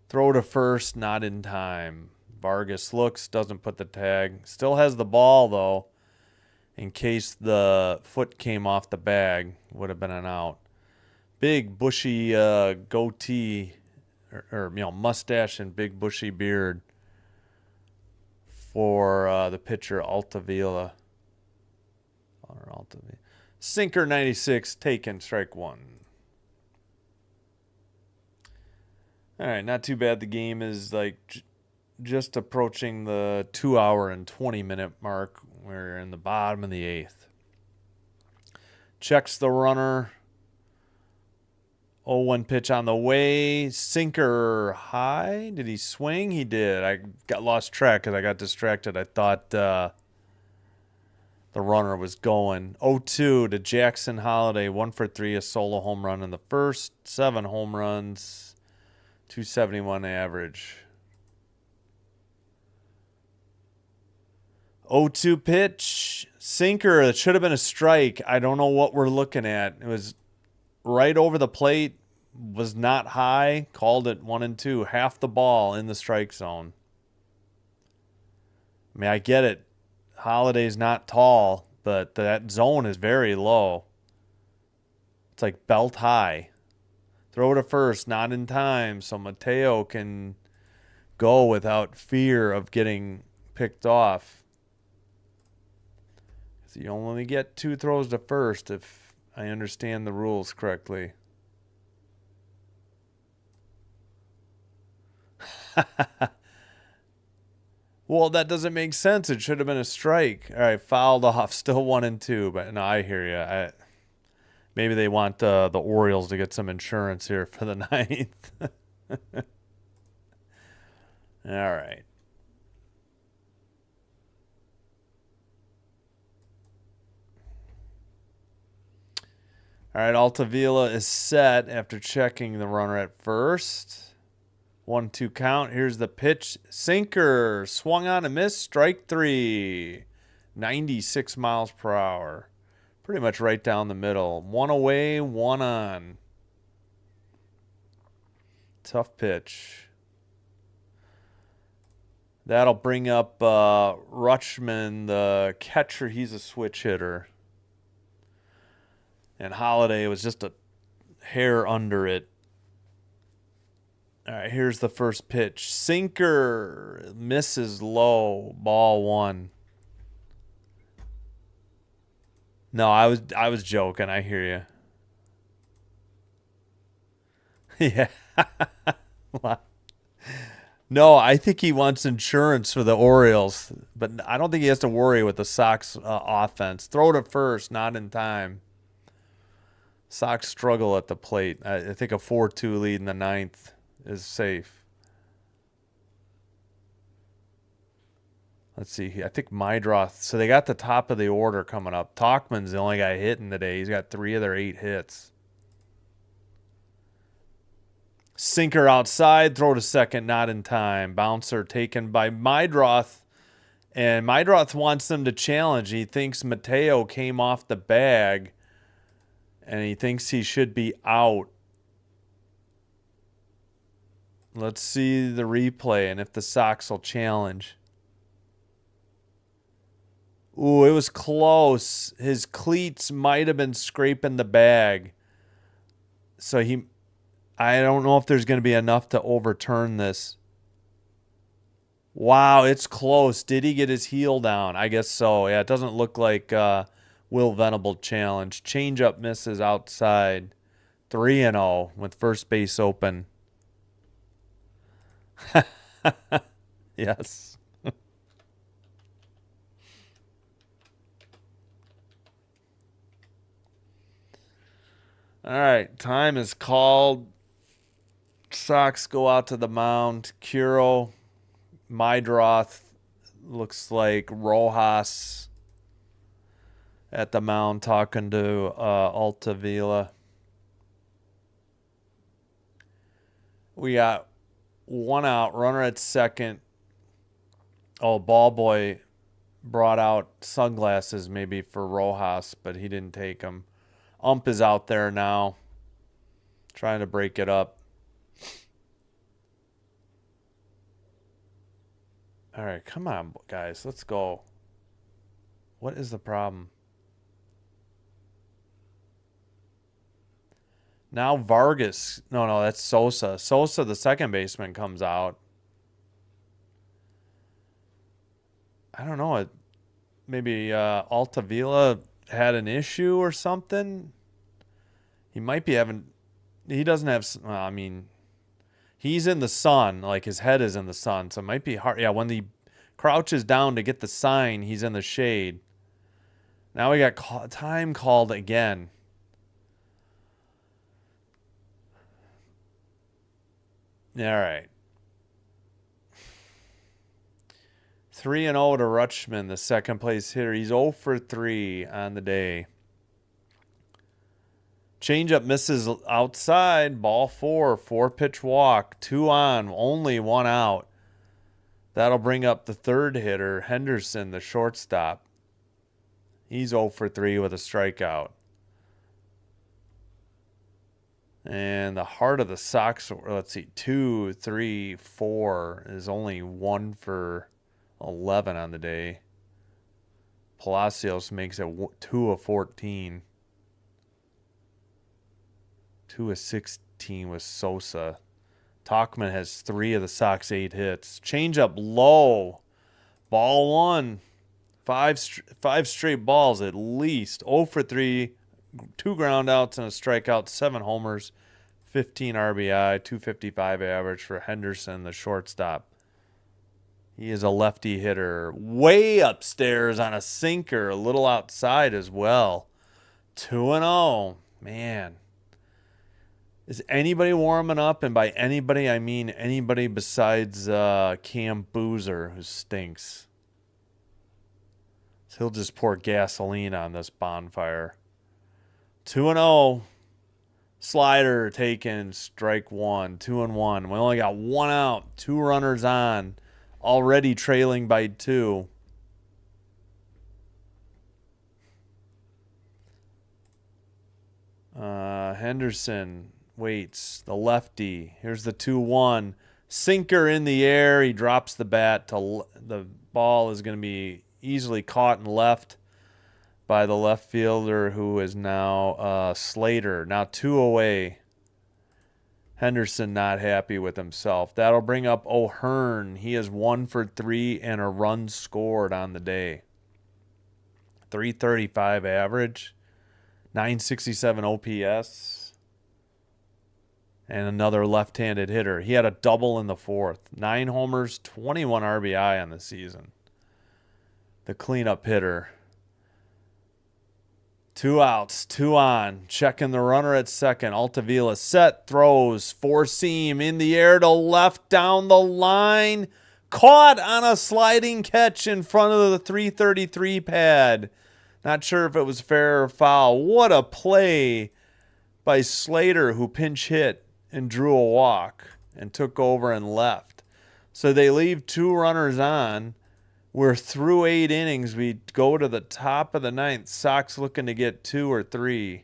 Throw to first, not in time. Vargas looks, doesn't put the tag. Still has the ball, though, in case the foot came off the bag. Would have been an out. Big, bushy goatee, or mustache and big, bushy beard for the pitcher, Altavilla. Sinker 96, taken, strike 1. All right, not too bad. The game is just approaching the 2-hour and 20-minute mark. We're in the bottom of the 8th. Checks the runner. 0-1 pitch on the way. Sinker high. Did he swing? He did. I lost track because I got distracted. I thought the runner was going. 0-2 to Jackson Holiday. 1 for 3, a solo home run in the first. 7 home runs. 271 average. 0-2 pitch. Sinker. It should have been a strike. I don't know what we're looking at. It was right over the plate. Was not high. Called it 1-2. Half the ball in the strike zone. I mean, I get it. Holiday's not tall, but that zone is very low. It's like belt high. Throw to first, not in time, so Mateo can go without fear of getting picked off. So you only get 2 throws to first if I understand the rules correctly. Well, that doesn't make sense. It should have been a strike. All right, fouled off, still 1-2, but no, I hear you. Maybe they want the Orioles to get some insurance here for the 9th. All right. All right, Altavilla is set after checking the runner at first. 1-2 count. Here's the pitch. Sinker. Swung on and missed. Strike 3. 96 miles per hour. Pretty much right down the middle. One away, one on. Tough pitch. That'll bring up Rutschman, the catcher. He's a switch hitter. And Holiday was just a hair under it. All right, here's the first pitch. Sinker. Misses low. Ball 1. No, I was joking. I hear you. Yeah. No, I think he wants insurance for the Orioles, but I don't think he has to worry with the Sox offense. Throw to first, not in time. Sox struggle at the plate. I think a 4-2 lead in the 9th is safe. Let's see. I think Mydroth. So they got the top of the order coming up. Talkman's the only guy hitting today. He's got 3 of their 8 hits. Sinker outside. Throw to second. Not in time. Bouncer taken by Mydroth. And Mydroth wants them to challenge. He thinks Mateo came off the bag. And he thinks he should be out. Let's see the replay and if the Sox will challenge. Ooh, it was close. His cleats might have been scraping the bag. So I don't know if there's going to be enough to overturn this. Wow, it's close. Did he get his heel down? I guess so. Yeah, it doesn't look like Will Venable challenge. Changeup misses outside. 3-0 with first base open. Yes. All right, time is called. Sox go out to the mound. Curo, Mydroth, looks like Rojas at the mound talking to Altavilla. We got 1 out, runner at second. Oh, ball boy brought out sunglasses maybe for Rojas, but he didn't take them. Ump is out there now, trying to break it up. All right, come on, guys. Let's go. What is the problem? Now Vargas. No, that's Sosa. Sosa, the second baseman, comes out. I don't know. Maybe Altavilla had an issue or something. He might be having. He doesn't have. I mean, he's in the sun. Like his head is in the sun, so it might be hard. Yeah, when he crouches down to get the sign, he's in the shade. Now we got time called again. All right. 3-0 to Rutschman, the second place hitter. He's 0 for 3 on the day. Changeup misses outside. Ball 4. 4-pitch walk. 2 on. Only 1 out. That'll bring up the third hitter, Henderson, the shortstop. He's 0 for 3 with a strikeout. And the heart of the Sox, let's see, 2, 3, 4 is only 1 for 11 on the day. Palacios makes it 2 of 14. 2 of 16 with Sosa. Talkman has 3 of the Sox 8 hits. Changeup low. Ball 1. 5 straight balls at least. 0 for 3. 2 ground outs and a strikeout. 7 homers. 15 RBI. 255 average for Henderson, the shortstop. He is a lefty hitter. Way upstairs on a sinker. A little outside as well. 2-0. Man. Is anybody warming up? And by anybody, I mean anybody besides Cam Boozer, who stinks. So he'll just pour gasoline on this bonfire. 2-0. Slider taken, strike one. 2-1. We only got one out. 2 runners on. Already trailing by 2. Henderson waits. The lefty. Here's the 2-1. Sinker in the air. He drops the bat. The ball is going to be easily caught and left by the left fielder, who is now Slater. Now 2 away. Henderson not happy with himself. That'll bring up O'Hearn. He is 1 for 3 and a run scored on the day. 335 average. 967 OPS. And another left-handed hitter. He had a double in the 4th. 9 homers, 21 RBI on the season. The cleanup hitter. 2 outs, 2 on. Checking the runner at second. Altavilla set, throws, 4-seam in the air to left, down the line. Caught on a sliding catch in front of the 333 pad. Not sure if it was fair or foul. What a play by Slater, who pinch hit and drew a walk and took over and left. So they leave 2 runners on. We're through 8 innings. We go to the top of the 9th. Sox looking to get 2 or 3.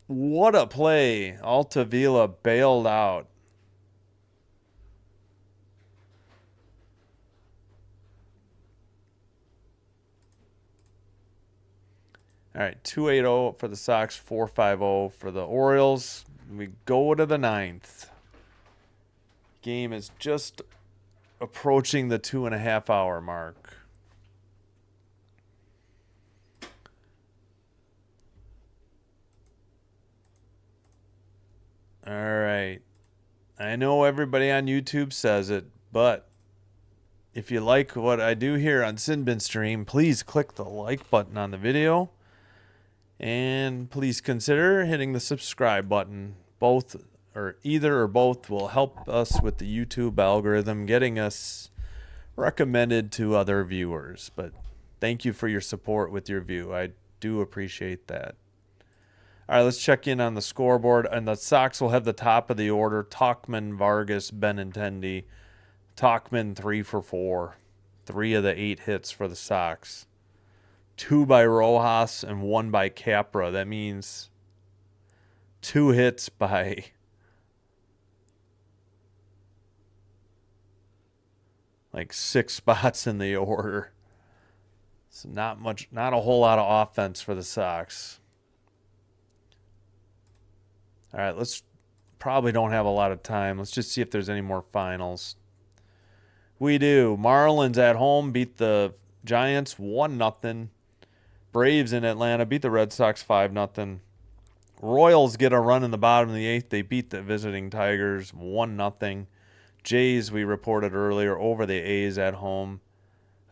What a play. Altavilla bailed out. All right, 2-8-0 for the Sox, 4-5-0 for the Orioles. We go to the 9th. Game is just approaching the 2.5-hour mark. All right. I know everybody on YouTube says it, but if you like what I do here on Sinbin Stream, please click the like button on the video. And please consider hitting the subscribe button. Both or either or both will help us with the YouTube algorithm, getting us recommended to other viewers. But thank you for your support with your view. I do appreciate that. All right, let's check in on the scoreboard. And the Sox will have the top of the order. Tauchman, Vargas, Benintendi. Tauchman 3 for 4. 3 of the 8 hits for the Sox. 2 by Rojas and 1 by Capra. That means 2 hits by like 6 spots in the order. So not a whole lot of offense for the Sox. All right, let's probably don't have a lot of time. Let's just see if there's any more finals. We do. Marlins at home beat the Giants 1-0. Braves in Atlanta beat the Red Sox 5-0. Royals get a run in the bottom of the 8th. They beat the visiting Tigers 1-0. Jays, we reported earlier, over the A's at home.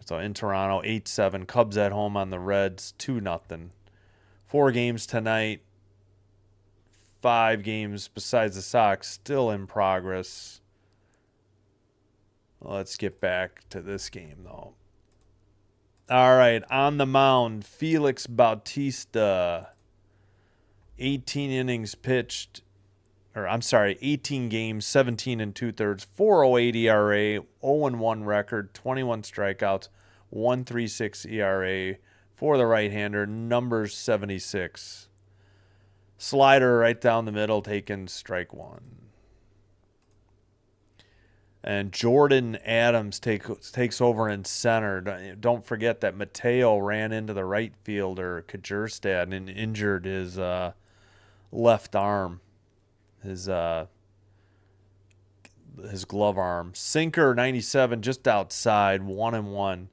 So in Toronto, 8-7. Cubs at home on the Reds, 2-0. 4 games tonight. 5 games besides the Sox still in progress. Let's get back to this game, though. All right, on the mound, Felix Bautista. 18 innings pitched. 18 games, 17 2/3, 4.08 ERA, 0-1 record, 21 strikeouts, 1.36 ERA for the right-hander, numbers 76. Slider right down the middle, taken strike 1. And Jordan Adams takes over in center. Don't forget that Mateo ran into the right fielder, Kjerstad, and injured his left arm, his glove arm. Sinker, 97, just outside, 1-1.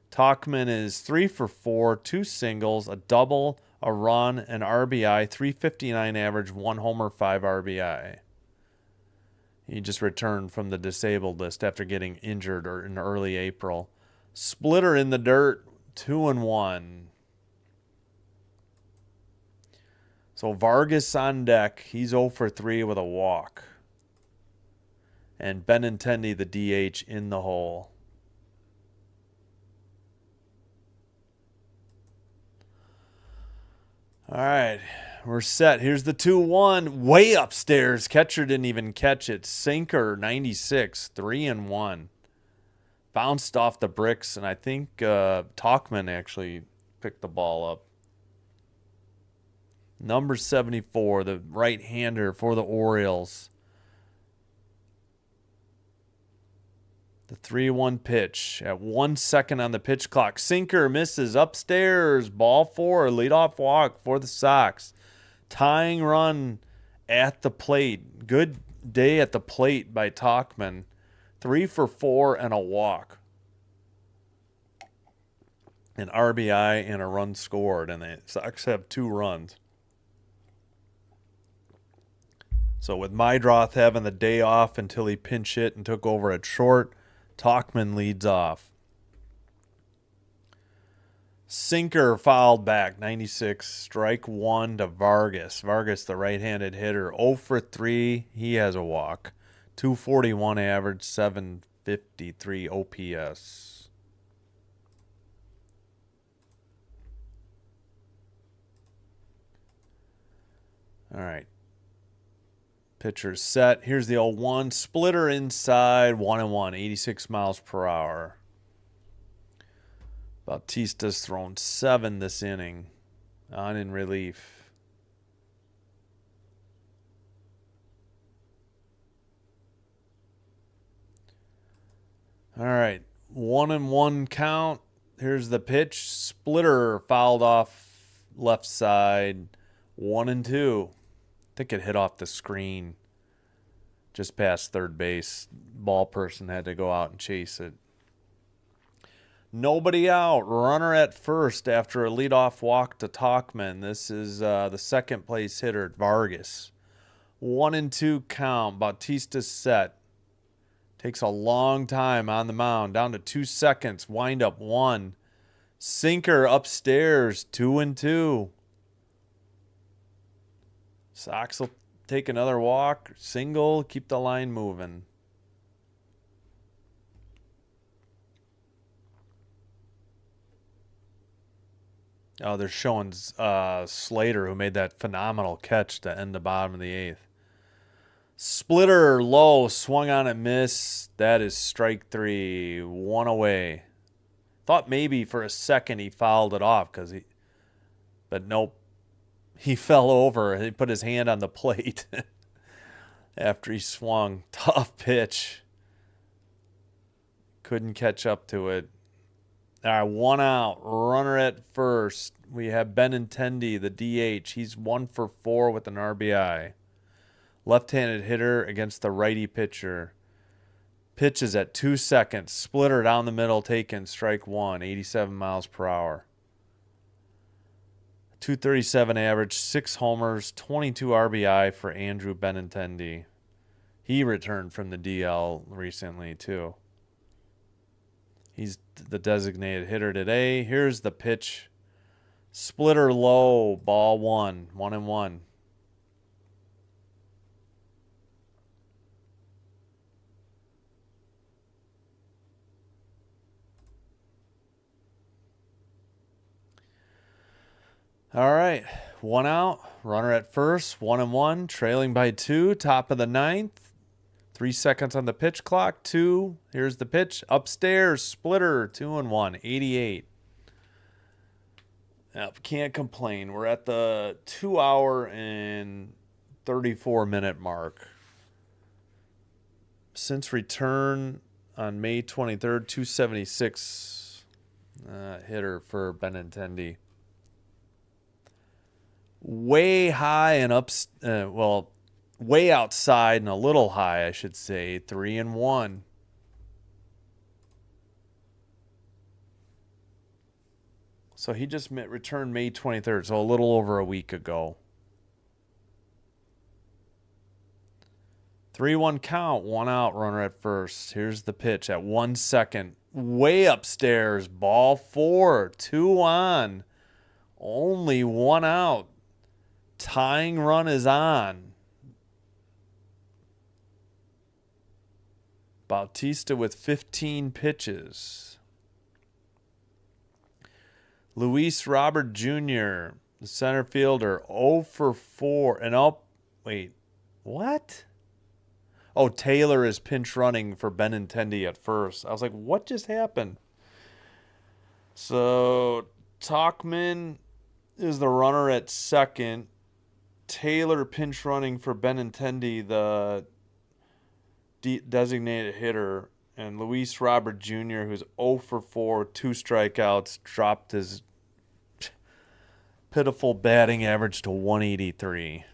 Tauchman is 3 for 4, 2 singles, a double, a run, an RBI, 359 average, 1 homer, 5 RBI. He just returned from the disabled list after getting injured in early April. Splitter in the dirt, 2-1. So Vargas on deck. He's 0 for 3 with a walk. And Benintendi, the DH, in the hole. All right, we're set. Here's the 2-1. Way upstairs. Catcher didn't even catch it. Sinker, 96, 3-1. Bounced off the bricks, and I think Talkman actually picked the ball up. Number 74, the right-hander for the Orioles. The 3-1 pitch at 1 second on the pitch clock. Sinker misses upstairs. Ball 4, leadoff walk for the Sox. Tying run at the plate. Good day at the plate by Talkman. 3 for 4 and a walk. An RBI and a run scored, and the Sox have 2 runs. So with Mydroth having the day off until he pinch hit and took over at short, Talkman leads off. Sinker fouled back, 96, strike 1 to Vargas. Vargas, the right-handed hitter, 0 for 3. He has a walk. 241 average, 753 OPS. All right. Pitcher's set. Here's the 0-1. Splitter inside, 1-1, 86 miles per hour. Bautista's thrown 7 this inning. On in relief. All right. 1-1 count. Here's the pitch. Splitter fouled off left side. 1-2. I think it hit off the screen just past third base. Ball person had to go out and chase it. Nobody out. Runner at first after a leadoff walk to Talkman. This is the second place hitter, Vargas. 1-2 count. Bautista's set. Takes a long time on the mound. Down to 2 seconds. Wind up 1. Sinker upstairs. 2-2. Sox will take another walk, single, keep the line moving. Oh, they're showing Slater, who made that phenomenal catch to end the bottom of the 8th. Splitter low, swung on and missed. That is strike 3, 1 away. Thought maybe for a second he fouled it off but nope. He fell over. He put his hand on the plate after he swung. Tough pitch. Couldn't catch up to it. All right, 1 out. Runner at first. We have Benintendi, the DH. He's 1 for 4 with an RBI. Left-handed hitter against the righty pitcher. Pitches at 2 seconds. Splitter down the middle, taken. Strike 1, 87 miles per hour. 237 average, 6 homers, 22 RBI for Andrew Benintendi. He returned from the DL recently, too. He's the designated hitter today. Here's the pitch. Splitter low, ball 1, 1-1. All right, 1 out, runner at first, 1-1, trailing by 2, top of the 9th. 3 seconds on the pitch clock, 2. Here's the pitch, upstairs, Splitter, 2-1, 88. Yep, can't complain. We're at the 2 hour and 34 minute mark. Since return on May 23rd, 276 hitter for Benintendi. Way high and way outside and a little high, I should say. 3-1. So he just returned May 23rd, so a little over a week ago. 3-1 count, 1 out, runner at first. Here's the pitch at 1 second. Way upstairs, ball 4, 2 on. Only 1 out. Tying run is on. Bautista with 15 pitches. Luis Robert Jr., The center fielder 0 for 4. And oh, wait, what? Oh, Taylor is pinch running for Benintendi at first. I was like, what just happened? So Talkman is the runner at second. Taylor pinch running for Benintendi, the designated hitter. And Luis Robert Jr., who's 0 for 4, 2 strikeouts, dropped his pitiful batting average to 183.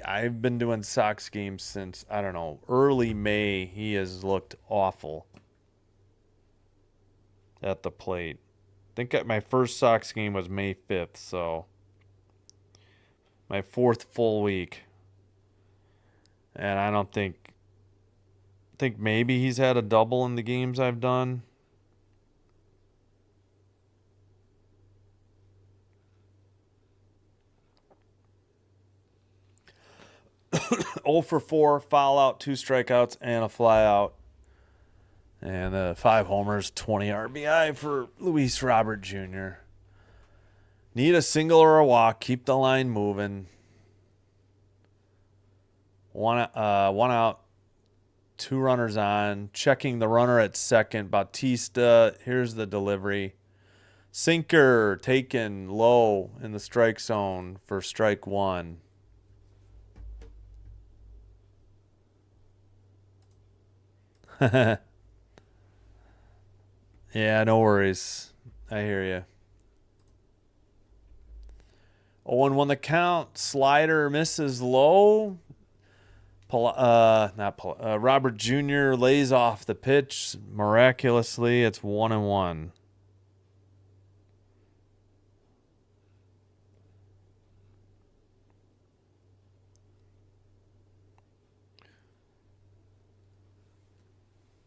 I've been doing Sox games since, I don't know, early May. He has looked awful at the plate. I think my first Sox game was May 5th, so my 4th full week. And I don't think maybe he's had a double in the games I've done. Oh for 4, foul out, 2 strikeouts, and a fly out. And 5 homers, 20 RBI for Luis Robert Jr. Need a single or a walk. Keep the line moving. One out, 2 runners on. Checking the runner at second. Bautista, here's the delivery. Sinker taken low in the strike zone for strike 1. Yeah, no worries. I hear you. 0-1 the count. Slider misses low. Robert Jr. lays off the pitch. Miraculously, it's 1-1.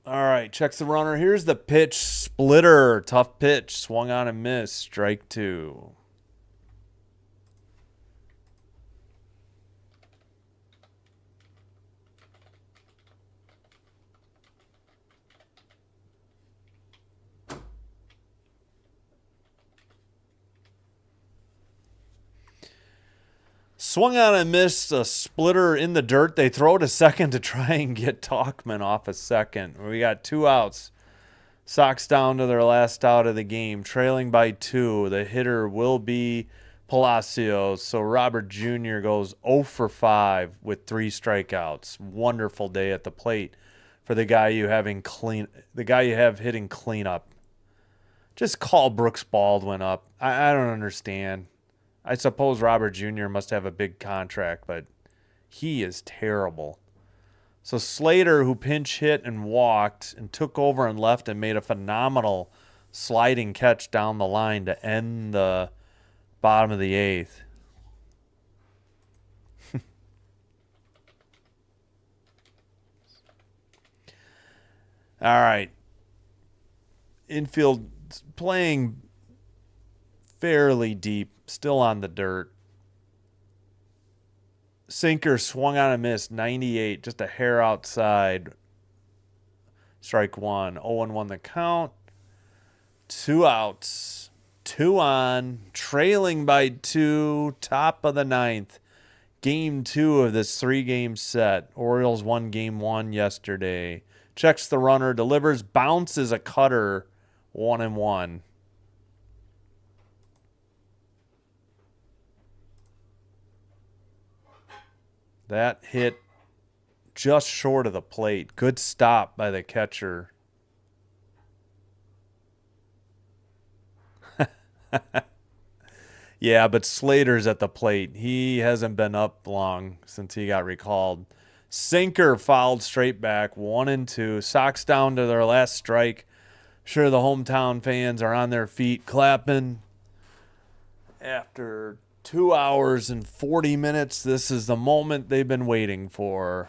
All right, checks the runner. Here's the pitch. Splitter. Tough pitch. Swung on and missed. Strike 2. Swung on and missed. A splitter in the dirt. They throw to second to try and get Talkman off a second. We got 2 outs. Sox down to their last out of the game, trailing by 2. The hitter will be Palacios. So Robert Jr. goes 0 for 5 with 3 strikeouts. Wonderful day at the plate for the guy you have hitting cleanup. Just call Brooks Baldwin up. I don't understand. I suppose Robert Jr. must have a big contract, but he is terrible. So Slater, who pinch hit and walked and took over and left and made a phenomenal sliding catch down the line to end the bottom of the 8th. All right. Infield playing fairly deep, still on the dirt. Sinker swung on and missed, 98, just a hair outside. Strike 1, 0-1 the count. 2 outs, 2 on, trailing by 2, top of the 9th. Game 2 of this 3-game set. Orioles won game 1 yesterday. Checks the runner, delivers, bounces a cutter, 1-1. That hit just short of the plate. Good stop by the catcher. Yeah, but Slater's at the plate. He hasn't been up long since he got recalled. Sinker fouled straight back, 1-2. Sox down to their last strike. Sure, the hometown fans are on their feet clapping. After 2 hours and 40 minutes, this is the moment they've been waiting for.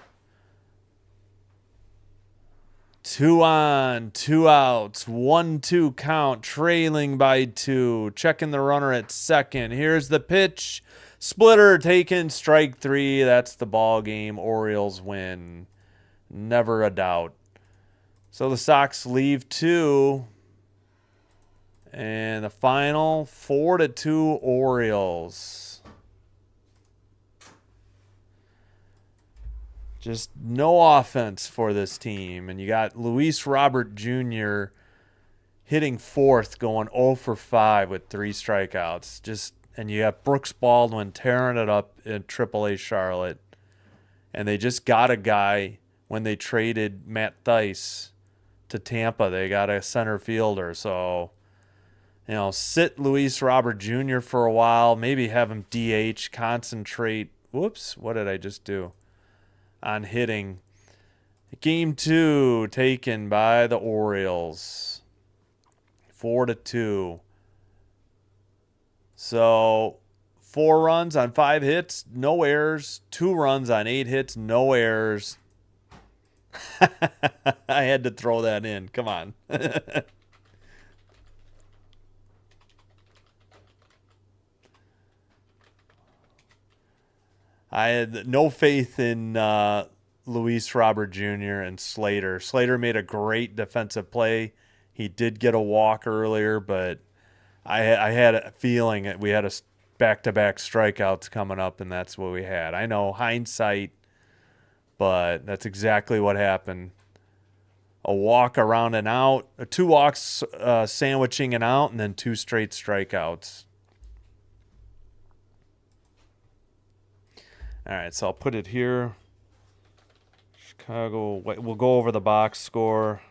2 on, 2 outs, 1-2 count, trailing by 2, checking the runner at second. Here's the pitch. Splitter taken, strike 3. That's the ball game. Orioles win. Never a doubt. So the Sox leave 2. And the final 4-2 Orioles. Just no offense for this team. And you got Luis Robert Jr. hitting fourth, going 0 for 5 with 3 strikeouts. And you got Brooks Baldwin tearing it up in AAA Charlotte. And they just got a guy when they traded Matt Thaiss to Tampa. They got a center fielder. So, sit Luis Robert Jr. for a while. Maybe have him DH, concentrate. Whoops, what did I just do? On hitting. Game 2 taken by the Orioles. 4-2. So 4 runs on 5 hits, no errors. 2 runs on 8 hits, no errors. I had to throw that in. Come on. I had no faith in Luis Robert Jr. and Slater. Slater made a great defensive play. He did get a walk earlier, but I had a feeling that we had a back-to-back strikeouts coming up, and that's what we had. I know, hindsight, but that's exactly what happened. A walk around and out, 2 walks sandwiching and out, and then 2 straight strikeouts. All right, so I'll put it here. Chicago, we'll go over the box score.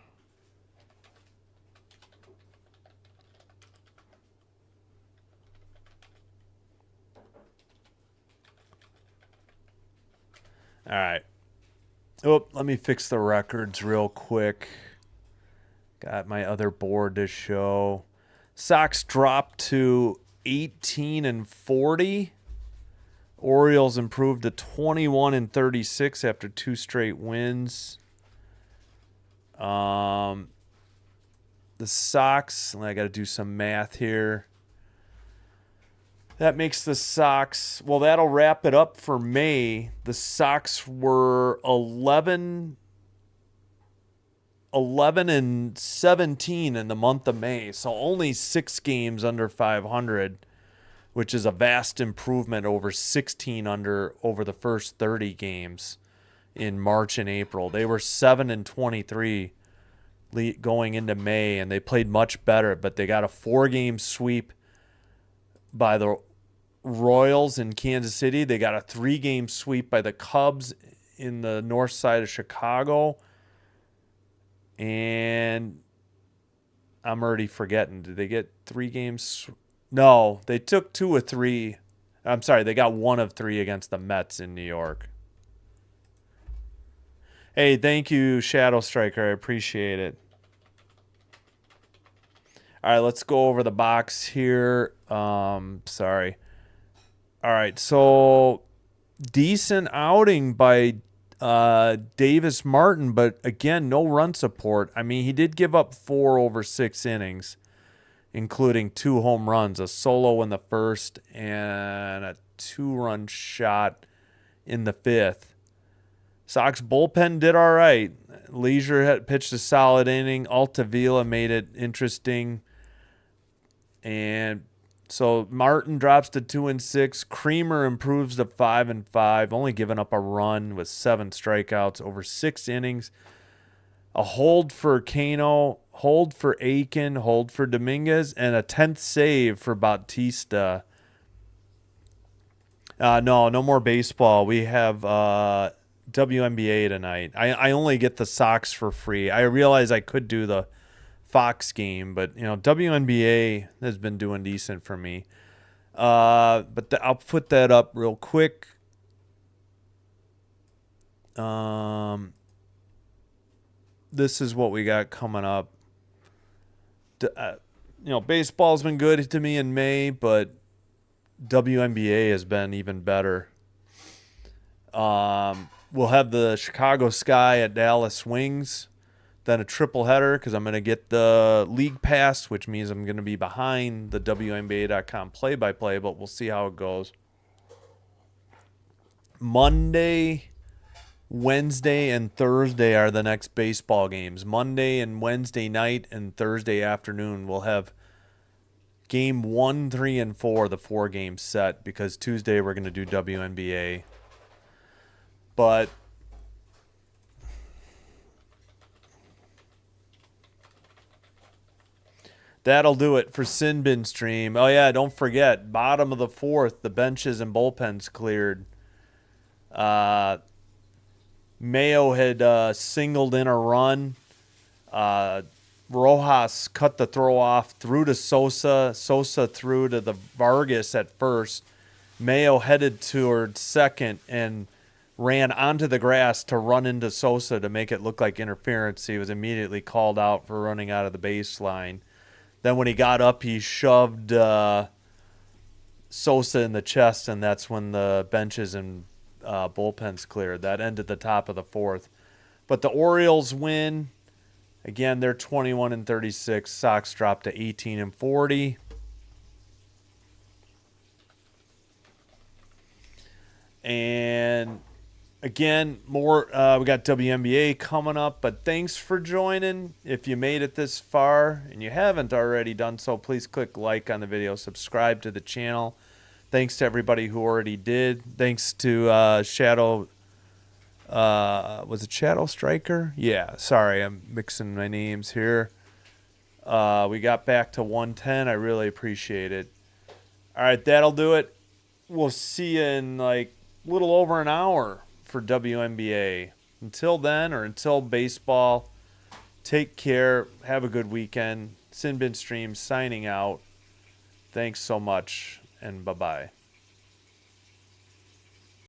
All right. Oh, let me fix the records real quick. Got my other board to show. Sox dropped to 18-40. Orioles improved to 21-36 after 2 straight wins. The Sox, I got to do some math here. That makes the Sox, well, that'll wrap it up for May. The Sox were 11-17 in the month of May, so only 6 games under 500, which is a vast improvement over 16 over the first 30 games in March and April. They were 7-23 going into May, and they played much better, but they got a 4-game sweep by the Royals in Kansas City. They got a 3-game sweep by the Cubs in the north side of Chicago. And I'm already forgetting. Did they get 3 games? No, they took 2 of 3. I'm sorry, they got 1 of 3 against the Mets in New York. Hey, thank you, Shadow Striker. I appreciate it. All right, let's go over the box here. Sorry. All right, so decent outing by Davis Martin, but again, no run support. I mean, he did give up 4 over 6 innings, including 2 home runs, a solo in the first and a 2-run shot in the 5th. Sox bullpen did all right. Leisure had pitched a solid inning. Altavilla made it interesting. And so Martin drops to 2-6. Creamer improves to 5-5, only giving up a run with 7 strikeouts over 6 innings. A hold for Cano, hold for Aiken, hold for Dominguez, and a 10th save for Bautista. No more baseball. We have WNBA tonight. I only get the Sox for free. I realize I could do the Fox game, but WNBA has been doing decent for me. But I'll put that up real quick. This is what we got coming up. Baseball's been good to me in May, but WNBA has been even better. We'll have the Chicago Sky at Dallas Wings, then a triple header because I'm going to get the league pass, which means I'm going to be behind the WNBA.com play-by-play, but we'll see how it goes. Monday, Wednesday, and Thursday are the next baseball games. Monday and Wednesday night and Thursday afternoon we'll have Game 1, 3, and 4, the 4-game set, because Tuesday we're going to do WNBA. But that'll do it for Sin Bin Stream. Oh, yeah, don't forget, bottom of the 4th, the benches and bullpens cleared. Mayo had singled in a run. Rojas cut the throw off, threw to Sosa. Sosa threw to the Vargas at first. Mayo headed toward second and ran onto the grass to run into Sosa to make it look like interference. He was immediately called out for running out of the baseline. Then when he got up, he shoved Sosa in the chest, and that's when the benches and bullpens cleared. That ended the top of the 4th. But the Orioles win. Again, they're 21-36. Sox dropped to 18-40. And again, more we got WNBA coming up, but thanks for joining. If you made it this far and you haven't already done so, please click like on the video, subscribe to the channel. Thanks to everybody who already did. Thanks to Shadow. Was it Shadow Striker? Yeah, sorry, I'm mixing my names here. We got back to 110. I really appreciate it. All right, that'll do it. We'll see you in like a little over an hour for WNBA. Until then, or until baseball, take care. Have a good weekend. Sin Bin Stream signing out. Thanks so much, and bye-bye.